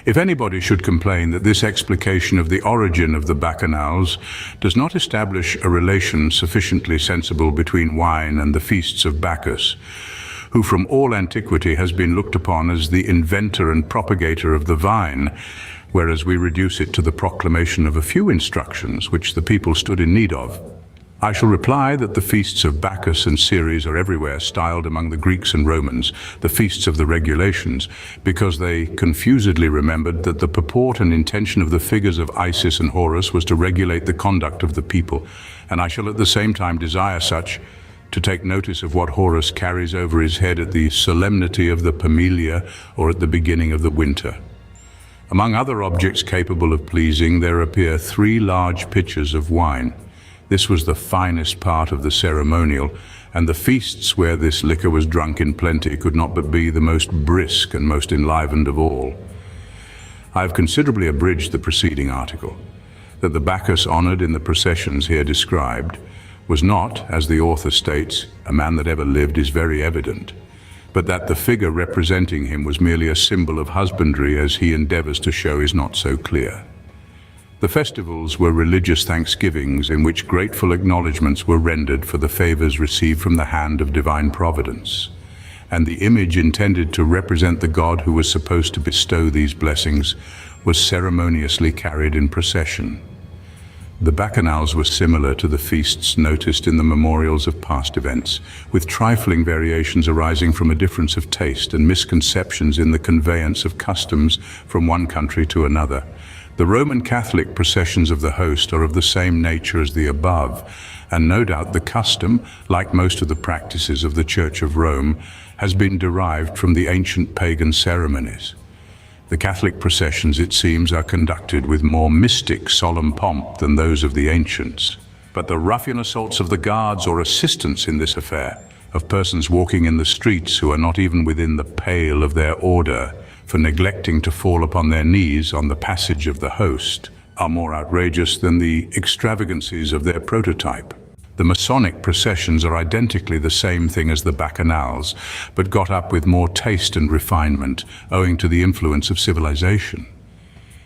If anybody should complain that this explication of the origin of the bacchanals does not establish a relation sufficiently sensible between wine and the feasts of Bacchus, who from all antiquity has been looked upon as the inventor and propagator of the vine, whereas we reduce it to the proclamation of a few instructions which the people stood in need of, I shall reply that the feasts of Bacchus and Syrens are everywhere styled among the Greeks and Romans the feasts of the regulations, because they confusedly remembered that the purport and intention of the figures of Isis and Horus was to regulate the conduct of the people, and I shall at the same time desire such to take notice of what Horus carries over his head at the solemnity of the Pamelia or at the beginning of the winter. Among other objects capable of pleasing, there appear 3 large pitchers of wine. This was the finest part of the ceremonial, and the feasts where this liquor was drunk in plenty could not but be the most brisk and most enlivened of all. I have considerably abridged the preceding article. That the Bacchus honored in the processions here described was not, as the author states, a man that ever lived is very evident, but that the figure representing him was merely a symbol of husbandry, as he endeavors to show, is not so clear. The festivals were religious thanksgivings in which grateful acknowledgments were rendered for the favors received from the hand of divine providence, and the image intended to represent the god who was supposed to bestow these blessings was ceremoniously carried in procession. The bacchanals were similar to the feasts noticed in the memorials of past events, with trifling variations arising from a difference of taste and misconceptions in the conveyance of customs from one country to another. The Roman Catholic processions of the host are of the same nature as the above, and no doubt the custom, like most of the practices of the Church of Rome, has been derived from the ancient pagan ceremonies. The Catholic processions, it seems, are conducted with more mystic, solemn pomp than those of the ancients. But the ruffian assaults of the guards or assistants in this affair, of persons walking in the streets who are not even within the pale of their order, for neglecting to fall upon their knees on the passage of the host, are more outrageous than the extravagancies of their prototype. The Masonic processions are identically the same thing as the bacchanals, but got up with more taste and refinement, owing to the influence of civilization.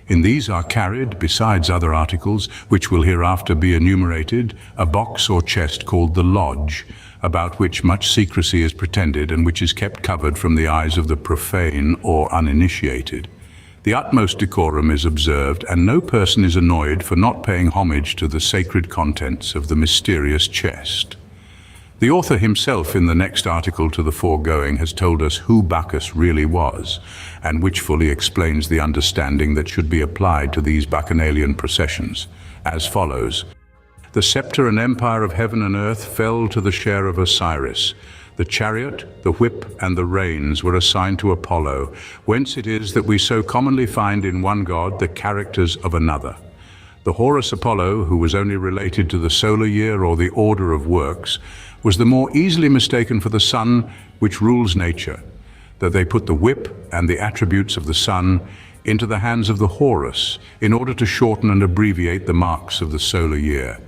In these are carried, besides other articles, which will hereafter be enumerated, a box or chest called the lodge, about which much secrecy is pretended and which is kept covered from the eyes of the profane or uninitiated. The utmost decorum is observed, and no person is annoyed for not paying homage to the sacred contents of the mysterious chest. The author himself in the next article to the foregoing has told us who Bacchus really was, and which fully explains the understanding that should be applied to these bacchanalian processions, as follows. The scepter and empire of heaven and earth fell to the share of Osiris. The chariot, the whip, and the reins were assigned to Apollo, whence it is that we so commonly find in one god the characters of another. The Horus Apollo, who was only related to the solar year or the order of works, was the more easily mistaken for the sun which rules nature, that they put the whip and the attributes of the sun into the hands of the Horus in order to shorten and abbreviate the marks of the solar year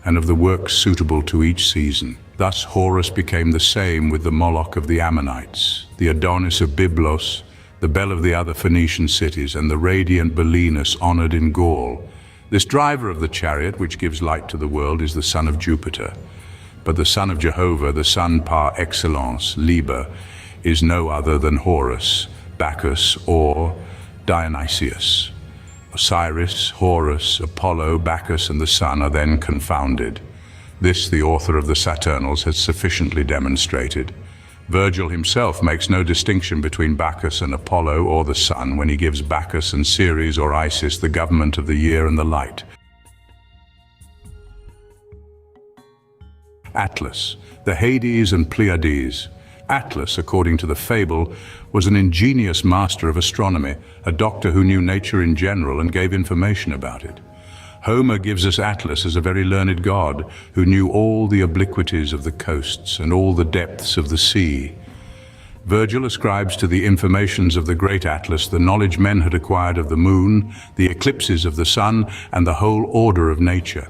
and of the works suitable to each season. Thus Horus became the same with the Moloch of the Ammonites, the Adonis of Byblos, the Bel of the other Phoenician cities, and the radiant Belinus honored in Gaul. This driver of the chariot, which gives light to the world, is the son of Jupiter. But the son of Jehovah, the son par excellence, Liber, is no other than Horus, Bacchus, or Dionysius. Osiris, Horus, Apollo, Bacchus, and the sun are then confounded. This the author of the Saturnals has sufficiently demonstrated. Virgil himself makes no distinction between Bacchus and Apollo or the sun when he gives Bacchus and Ceres or Isis the government of the year and the light. Atlas, the Hyades and Pleiades. Atlas, according to the fable, was an ingenious master of astronomy, a doctor who knew nature in general and gave information about it. Homer gives us Atlas as a very learned god who knew all the obliquities of the coasts and all the depths of the sea. Virgil ascribes to the informations of the great Atlas the knowledge men had acquired of the moon, the eclipses of the sun, and the whole order of nature.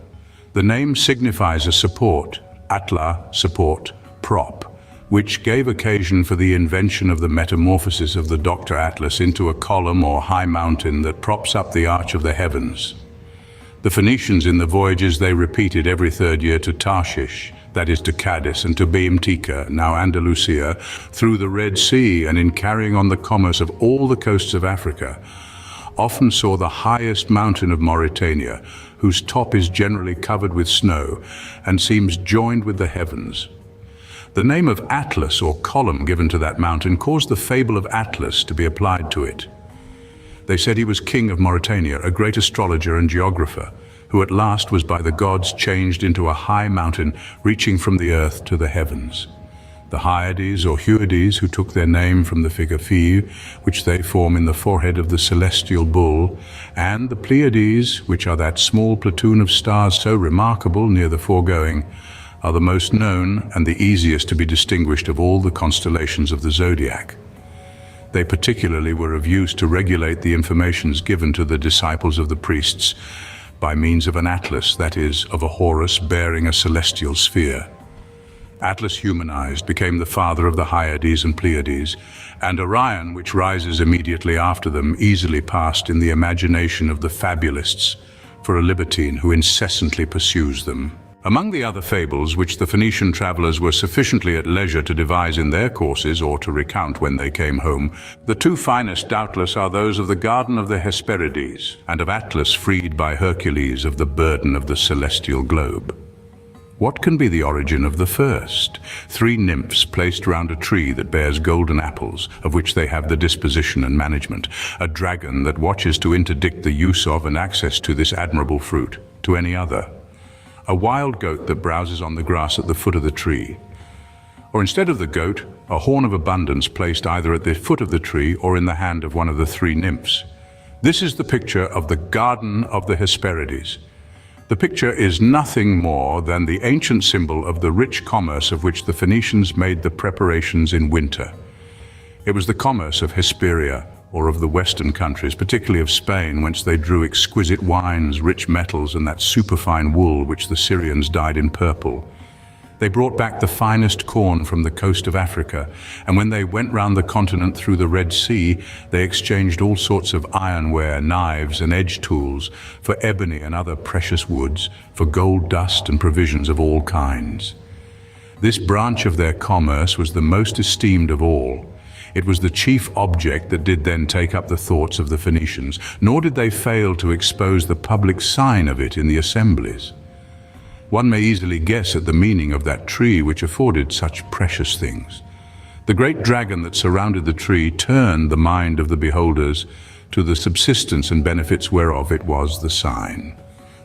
The name signifies a support, atla, support, prop, which gave occasion for the invention of the metamorphosis of the Dr. Atlas into a column or high mountain that props up the arch of the heavens. The Phoenicians in the voyages they repeated every third year to Tarshish, that is to Cadiz, and to Boeotia, now Andalusia, through the Red Sea, and in carrying on the commerce of all the coasts of Africa, often saw the highest mountain of Mauritania, whose top is generally covered with snow and seems joined with the heavens. The name of Atlas, or column, given to that mountain caused the fable of Atlas to be applied to it. They said he was king of Mauritania, a great astrologer and geographer, who at last was by the gods changed into a high mountain reaching from the earth to the heavens. The Hyades or Hyades, who took their name from the figure Phi, which they form in the forehead of the celestial bull, and the Pleiades, which are that small platoon of stars so remarkable near the foregoing, are the most known and the easiest to be distinguished of all the constellations of the zodiac. They particularly were of use to regulate the informations given to the disciples of the priests by means of an atlas, that is, of a Horus bearing a celestial sphere. Atlas humanized became the father of the Hyades and Pleiades, and Orion, which rises immediately after them, easily passed in the imagination of the fabulists for a libertine who incessantly pursues them. Among the other fables which the Phoenician travelers were sufficiently at leisure to devise in their courses or to recount when they came home, the two finest doubtless are those of the garden of the Hesperides and of Atlas freed by Hercules of the burden of the celestial globe. What can be the origin of the first? 3 nymphs placed round a tree that bears golden apples, of which they have the disposition and management, a dragon that watches to interdict the use of and access to this admirable fruit to any other, a wild goat that browses on the grass at the foot of the tree, or instead of the goat, a horn of abundance placed either at the foot of the tree or in the hand of one of the 3 nymphs. This is the picture of the Garden of the Hesperides. The picture is nothing more than the ancient symbol of the rich commerce of which the Phoenicians made the preparations in winter. It was the commerce of Hesperia, or of the western countries, particularly of Spain, whence they drew exquisite wines, rich metals, and that superfine wool which the Syrens dyed in purple. They brought back the finest corn from the coast of Africa, and when they went round the continent through the Red Sea, they exchanged all sorts of ironware, knives, and edge tools for ebony and other precious woods, for gold dust and provisions of all kinds. This branch of their commerce was the most esteemed of all. It was the chief object that did then take up the thoughts of the Phoenicians, nor did they fail to expose the public sign of it in the assemblies. One may easily guess at the meaning of that tree which afforded such precious things. The great dragon that surrounded the tree turned the mind of the beholders to the subsistence and benefits whereof it was the sign.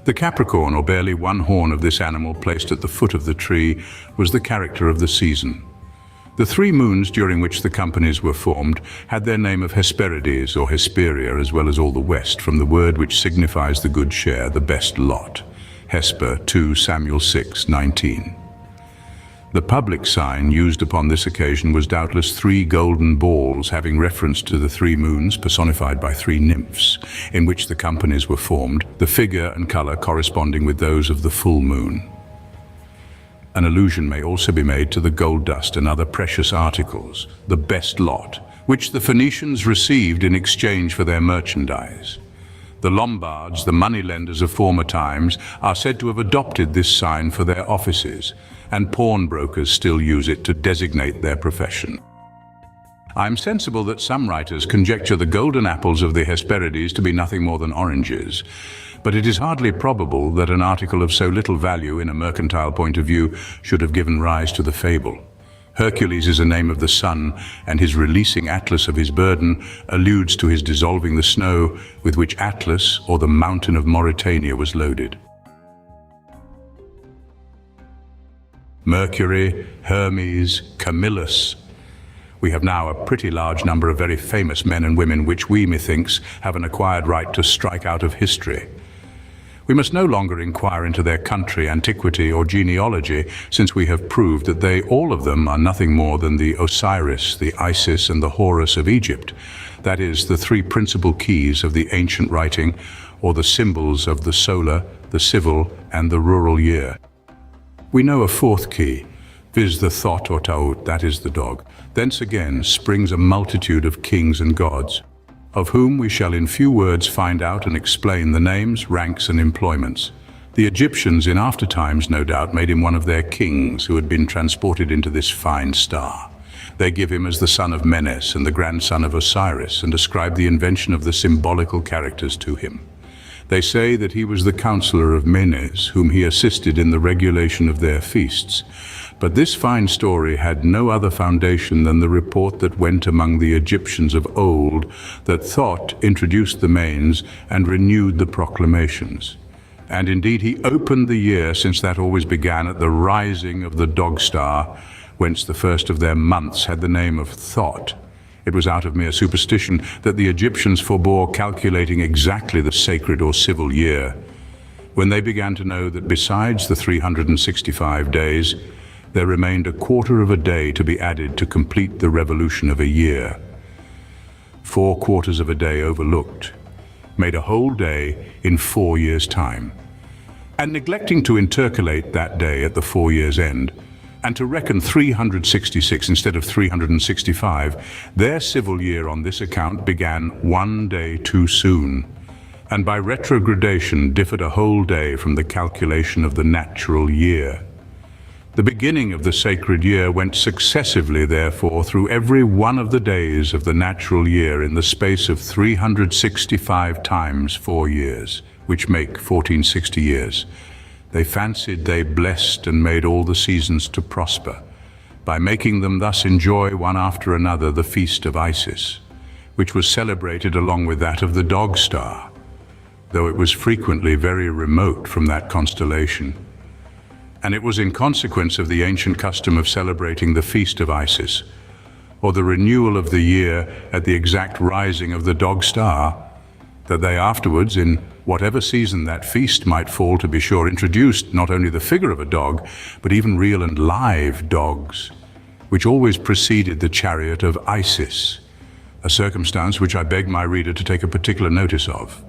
The Capricorn, or barely one horn of this animal placed at the foot of the tree, was the character of the season. The 3 moons during which the companies were formed had their name of Hesperides or Hesperia, as well as all the west, from the word which signifies the good share, the best lot. Hesper, 2 Samuel 6:19. The public sign used upon this occasion was doubtless 3 golden balls, having reference to the 3 moons personified by 3 nymphs, in which the companies were formed, the figure and color corresponding with those of the full moon. An allusion may also be made to the gold dust and other precious articles, the best lot, which the Phoenicians received in exchange for their merchandise. The Lombards, the moneylenders of former times, are said to have adopted this sign for their offices, and pawnbrokers still use it to designate their profession. I am sensible that some writers conjecture the golden apples of the Hesperides to be nothing more than oranges, but it is hardly probable that an article of so little value in a mercantile point of view should have given rise to the fable. Hercules is a name of the sun, and his releasing Atlas of his burden alludes to his dissolving the snow with which Atlas, or the mountain of Mauritania, was loaded. Mercury, Hermes, Camillus. We have now a pretty large number of very famous men and women which we, methinks, have an acquired right to strike out of history. We must no longer inquire into their country, antiquity, or genealogy, since we have proved that they, all of them, are nothing more than the Osiris, the Isis, and the Horus of Egypt. That is, the three principal keys of the ancient writing, or the symbols of the solar, the civil, and the rural year. We know a fourth key, viz. The Thot or Taut, that is the dog. Thence again springs a multitude of kings and gods, of whom we shall in few words find out and explain the names, ranks, and employments. The Egyptians in after times, no doubt, made him one of their kings who had been transported into this fine star. They give him as the son of Menes and the grandson of Osiris, and ascribe the invention of the symbolical characters to him. They say that he was the counselor of Menes, whom he assisted in the regulation of their feasts. But this fine story had no other foundation than the report that went among the Egyptians of old, that Thot introduced the manes and renewed the proclamations. And indeed he opened the year, since that always began at the rising of the dog star, whence the first of their months had the name of Thot. It was out of mere superstition that the Egyptians forbore calculating exactly the sacred or civil year, when they began to know that besides the 365 days, there remained a quarter of a day to be added to complete the revolution of a year. 4 quarters of a day overlooked made a whole day in 4 years' time. And neglecting to intercalate that day at the 4 years' end, and to reckon 366 instead of 365, their civil year on this account began 1 day too soon, and by retrogradation differed a whole day from the calculation of the natural year. The beginning of the sacred year went successively, therefore, through every one of the days of the natural year in the space of 365 times 4 years, which make 1460 years. They fancied they blessed and made all the seasons to prosper, by making them thus enjoy one after another the feast of Isis, which was celebrated along with that of the dog star, though it was frequently very remote from that constellation. And it was in consequence of the ancient custom of celebrating the feast of Isis, or the renewal of the year at the exact rising of the dog star, that they afterwards, in whatever season that feast might fall, to be sure, introduced not only the figure of a dog, but even real and live dogs, which always preceded the chariot of Isis, a circumstance which I beg my reader to take a particular notice of.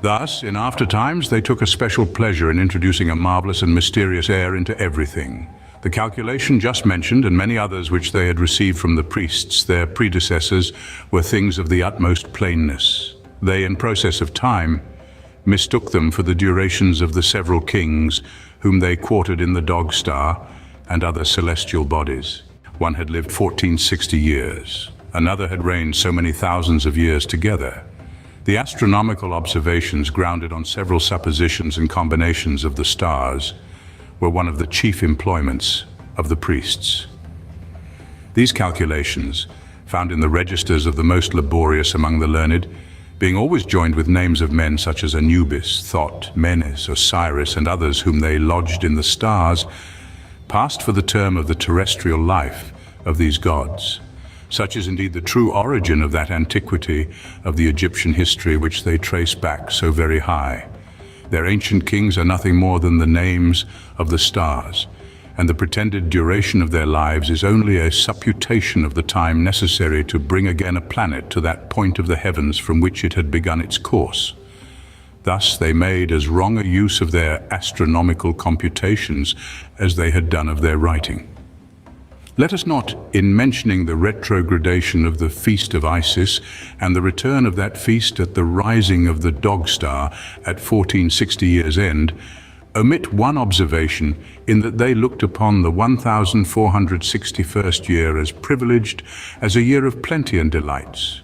Thus, in after times, they took a special pleasure in introducing a marvelous and mysterious air into everything. The calculation just mentioned, and many others which they had received from the priests, their predecessors, were things of the utmost plainness. They, in process of time, mistook them for the durations of the several kings whom they quartered in the dog star and other celestial bodies. One had lived 1460 years. Another had reigned so many thousands of years together. The astronomical observations, grounded on several suppositions and combinations of the stars, were one of the chief employments of the priests. These calculations, found in the registers of the most laborious among the learned, being always joined with names of men such as Anubis, Thot, Menes, Osiris, and others whom they lodged in the stars, passed for the term of the terrestrial life of these gods. Such is indeed the true origin of that antiquity of the Egyptian history which they trace back so very high. Their ancient kings are nothing more than the names of the stars, and the pretended duration of their lives is only a supputation of the time necessary to bring again a planet to that point of the heavens from which it had begun its course. Thus they made as wrong a use of their astronomical computations as they had done of their writing. Let us not, in mentioning the retrogradation of the feast of Isis and the return of that feast at the rising of the dog star at 1460 years' end, omit one observation, in that they looked upon the 1461st year as privileged, as a year of plenty and delights.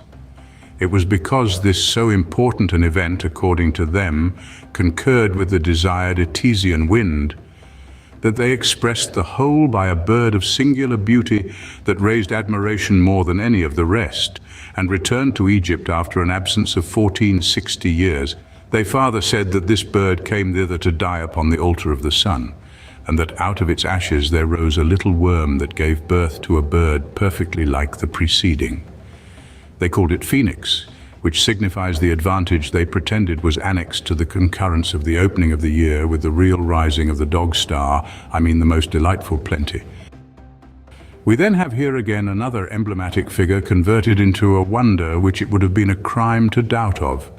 It was because this so important an event, according to them, concurred with the desired Etesian wind, that they expressed the whole by a bird of singular beauty that raised admiration more than any of the rest, and returned to Egypt after an absence of 1460 years. They farther said that this bird came thither to die upon the altar of the sun, and that out of its ashes there rose a little worm that gave birth to a bird perfectly like the preceding. They called it Phoenix, which signifies the advantage they pretended was annexed to the concurrence of the opening of the year with the real rising of the dog star, I mean the most delightful plenty. We then have here again another emblematic figure converted into a wonder which it would have been a crime to doubt of.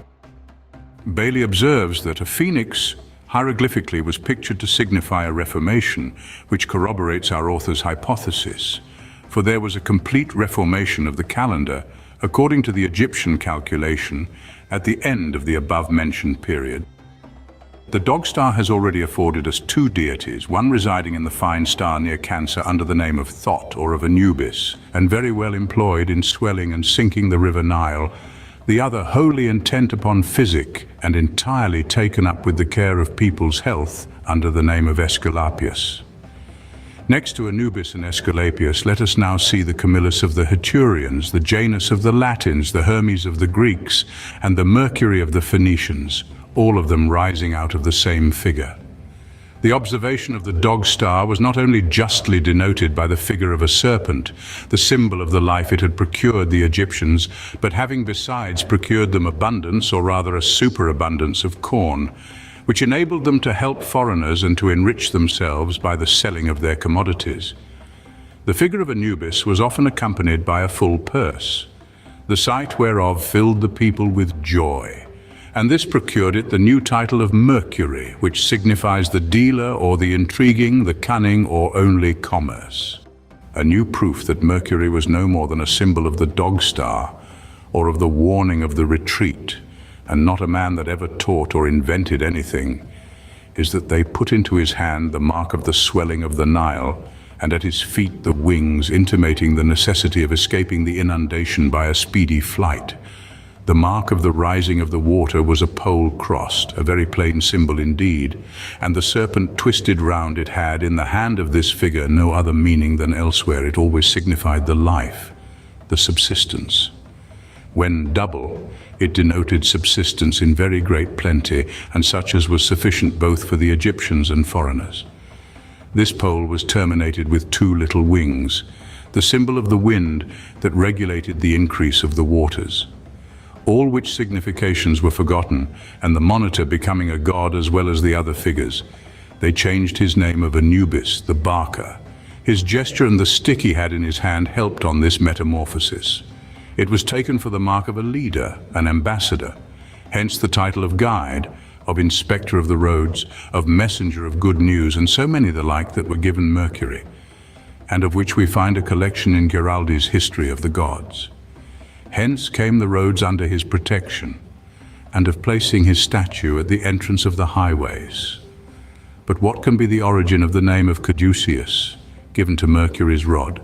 Bailey observes that a phoenix hieroglyphically was pictured to signify a reformation, which corroborates our author's hypothesis, for there was a complete reformation of the calendar, according to the Egyptian calculation, at the end of the above-mentioned period. The dog star has already afforded us two deities, one residing in the fine star near Cancer under the name of Thot or of Anubis, and very well employed in swelling and sinking the river Nile, the other wholly intent upon physic and entirely taken up with the care of people's health under the name of Æsculapius. Next to Anubis and Æsculapius, let us now see the Camillus of the Heturians, the Janus of the Latins, the Hermes of the Greeks, and the Mercury of the Phenicians, all of them rising out of the same figure. The observation of the dog star was not only justly denoted by the figure of a serpent, the symbol of the life it had procured the Egyptians, but having besides procured them abundance, or rather a superabundance of corn, which enabled them to help foreigners and to enrich themselves by the selling of their commodities. The figure of Anubis was often accompanied by a full purse, the sight whereof filled the people with joy, and this procured it the new title of Mercury, which signifies the dealer or the intriguing, the cunning, or only commerce. A new proof that Mercury was no more than a symbol of the dog star, or of the warning of the retreat, and not a man that ever taught or invented anything, is that they put into his hand the mark of the swelling of the Nile, and at his feet the wings, intimating the necessity of escaping the inundation by a speedy flight. The mark of the rising of the water was a pole crossed, a very plain symbol indeed, and the serpent twisted round it had in the hand of this figure no other meaning than elsewhere. It always signified the life, the subsistence. When double, it denoted subsistence in very great plenty, and such as was sufficient both for the Egyptians and foreigners. This pole was terminated with two little wings, the symbol of the wind that regulated the increase of the waters. All which significations were forgotten, and the monitor becoming a god as well as the other figures, they changed his name of Anubis, the barker. His gesture and the stick he had in his hand helped on this metamorphosis. It was taken for the mark of a leader, an ambassador, hence the title of guide, of inspector of the roads, of messenger of good news, and so many the like that were given Mercury, and of which we find a collection in Giraldi's History of the Gods. Hence came the roads under his protection, and of placing his statue at the entrance of the highways. But what can be the origin of the name of caduceus, given to Mercury's rod?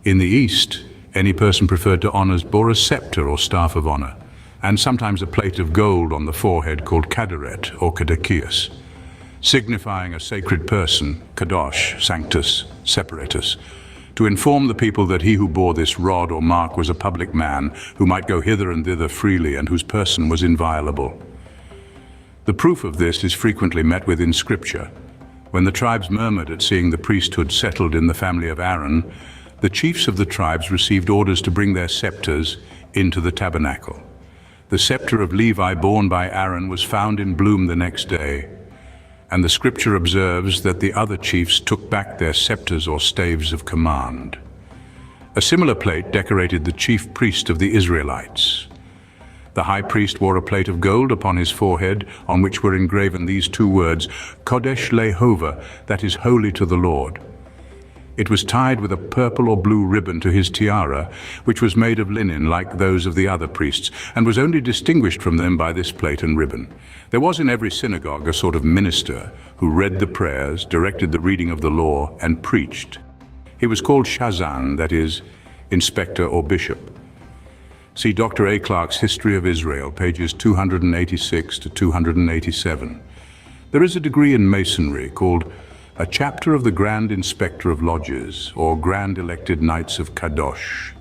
In the East, any person preferred to honors bore a scepter or staff of honor, and sometimes a plate of gold on the forehead called caderet or caduceus, signifying a sacred person, kadosh, sanctus, separatus, to inform the people that he who bore this rod or mark was a public man who might go hither and thither freely and whose person was inviolable. The proof of this is frequently met with in Scripture. When the tribes murmured at seeing the priesthood settled in the family of Aaron, the chiefs of the tribes received orders to bring their scepters into the tabernacle. The scepter of Levi borne by Aaron was found in bloom the next day, and the Scripture observes that the other chiefs took back their scepters or staves of command. A similar plate decorated the chief priest of the Israelites. The high priest wore a plate of gold upon his forehead, on which were engraven these two words, Kodesh Lehovah, that is holy to the Lord. It was tied with a purple or blue ribbon to his tiara, which was made of linen like those of the other priests, and was only distinguished from them by this plate and ribbon. There was in every synagogue a sort of minister who read the prayers, directed the reading of the law, and preached. He was called Shazan, that is, inspector or bishop. See Dr. A. Clarke's History of Israel, pages 286 to 287. There is a degree in Masonry called a chapter of the Grand Inspector of Lodges, or Grand Elected Knights of Kadosh,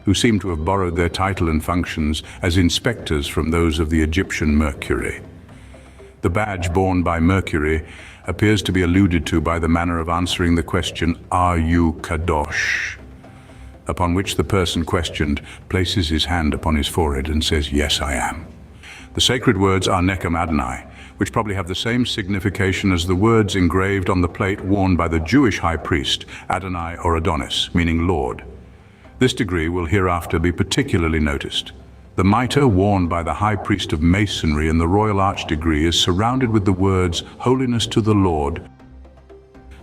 who seem to have borrowed their title and functions as inspectors from those of the Egyptian Mercury. The badge borne by Mercury appears to be alluded to by the manner of answering the question, "Are you Kadosh?" upon which the person questioned places his hand upon his forehead and says, "Yes, I am." The sacred words are Nechem Adonai, which probably have the same signification as the words engraved on the plate worn by the Jewish high priest, Adonai or Adonis, meaning Lord. This degree will hereafter be particularly noticed. The mitre worn by the high priest of Masonry in the royal arch degree is surrounded with the words, "Holiness to the Lord."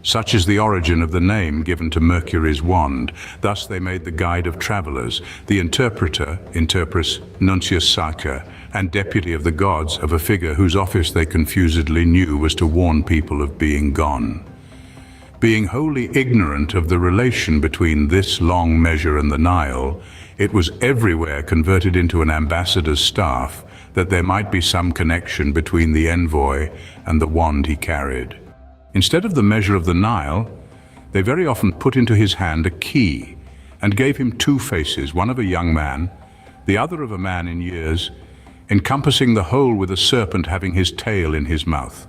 Such is the origin of the name given to Mercury's wand. Thus they made the guide of travelers, the interpreter, interpres, nuncius sacer, and deputy of the gods of a figure whose office they confusedly knew was to warn people of being gone. Being wholly ignorant of the relation between this long measure and the Nile, it was everywhere converted into an ambassador's staff, that there might be some connection between the envoy and the wand he carried. Instead of the measure of the Nile, they very often put into his hand a key and gave him two faces, one of a young man, the other of a man in years, encompassing the whole with a serpent having his tail in his mouth.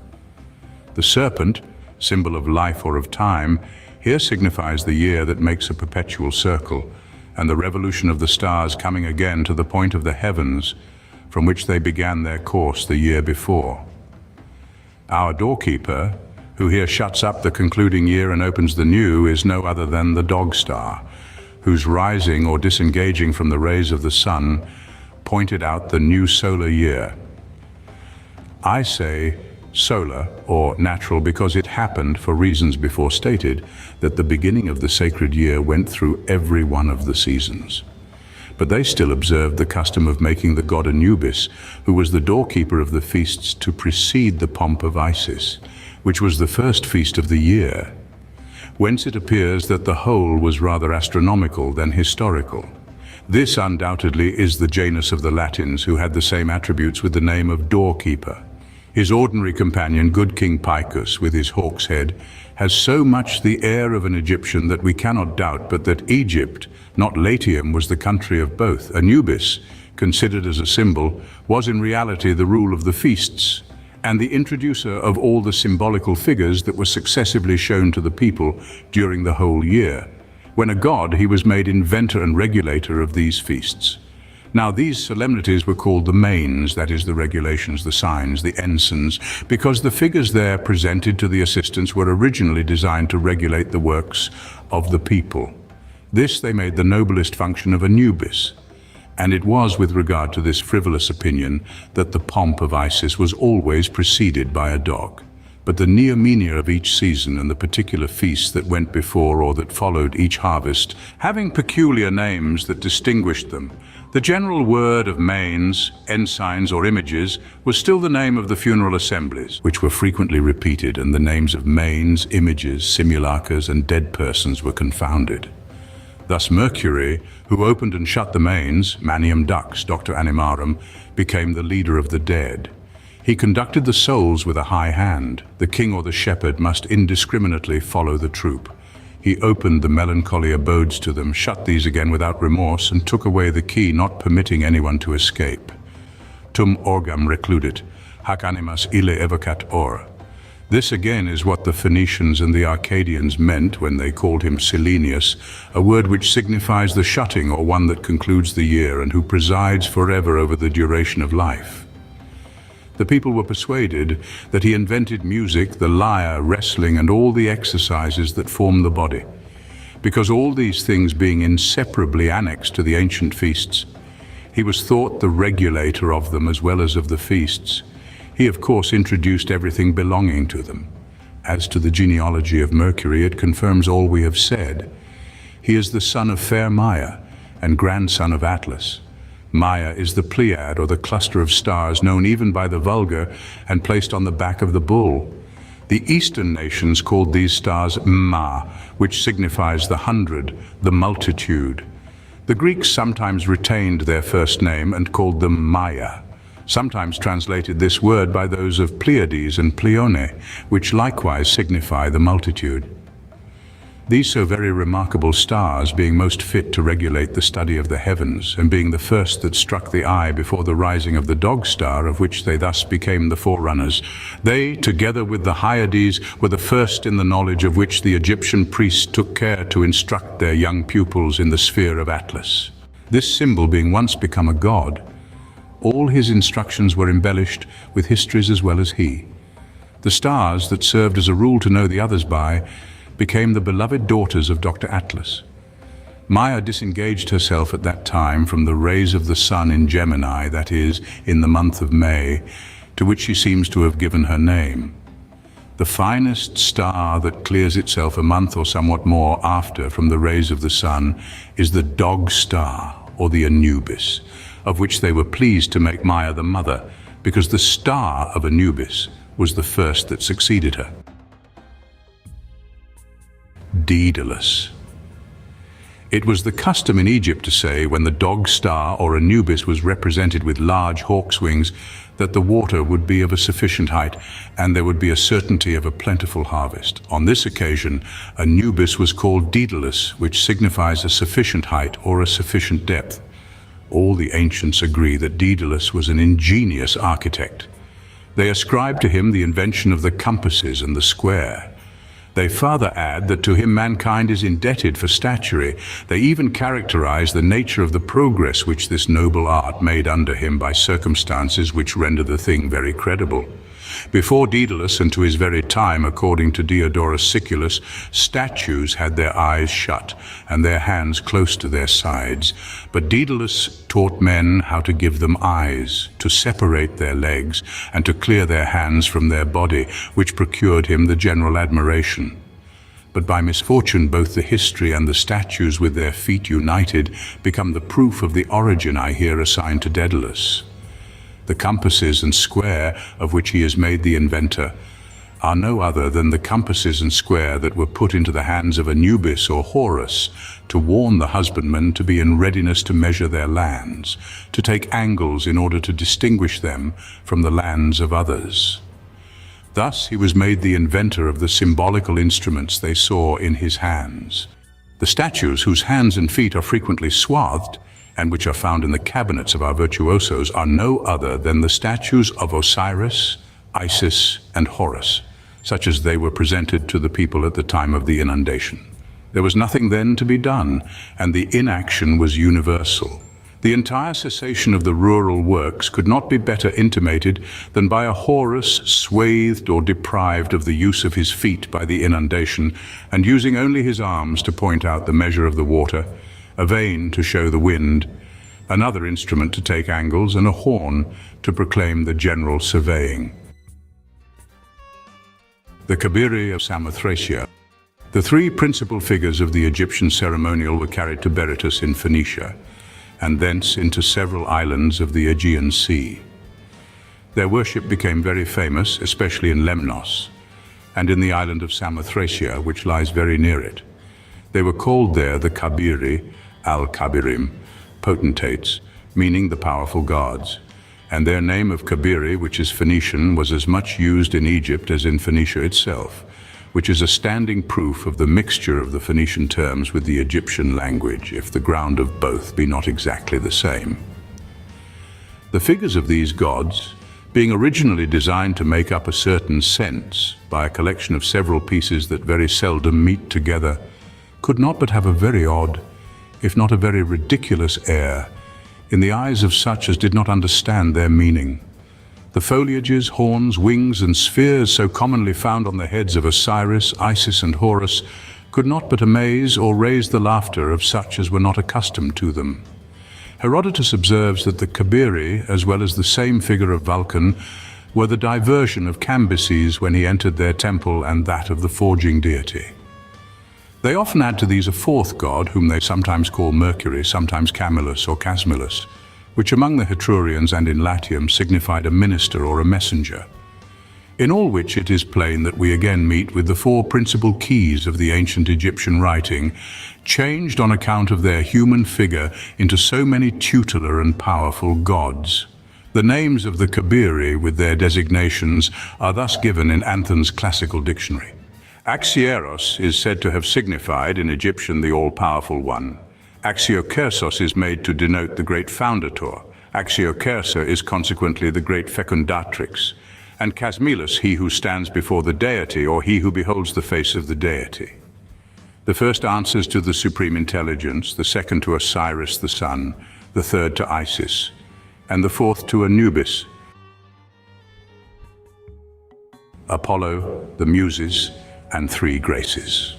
The serpent, symbol of life or of time, here signifies the year that makes a perpetual circle, and the revolution of the stars coming again to the point of the heavens from which they began their course the year before. Our doorkeeper, who here shuts up the concluding year and opens the new, is no other than the dog star, whose rising or disengaging from the rays of the sun pointed out the new solar year. I say solar or natural because it happened, for reasons before stated, that the beginning of the sacred year went through every one of the seasons. But they still observed the custom of making the god Anubis, who was the doorkeeper of the feasts, to precede the pomp of Isis, which was the first feast of the year, whence it appears that the whole was rather astronomical than historical. This undoubtedly is the Janus of the Latins, who had the same attributes with the name of doorkeeper. His ordinary companion, good King Picus, with his hawk's head, has so much the air of an Egyptian that we cannot doubt but that Egypt, not Latium, was the country of both. Anubis, considered as a symbol, was in reality the rule of the feasts, and the introducer of all the symbolical figures that were successively shown to the people during the whole year. When a god, he was made inventor and regulator of these feasts. Now these solemnities were called the manes, that is the regulations, the signs, the ensigns, because the figures there presented to the assistants were originally designed to regulate the works of the people. This they made the noblest function of Anubis. And it was with regard to this frivolous opinion that the pomp of Isis was always preceded by a dog. But the neomenia of each season and the particular feasts that went before or that followed each harvest, having peculiar names that distinguished them, the general word of manes, ensigns or images was still the name of the funeral assemblies, which were frequently repeated, and the names of manes, images, simulacres and dead persons were confounded. Thus Mercury, who opened and shut the manes, Manium Dux, Doctor Animarum, became the leader of the dead. He conducted the souls with a high hand. The king or the shepherd must indiscriminately follow the troop. He opened the melancholy abodes to them, shut these again without remorse, and took away the key, not permitting anyone to escape. Tum orgam recludit, hac animas ille evocat or. This again is what the Phenicians and the Arcadians meant when they called him Silenius, a word which signifies the shutting or one that concludes the year and who presides forever over the duration of life. The people were persuaded that he invented music, the lyre, wrestling, and all the exercises that form the body. Because all these things being inseparably annexed to the ancient feasts, he was thought the regulator of them as well as of the feasts. He, of course, introduced everything belonging to them. As to the genealogy of Mercury, it confirms all we have said. He is the son of fair Maia and grandson of Atlas. Maia is the Pleiad, or the cluster of stars, known even by the vulgar and placed on the back of the bull. The Eastern nations called these stars Ma, which signifies the hundred, the multitude. The Greeks sometimes retained their first name and called them Maia, sometimes translated this word by those of Pleiades and Pleione, which likewise signify the multitude. These so very remarkable stars being most fit to regulate the study of the heavens, and being the first that struck the eye before the rising of the dog star, of which they thus became the forerunners, they, together with the Hyades, were the first in the knowledge of which the Egyptian priests took care to instruct their young pupils in the sphere of Atlas. This symbol being once become a god, all his instructions were embellished with histories as well as he. The stars that served as a rule to know the others by became the beloved daughters of Dr. Atlas. Maia disengaged herself at that time from the rays of the sun in Gemini, that is, in the month of May, to which she seems to have given her name. The finest star that clears itself a month or somewhat more after from the rays of the sun is the dog star, or the Anubis, of which they were pleased to make Maia the mother, because the star of Anubis was the first that succeeded her. Daedalus. It was the custom in Egypt to say, when the dog star or Anubis was represented with large hawk's wings, that the water would be of a sufficient height and there would be a certainty of a plentiful harvest. On this occasion, Anubis was called Daedalus, which signifies a sufficient height or a sufficient depth. All the ancients agree that Daedalus was an ingenious architect. They ascribe to him the invention of the compasses and the square. They further add that to him mankind is indebted for statuary. They even characterize the nature of the progress which this noble art made under him by circumstances which render the thing very credible. Before Daedalus and to his very time, according to Diodorus Siculus, statues had their eyes shut and their hands close to their sides. But Daedalus taught men how to give them eyes, to separate their legs, and to clear their hands from their body, which procured him the general admiration. But by misfortune both the history and the statues with their feet united become the proof of the origin I here assign to Daedalus. The compasses and square of which he is made the inventor are no other than the compasses and square that were put into the hands of Anubis or Horus to warn the husbandmen to be in readiness to measure their lands, to take angles in order to distinguish them from the lands of others. Thus he was made the inventor of the symbolical instruments they saw in his hands. The statues, whose hands and feet are frequently swathed, and which are found in the cabinets of our virtuosos, are no other than the statues of Osiris, Isis, and Horus, such as they were presented to the people at the time of the inundation. There was nothing then to be done, and the inaction was universal. The entire cessation of the rural works could not be better intimated than by a Horus swathed or deprived of the use of his feet by the inundation, and using only his arms to point out the measure of the water, a vane to show the wind, another instrument to take angles, and a horn to proclaim the general surveying. The Cabiri of Samothracia. The three principal figures of the Egyptian ceremonial were carried to Berytus in Phoenicia, and thence into several islands of the Aegean Sea. Their worship became very famous, especially in Lemnos, and in the island of Samothracia, which lies very near it. They were called there the Cabiri, al-Kabirim, potentates, meaning the powerful gods. And their name of Cabiri, which is Phoenician, was as much used in Egypt as in Phoenicia itself, which is a standing proof of the mixture of the Phoenician terms with the Egyptian language, if the ground of both be not exactly the same. The figures of these gods, being originally designed to make up a certain sense by a collection of several pieces that very seldom meet together, could not but have a very odd, if not a very ridiculous air, in the eyes of such as did not understand their meaning. The foliages, horns, wings, and spheres so commonly found on the heads of Osiris, Isis, and Horus could not but amaze or raise the laughter of such as were not accustomed to them. Herodotus observes that the Cabiri, as well as the same figure of Vulcan, were the diversion of Cambyses when he entered their temple, and that of the forging deity. They often add to these a fourth god, whom they sometimes call Mercury, sometimes Camillus or Casmillus, which among the Hetrurians and in Latium signified a minister or a messenger. In all which it is plain that we again meet with the four principal keys of the ancient Egyptian writing, changed on account of their human figure into so many tutelar and powerful gods. The names of the Cabiri with their designations are thus given in Anthon's classical dictionary. Axieros is said to have signified, in Egyptian, the all-powerful one. Axiokersos is made to denote the great foundator. Axiokersa is consequently the great fecundatrix. And Camillus, he who stands before the deity, or he who beholds the face of the deity. The first answers to the supreme intelligence, the second to Osiris the sun, the third to Isis, and the fourth to Anubis, Apollo, the Muses, and three Graces.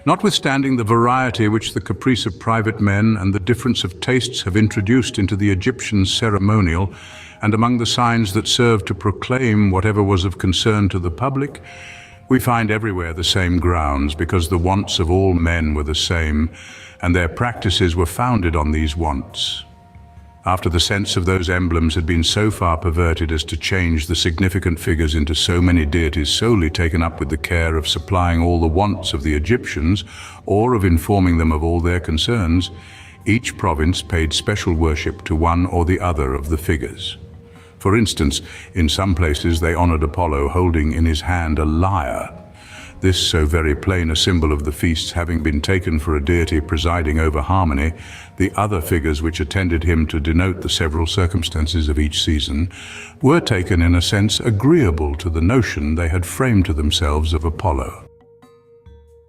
Notwithstanding the variety which the caprice of private men and the difference of tastes have introduced into the Egyptian ceremonial, and among the signs that served to proclaim whatever was of concern to the public, we find everywhere the same grounds, because the wants of all men were the same, and their practices were founded on these wants. After the sense of those emblems had been so far perverted as to change the significant figures into so many deities solely taken up with the care of supplying all the wants of the Egyptians, or of informing them of all their concerns, each province paid special worship to one or the other of the figures. For instance, in some places they honored Apollo holding in his hand a lyre. This so very plain a symbol of the feasts having been taken for a deity presiding over harmony, the other figures which attended him to denote the several circumstances of each season were taken in a sense agreeable to the notion they had framed to themselves of Apollo.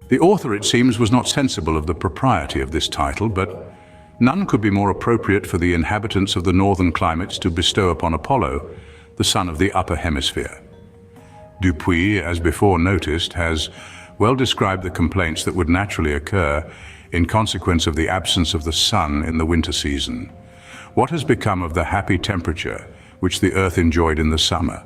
The author, it seems, was not sensible of the propriety of this title, but none could be more appropriate for the inhabitants of the northern climates to bestow upon Apollo, the son of the upper hemisphere. Dupuy, as before noticed, has well described the complaints that would naturally occur in consequence of the absence of the sun in the winter season. What has become of the happy temperature which the earth enjoyed in the summer?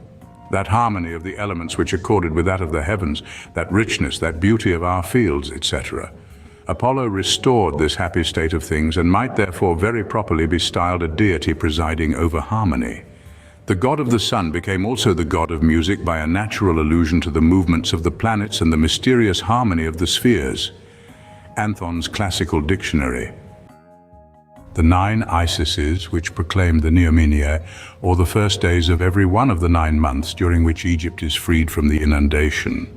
That harmony of the elements which accorded with that of the heavens, that richness, that beauty of our fields, etc. Apollo restored this happy state of things and might therefore very properly be styled a deity presiding over harmony. The god of the sun became also the god of music by a natural allusion to the movements of the planets and the mysterious harmony of the spheres. Anthon's Classical Dictionary. The 9 Isises, which proclaimed the Neomenia, or the first days of every one of the 9 months during which Egypt is freed from the inundation,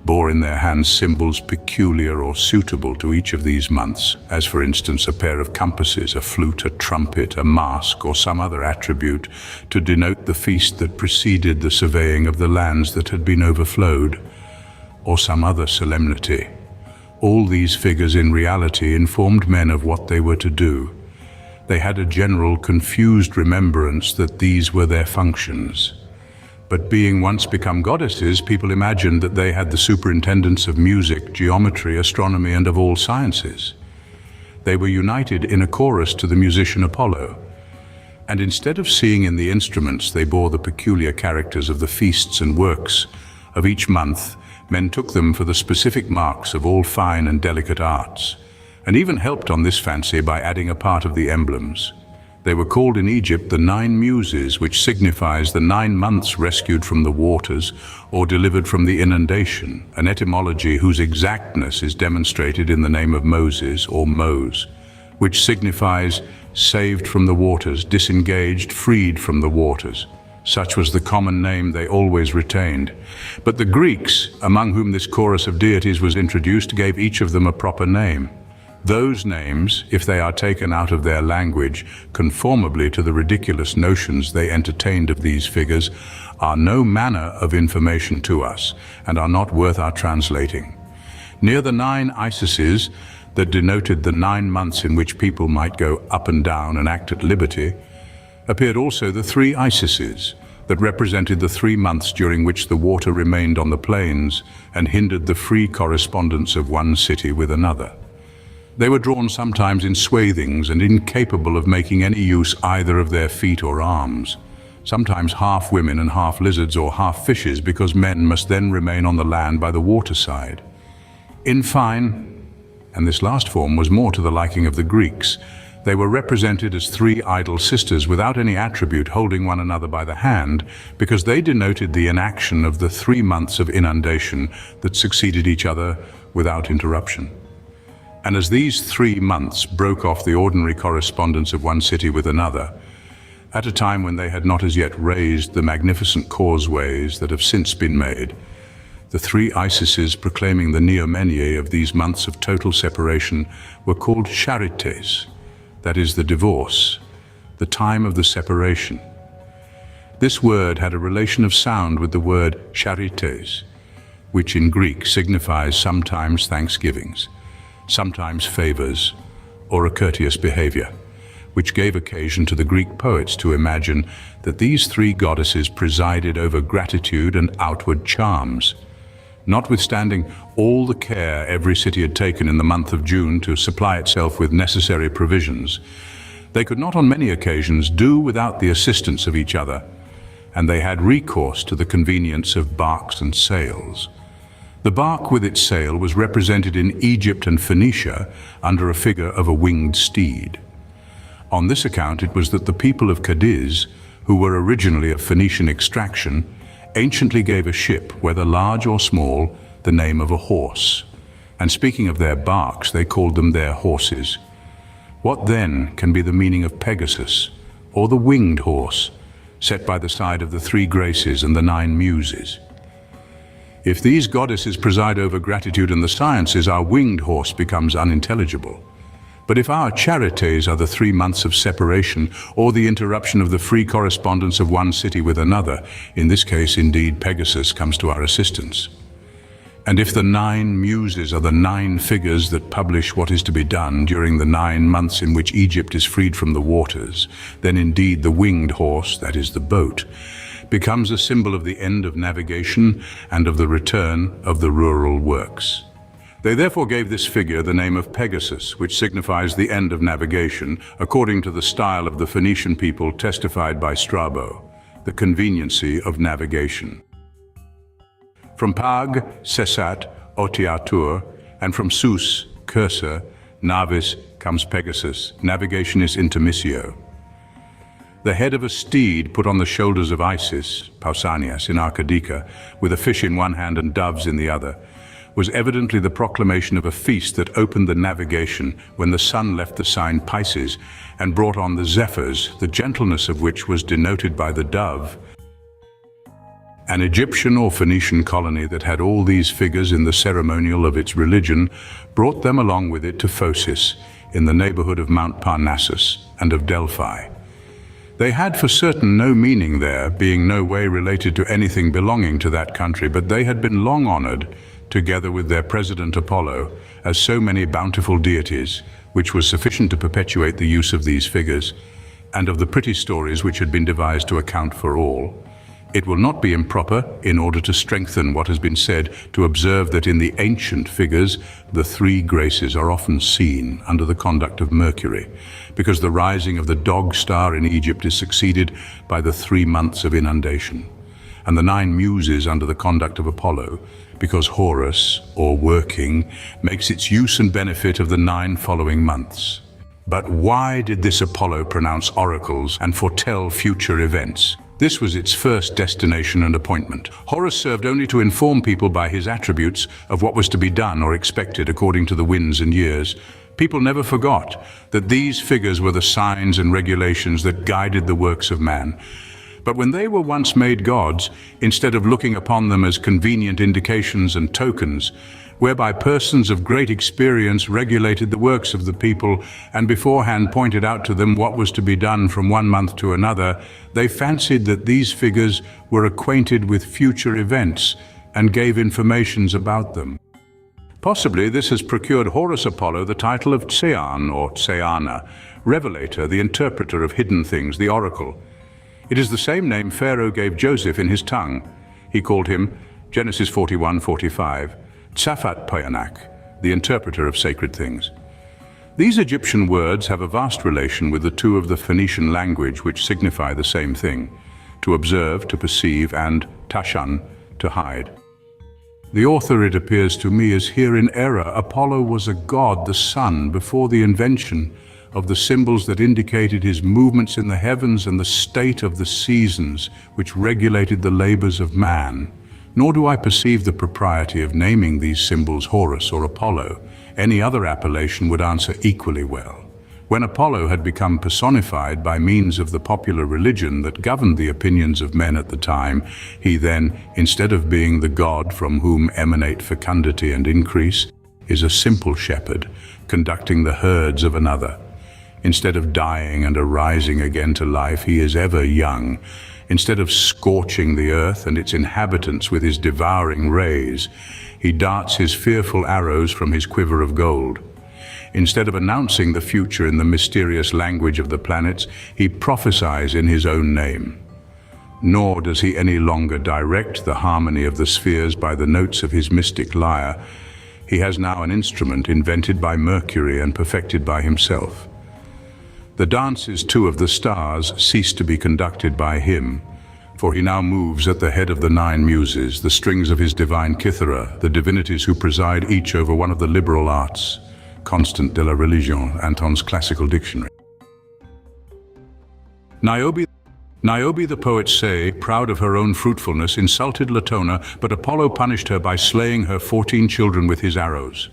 bore in their hands symbols peculiar or suitable to each of these months, as for instance a pair of compasses, a flute, a trumpet, a mask, or some other attribute to denote the feast that preceded the surveying of the lands that had been overflowed, or some other solemnity. All these figures in reality informed men of what they were to do. They had a general confused remembrance that these were their functions. But being once become goddesses, people imagined that they had the superintendence of music, geometry, astronomy, and of all sciences. They were united in a chorus to the musician Apollo, and instead of seeing in the instruments they bore the peculiar characters of the feasts and works of each month, men took them for the specific marks of all fine and delicate arts, and even helped on this fancy by adding a part of the emblems. They were called in Egypt the 9 Muses, which signifies the 9 months rescued from the waters or delivered from the inundation, an etymology whose exactness is demonstrated in the name of Moses, or Mose, which signifies saved from the waters, disengaged, freed from the waters. Such was the common name they always retained. But the Greeks, among whom this chorus of deities was introduced, gave each of them a proper name. Those names, if they are taken out of their language, conformably to the ridiculous notions they entertained of these figures, are no manner of information to us, and are not worth our translating. Near the 9 Isises, that denoted the 9 months in which people might go up and down and act at liberty, appeared also the 3 Isises, that represented the 3 months during which the water remained on the plains and hindered the free correspondence of one city with another. They were drawn sometimes in swathings and incapable of making any use either of their feet or arms, sometimes half women and half lizards or half fishes, because men must then remain on the land by the waterside. In fine, and this last form was more to the liking of the Greeks, they were represented as 3 idle sisters without any attribute, holding one another by the hand, because they denoted the inaction of the 3 months of inundation that succeeded each other without interruption. And as these 3 months broke off the ordinary correspondence of one city with another, at a time when they had not as yet raised the magnificent causeways that have since been made, The three Isises proclaiming the neomenie of these months of total separation were called Charites, that is, the divorce, the time of the separation. This word had a relation of sound with the word charites, which in Greek signifies sometimes thanksgivings, sometimes favors, or a courteous behavior, which gave occasion to the Greek poets to imagine that these three goddesses presided over gratitude and outward charms. Notwithstanding all the care every city had taken in the month of June to supply itself with necessary provisions, they could not on many occasions do without the assistance of each other, and they had recourse to the convenience of barks and sails. The bark with its sail was represented in Egypt and Phoenicia under a figure of a winged steed. On this account it was that the people of Cadiz, who were originally of Phoenician extraction, anciently gave a ship, whether large or small, the name of a horse. And speaking of their barks, they called them their horses. What then can be the meaning of Pegasus, or the winged horse, set by the side of the three Graces and the 9 Muses? If these goddesses preside over gratitude and the sciences, our winged horse becomes unintelligible. But if our charites are the 3 months of separation, or the interruption of the free correspondence of one city with another, in this case indeed Pegasus comes to our assistance. And if the 9 Muses are the 9 figures that publish what is to be done during the 9 months in which Egypt is freed from the waters, then indeed the winged horse, that is the boat, becomes a symbol of the end of navigation and of the return of the rural works. They therefore gave this figure the name of Pegasus, which signifies the end of navigation, according to the style of the Phoenician people testified by Strabo, the conveniency of navigation. From Pag, Cessat, Otiatur, and from Sus, Cursor, Navis comes Pegasus. Navigation is intermissio. The head of a steed put on the shoulders of Isis, Pausanias, in Arcadica, with a fish in one hand and doves in the other, was evidently the proclamation of a feast that opened the navigation when the sun left the sign Pisces and brought on the zephyrs, the gentleness of which was denoted by the dove. An Egyptian or Phoenician colony that had all these figures in the ceremonial of its religion brought them along with it to Phocis, in the neighborhood of Mount Parnassus and of Delphi. They had for certain no meaning there, being no way related to anything belonging to that country, but they had been long honored, together with their president Apollo, as so many bountiful deities, which was sufficient to perpetuate the use of these figures, and of the pretty stories which had been devised to account for all. It will not be improper, in order to strengthen what has been said, to observe that in the ancient figures, the 3 Graces are often seen under the conduct of Mercury, because the rising of the dog star in Egypt is succeeded by the 3 months of inundation, and the 9 Muses under the conduct of Apollo, because Horus, or working, makes its use and benefit of the 9 following months. But why did this Apollo pronounce oracles and foretell future events? This was its first destination and appointment. Horus served only to inform people by his attributes of what was to be done or expected according to the winds and years. People never forgot that these figures were the signs and regulations that guided the works of man. But when they were once made gods, instead of looking upon them as convenient indications and tokens, whereby persons of great experience regulated the works of the people and beforehand pointed out to them what was to be done from one month to another, they fancied that these figures were acquainted with future events and gave informations about them. Possibly this has procured Horus Apollo the title of Tsean or Tseana, revelator, the interpreter of hidden things, the oracle. It is the same name Pharaoh gave Joseph in his tongue. He called him, Genesis 41:45, Tsafat Poyanak, the interpreter of sacred things. These Egyptian words have a vast relation with the 2 of the Phoenician language which signify the same thing, to observe, to perceive, and tashan, to hide. The author, it appears to me, is here in error. Apollo was a god, the sun, before the invention of the symbols that indicated his movements in the heavens and the state of the seasons which regulated the labors of man. Nor do I perceive the propriety of naming these symbols Horus or Apollo. Any other appellation would answer equally well. When Apollo had become personified by means of the popular religion that governed the opinions of men at the time, he then, instead of being the god from whom emanate fecundity and increase, is a simple shepherd, conducting the herds of another. Instead of dying and arising again to life, he is ever young. Instead of scorching the earth and its inhabitants with his devouring rays, he darts his fearful arrows from his quiver of gold. Instead of announcing the future in the mysterious language of the planets, he prophesies in his own name. Nor does he any longer direct the harmony of the spheres by the notes of his mystic lyre. He has now an instrument invented by Mercury and perfected by himself. The dances, too, of the stars cease to be conducted by him, for he now moves at the head of the 9 Muses, the strings of his divine Cythera, the divinities who preside each over one of the liberal arts. Constant de la Religion, Anton's classical dictionary. Niobe, the poets say, proud of her own fruitfulness, insulted Latona, but Apollo punished her by slaying her 14 children with his arrows.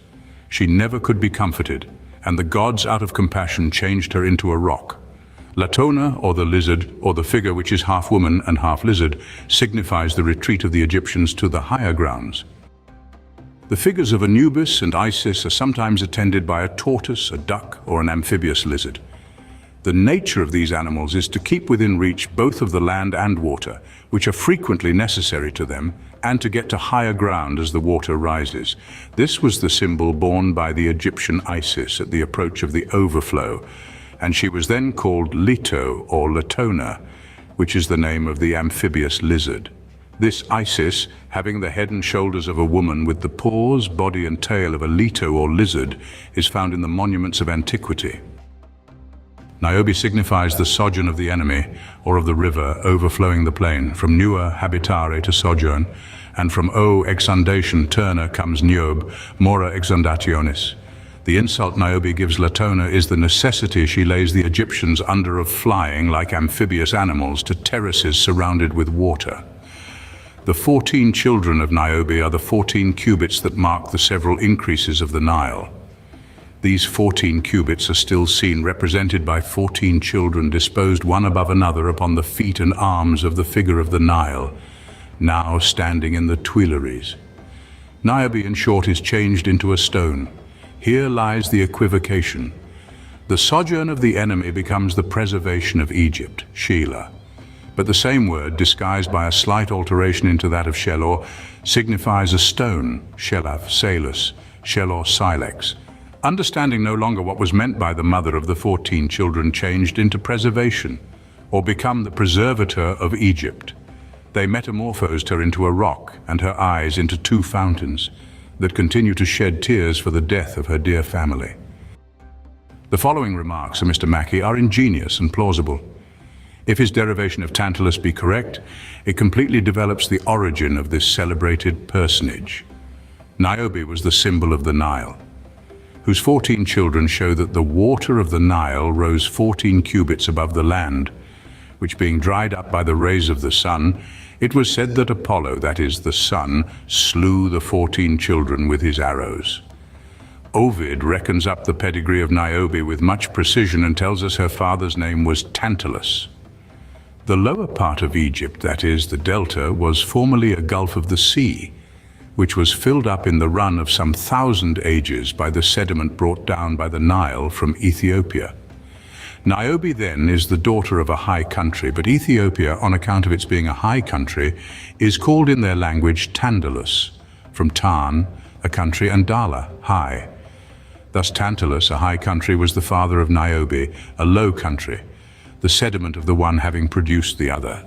She never could be comforted, and the gods, out of compassion, changed her into a rock. Latona, or the lizard, or the figure which is half woman and half lizard, signifies the retreat of the Egyptians to the higher grounds. The figures of Anubis and Isis are sometimes attended by a tortoise, a duck, or an amphibious lizard. The nature of these animals is to keep within reach both of the land and water, which are frequently necessary to them, and to get to higher ground as the water rises. This was the symbol borne by the Egyptian Isis at the approach of the overflow, and she was then called Leto or Latona, which is the name of the amphibious lizard. This Isis, having the head and shoulders of a woman with the paws, body and tail of a Leto or lizard, is found in the monuments of antiquity. Niobe signifies the sojourn of the enemy, or of the river overflowing the plain. From Nua, habitare, to sojourn, and from O, exundation, turner, comes Niobe, mora exundationis. The insult Niobe gives Latona is the necessity she lays the Egyptians under of flying like amphibious animals to terraces surrounded with water. The 14 children of Niobe are the 14 cubits that mark the several increases of the Nile. These 14 cubits are still seen represented by 14 children disposed one above another upon the feet and arms of the figure of the Nile, now standing in the Tuileries. Niobe, in short, is changed into a stone. Here lies the equivocation. The sojourn of the enemy becomes the preservation of Egypt, Sheila. But the same word, disguised by a slight alteration into that of Shelor, signifies a stone, Shelaf, Salus, Shelor, Silex. Understanding no longer what was meant by the mother of the 14 children, changed into preservation, or become the preservator of Egypt. They metamorphosed her into a rock and her eyes into 2 fountains that continue to shed tears for the death of her dear family. The following remarks of Mr. Mackey are ingenious and plausible. If his derivation of Tantalus be correct, it completely develops the origin of this celebrated personage. Niobe was the symbol of the Nile, whose 14 children show that the water of the Nile rose 14 cubits above the land, which being dried up by the rays of the sun, it was said that Apollo, that is, the sun, slew the 14 children with his arrows. Ovid reckons up the pedigree of Niobe with much precision and tells us her father's name was Tantalus. The lower part of Egypt, that is, the delta, was formerly a gulf of the sea, which was filled up in the run of some 1,000 ages by the sediment brought down by the Nile from Ethiopia. Niobe then is the daughter of a high country, but Ethiopia, on account of its being a high country, is called in their language Tandalus, from Tan, a country, and Dala, high. Thus Tantalus, a high country, was the father of Niobe, a low country, the sediment of the one having produced the other.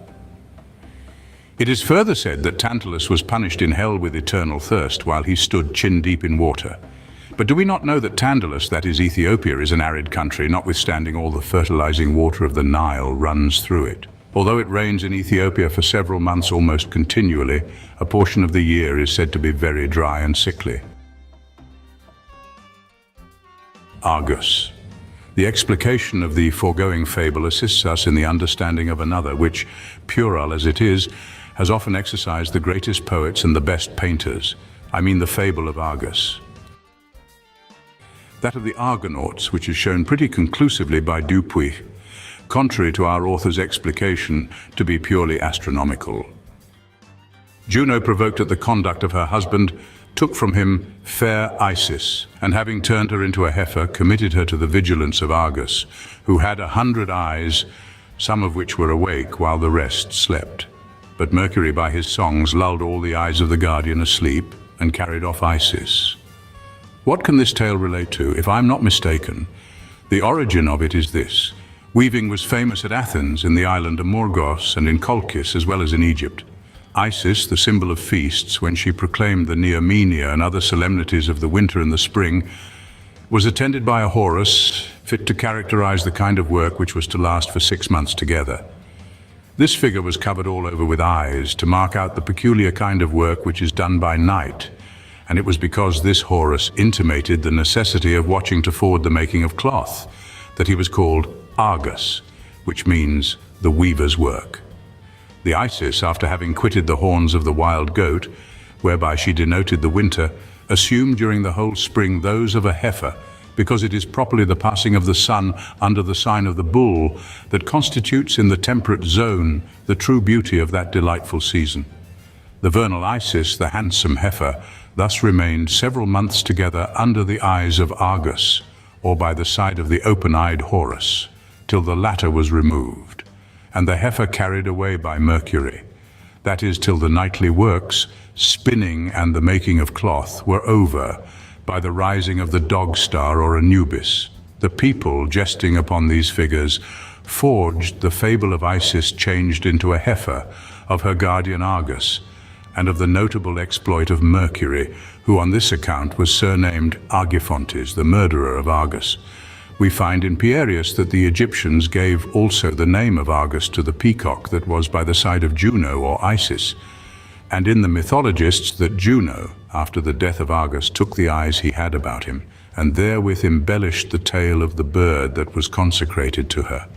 It is further said that Tantalus was punished in hell with eternal thirst while he stood chin-deep in water. But do we not know that Tandalus, that is Ethiopia, is an arid country, notwithstanding all the fertilizing water of the Nile runs through it? Although it rains in Ethiopia for several months almost continually, a portion of the year is said to be very dry and sickly. Argus. The explication of the foregoing fable assists us in the understanding of another, which, puerile as it is, has often exercised the greatest poets and the best painters. I mean the fable of Argus. that of the Argonauts, which is shown pretty conclusively by Dupuy, contrary to our author's explication, to be purely astronomical. Juno, provoked at the conduct of her husband, took from him fair Isis, and having turned her into a heifer, committed her to the vigilance of Argus, who had 100 eyes, some of which were awake while the rest slept. But Mercury by his songs lulled all the eyes of the guardian asleep and carried off Isis. What can this tale relate to? If I'm not mistaken, the origin of it is this. Weaving was famous at Athens, in the island of Morgos, and in Colchis, as well as in Egypt. Isis, the symbol of feasts, when she proclaimed the Neomenia and other solemnities of the winter and the spring, was attended by a Horus fit to characterize the kind of work which was to last for 6 months together. This figure was covered all over with eyes to mark out the peculiar kind of work which is done by night, and it was because this Horus intimated the necessity of watching to forward the making of cloth that he was called Argus, which means the weaver's work. The Isis, after having quitted the horns of the wild goat, whereby she denoted the winter, assumed during the whole spring those of a heifer, because it is properly the passing of the sun under the sign of the bull that constitutes in the temperate zone the true beauty of that delightful season. The vernal Isis, the handsome heifer, thus remained several months together under the eyes of Argus, or by the side of the open-eyed Horus, till the latter was removed, and the heifer carried away by Mercury. That is, till the nightly works, spinning and the making of cloth, were over by the rising of the dog star or Anubis. The people, jesting upon these figures, forged the fable of Isis changed into a heifer, of her guardian Argus, and of the notable exploit of Mercury, who on this account was surnamed Argifontes, the murderer of Argus. We find in Pierius that the Egyptians gave also the name of Argus to the peacock that was by the side of Juno or Isis, and in the mythologists that Juno, after the death of Argus, took the eyes he had about him, and therewith embellished the tail of the bird that was consecrated to her.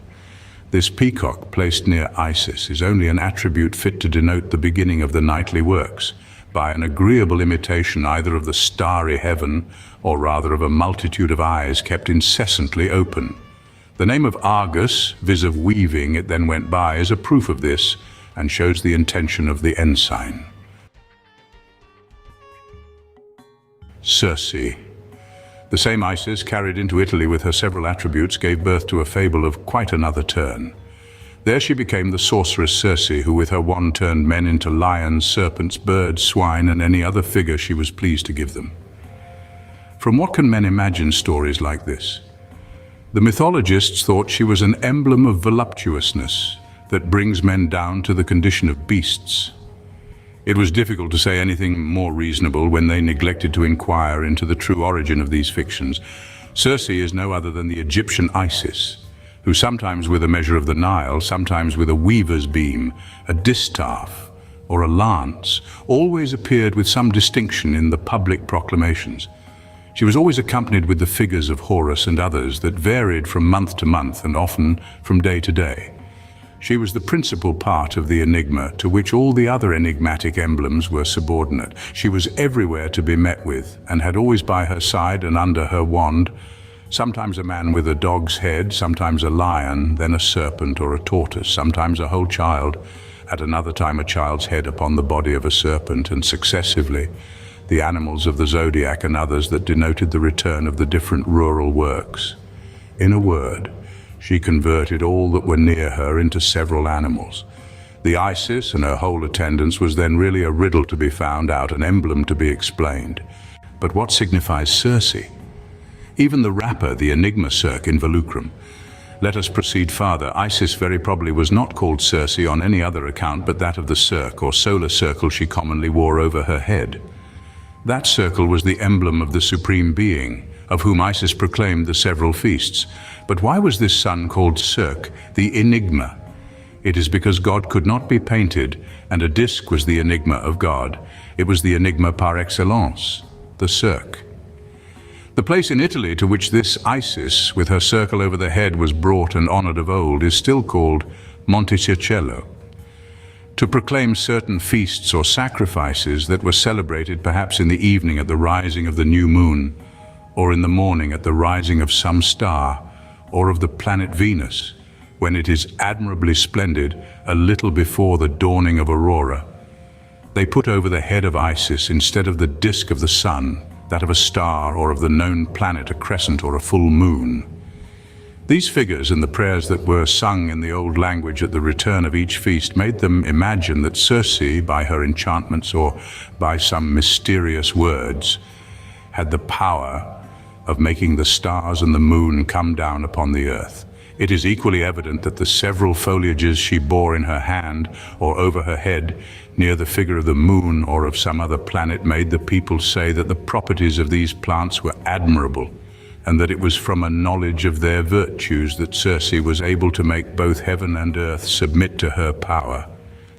This peacock placed near Isis is only an attribute fit to denote the beginning of the nightly works, by an agreeable imitation either of the starry heaven, or rather of a multitude of eyes kept incessantly open. The name of Argus, viz. Of weaving it then went by, is a proof of this, and shows the intention of the ensign. Circe. The same Isis, carried into Italy with her several attributes, gave birth to a fable of quite another turn. There she became the sorceress Circe, who with her wand turned men into lions, serpents, birds, swine, and any other figure she was pleased to give them. From what can men imagine stories like this? The mythologists thought she was an emblem of voluptuousness that brings men down to the condition of beasts. It was difficult to say anything more reasonable when they neglected to inquire into the true origin of these fictions. Circe is no other than the Egyptian Isis, who sometimes with a measure of the Nile, sometimes with a weaver's beam, a distaff, or a lance, always appeared with some distinction in the public proclamations. She was always accompanied with the figures of Horus and others that varied from month to month and often from day to day. She was the principal part of the enigma to which all the other enigmatic emblems were subordinate. She was everywhere to be met with, and had always by her side and under her wand, sometimes a man with a dog's head, sometimes a lion, then a serpent or a tortoise, sometimes a whole child, at another time a child's head upon the body of a serpent, and successively the animals of the zodiac and others that denoted the return of the different rural works. In a word, she converted all that were near her into several animals. The Isis and her whole attendance was then really a riddle to be found out, an emblem to be explained. But what signifies Circe? Even the rapper, the enigma cirque involucrum. Let us proceed farther. Isis very probably was not called Circe on any other account but that of the cirque or solar circle she commonly wore over her head. That circle was the emblem of the Supreme Being, of whom Isis proclaimed the several feasts. But why was this sun called Cirque, the enigma? It is because God could not be painted, and a disc was the enigma of God. It was the enigma par excellence, the Cirque. The place in Italy to which this Isis, with her circle over the head, was brought and honored of old, is still called Monticello, to proclaim certain feasts or sacrifices that were celebrated perhaps in the evening at the rising of the new moon, or in the morning at the rising of some star, or of the planet Venus, when it is admirably splendid a little before the dawning of aurora. They put over the head of Isis, instead of the disk of the sun, that of a star, or of the known planet a crescent or a full moon. These figures and the prayers that were sung in the old language at the return of each feast made them imagine that Circe, by her enchantments or by some mysterious words, had the power of making the stars and the moon come down upon the earth. It is equally evident that the several foliages she bore in her hand or over her head near the figure of the moon or of some other planet made the people say that the properties of these plants were admirable, and that it was from a knowledge of their virtues that Circe was able to make both heaven and earth submit to her power.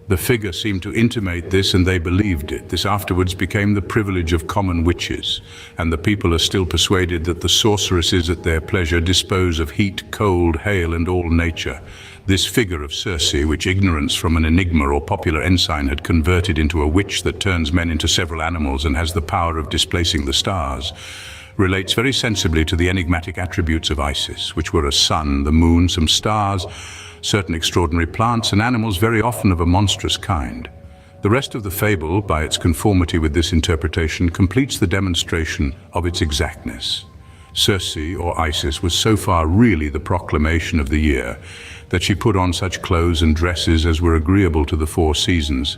The figure seemed to intimate this, and they believed it. This afterwards became the privilege of common witches, and the people are still persuaded that the sorceresses at their pleasure dispose of heat, cold, hail, and all nature. This figure of Circe, which ignorance from an enigma or popular ensign had converted into a witch that turns men into several animals and has the power of displacing the stars, relates very sensibly to the enigmatic attributes of Isis, which were a sun, the moon, some stars, certain extraordinary plants and animals, very often of a monstrous kind. The rest of the fable, by its conformity with this interpretation, completes the demonstration of its exactness. Circe, or Isis, was so far really the proclamation of the year that she put on such clothes and dresses as were agreeable to the four seasons.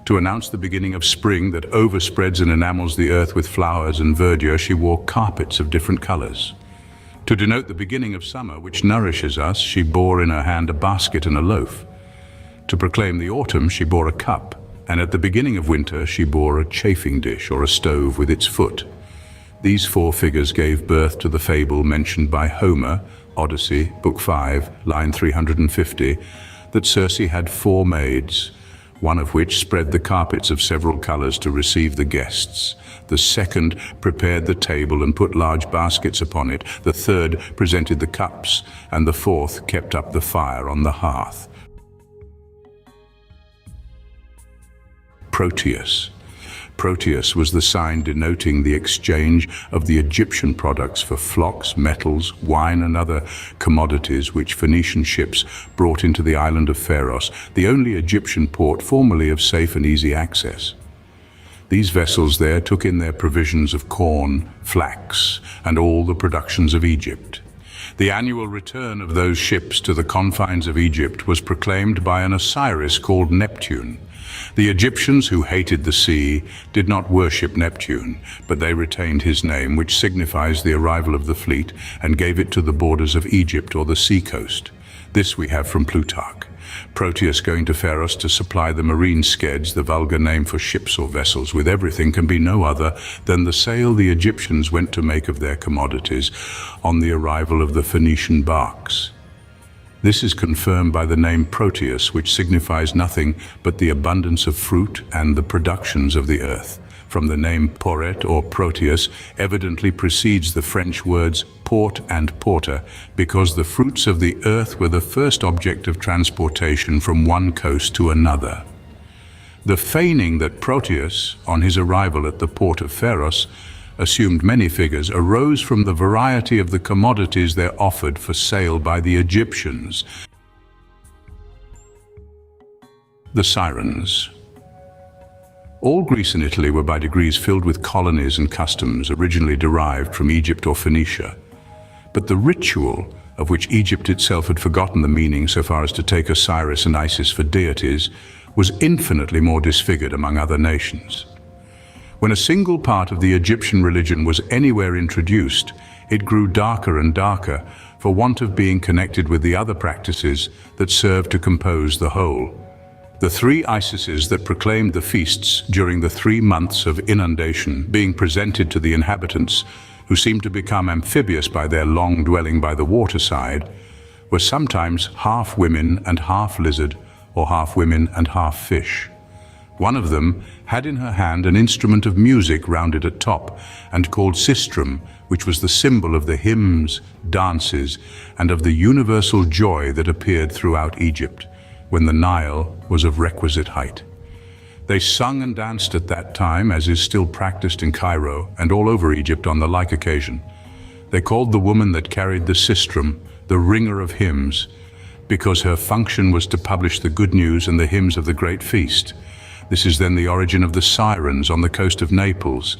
To announce the beginning of spring that overspreads and enamels the earth with flowers and verdure, she wore carpets of different colors. To denote the beginning of summer, which nourishes us, she bore in her hand a basket and a loaf. To proclaim the autumn, she bore a cup, and at the beginning of winter, she bore a chafing dish or a stove with its foot. These four figures gave birth to the fable mentioned by Homer, Odyssey, Book 5, line 350, that Circe had four maids, one of which spread the carpets of several colors to receive the guests. The second prepared the table and put large baskets upon it. The third presented the cups, and the fourth kept up the fire on the hearth. Proteus. Proteus was the sign denoting the exchange of the Egyptian products for flocks, metals, wine and other commodities which Phoenician ships brought into the island of Pharos, the only Egyptian port formerly of safe and easy access. These vessels there took in their provisions of corn, flax, and all the productions of Egypt. The annual return of those ships to the confines of Egypt was proclaimed by an Osiris called Neptune. The Egyptians, who hated the sea, did not worship Neptune, but they retained his name, which signifies the arrival of the fleet, and gave it to the borders of Egypt or the seacoast. This we have from Plutarch. Proteus going to Pharos to supply the marine skeds, the vulgar name for ships or vessels, with everything, can be no other than the sale the Egyptians went to make of their commodities on the arrival of the Phoenician barks. This is confirmed by the name Proteus, which signifies nothing but the abundance of fruit and the productions of the earth. From the name Poret or Proteus evidently precedes the French words port and porter, because the fruits of the earth were the first object of transportation from one coast to another. The feigning that Proteus, on his arrival at the port of Pharos, assumed many figures arose from the variety of the commodities there offered for sale by the Egyptians. The Syrens. All Greece and Italy were by degrees filled with colonies and customs originally derived from Egypt or Phoenicia. But the ritual, of which Egypt itself had forgotten the meaning so far as to take Osiris and Isis for deities, was infinitely more disfigured among other nations. When a single part of the Egyptian religion was anywhere introduced, it grew darker and darker for want of being connected with the other practices that served to compose the whole. The three Isises that proclaimed the feasts during the 3 months of inundation being presented to the inhabitants, who seemed to become amphibious by their long dwelling by the waterside, were sometimes half women and half lizard, or half women and half fish. One of them had in her hand an instrument of music rounded at top and called sistrum, which was the symbol of the hymns, dances, and of the universal joy that appeared throughout Egypt, when the Nile was of requisite height. They sung and danced at that time, as is still practiced in Cairo and all over Egypt on the like occasion. They called the woman that carried the sistrum the ringer of hymns, because her function was to publish the good news and the hymns of the great feast. This is then the origin of the Syrens on the coast of Naples,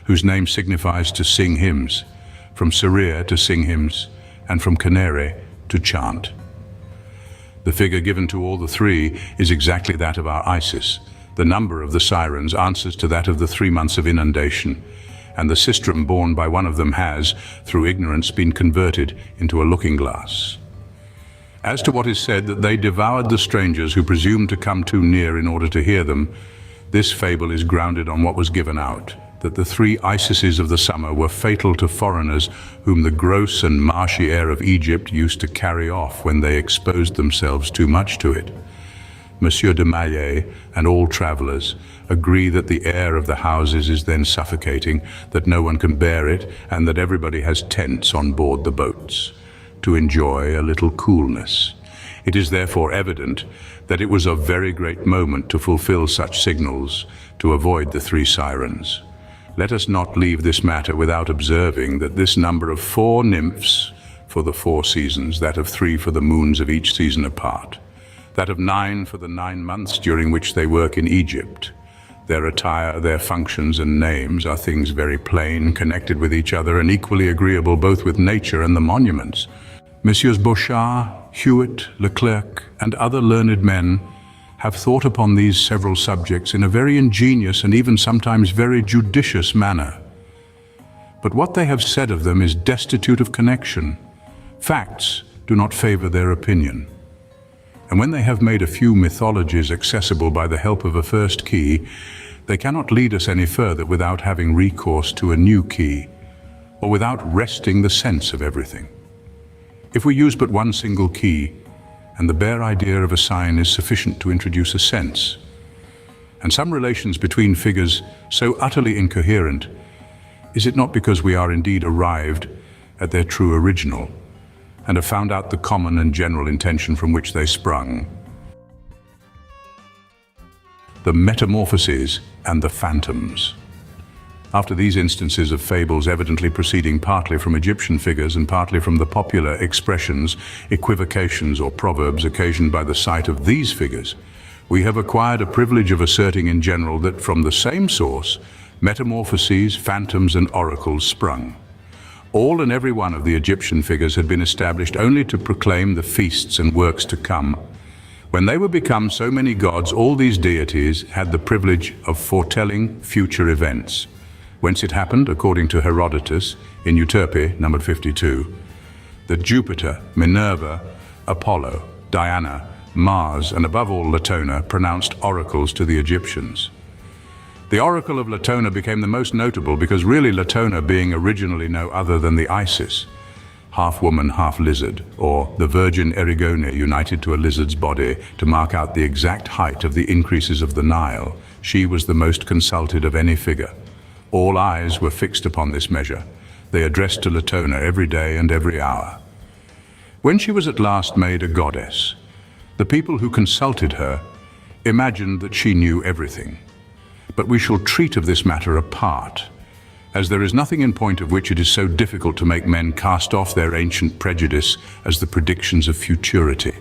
whose name signifies to sing hymns, from Syria to sing hymns, and from Canary to chant. The figure given to all the three is exactly that of our Isis. The number of the Syrens answers to that of the 3 months of inundation, and the sistrum borne by one of them has, through ignorance, been converted into a looking glass. As to what is said that they devoured the strangers who presumed to come too near in order to hear them, this fable is grounded on what was given out, that the 3 Isises of the summer were fatal to foreigners whom the gross and marshy air of Egypt used to carry off when they exposed themselves too much to it. Monsieur de Maillet and all travellers agree that the air of the houses is then suffocating, that no one can bear it, and that everybody has tents on board the boats to enjoy a little coolness. It is therefore evident that it was of very great moment to fulfill such signals to avoid the 3 Syrens. Let us not leave this matter without observing that this number of 4 nymphs for the 4 seasons, that of 3 for the moons of each season apart, that of 9 for the 9 months during which they work in Egypt. Their attire, their functions and names are things very plain, connected with each other, and equally agreeable both with nature and the monuments. Messieurs Bouchard, Hewitt, Leclerc, and other learned men have thought upon these several subjects in a very ingenious and even sometimes very judicious manner. But what they have said of them is destitute of connection. Facts do not favor their opinion. And when they have made a few mythologies accessible by the help of a first key, they cannot lead us any further without having recourse to a new key, or without wresting the sense of everything. If we use but one single key, and the bare idea of a sign is sufficient to introduce a sense, and some relations between figures so utterly incoherent, is it not because we are indeed arrived at their true original, and have found out the common and general intention from which they sprung? The metamorphoses and the phantoms. After these instances of fables evidently proceeding partly from Egyptian figures and partly from the popular expressions, equivocations or proverbs occasioned by the sight of these figures, we have acquired a privilege of asserting in general that from the same source, metamorphoses, phantoms and oracles sprung. All and every one of the Egyptian figures had been established only to proclaim the feasts and works to come. When they were become so many gods, all these deities had the privilege of foretelling future events, whence it happened, according to Herodotus, in Euterpe, numbered 52, that Jupiter, Minerva, Apollo, Diana, Mars, and above all Latona pronounced oracles to the Egyptians. The oracle of Latona became the most notable because really Latona being originally no other than the Isis, half woman, half lizard, or the Virgin Erigone united to a lizard's body to mark out the exact height of the increases of the Nile. She was the most consulted of any figure. All eyes were fixed upon this measure. They addressed to Latona every day and every hour. When she was at last made a goddess, the people who consulted her imagined that she knew everything. But we shall treat of this matter apart, as there is nothing in point of which it is so difficult to make men cast off their ancient prejudice as the predictions of futurity.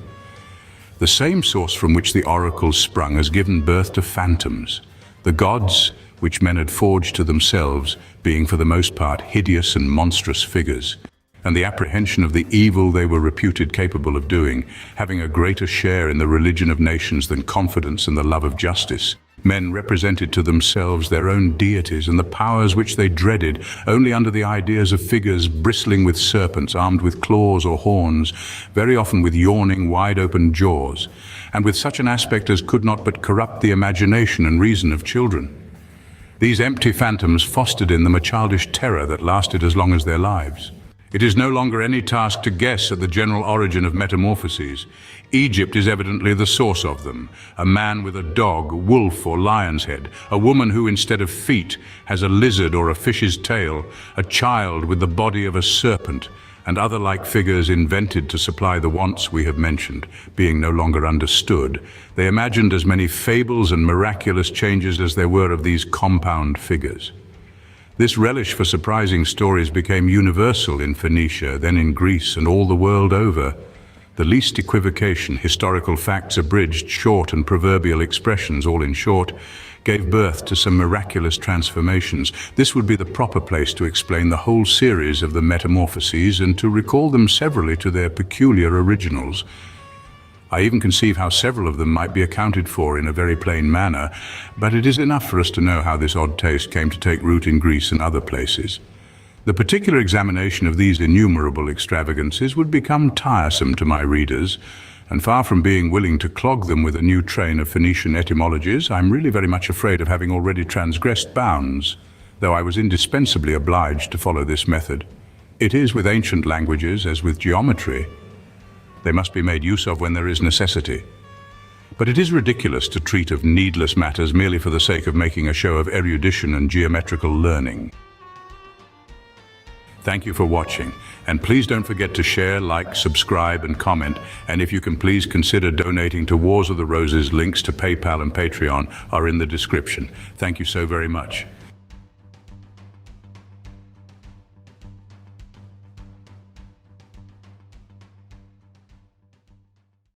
The same source from which the oracles sprung has given birth to phantoms, the gods which men had forged to themselves, being for the most part hideous and monstrous figures, and the apprehension of the evil they were reputed capable of doing, having a greater share in the religion of nations than confidence and the love of justice. Men represented to themselves their own deities and the powers which they dreaded only under the ideas of figures bristling with serpents, armed with claws or horns, very often with yawning, wide-open jaws, and with such an aspect as could not but corrupt the imagination and reason of children. These empty phantoms fostered in them a childish terror that lasted as long as their lives. It is no longer any task to guess at the general origin of metamorphoses. Egypt is evidently the source of them. A man with a dog, wolf or lion's head, a woman who instead of feet has a lizard or a fish's tail, a child with the body of a serpent, and other like figures invented to supply the wants we have mentioned, being no longer understood. They imagined as many fables and miraculous changes as there were of these compound figures. This relish for surprising stories became universal in Phoenicia, then in Greece and all the world over. The least equivocation, historical facts abridged, short and proverbial expressions, all in short, gave birth to some miraculous transformations. This would be the proper place to explain the whole series of the metamorphoses and to recall them severally to their peculiar originals. I even conceive how several of them might be accounted for in a very plain manner, but it is enough for us to know how this odd taste came to take root in Greece and other places. The particular examination of these innumerable extravagances would become tiresome to my readers, and far from being willing to clog them with a new train of Phoenician etymologies, I'm really very much afraid of having already transgressed bounds, though I was indispensably obliged to follow this method. It is with ancient languages as with geometry. They must be made use of when there is necessity. But it is ridiculous to treat of needless matters merely for the sake of making a show of erudition and geometrical learning. Thank you for watching, and please don't forget to share, like, subscribe, and comment, and if you can please consider donating to Wars of the Roses. Links to PayPal and Patreon are in the description. Thank you so very much.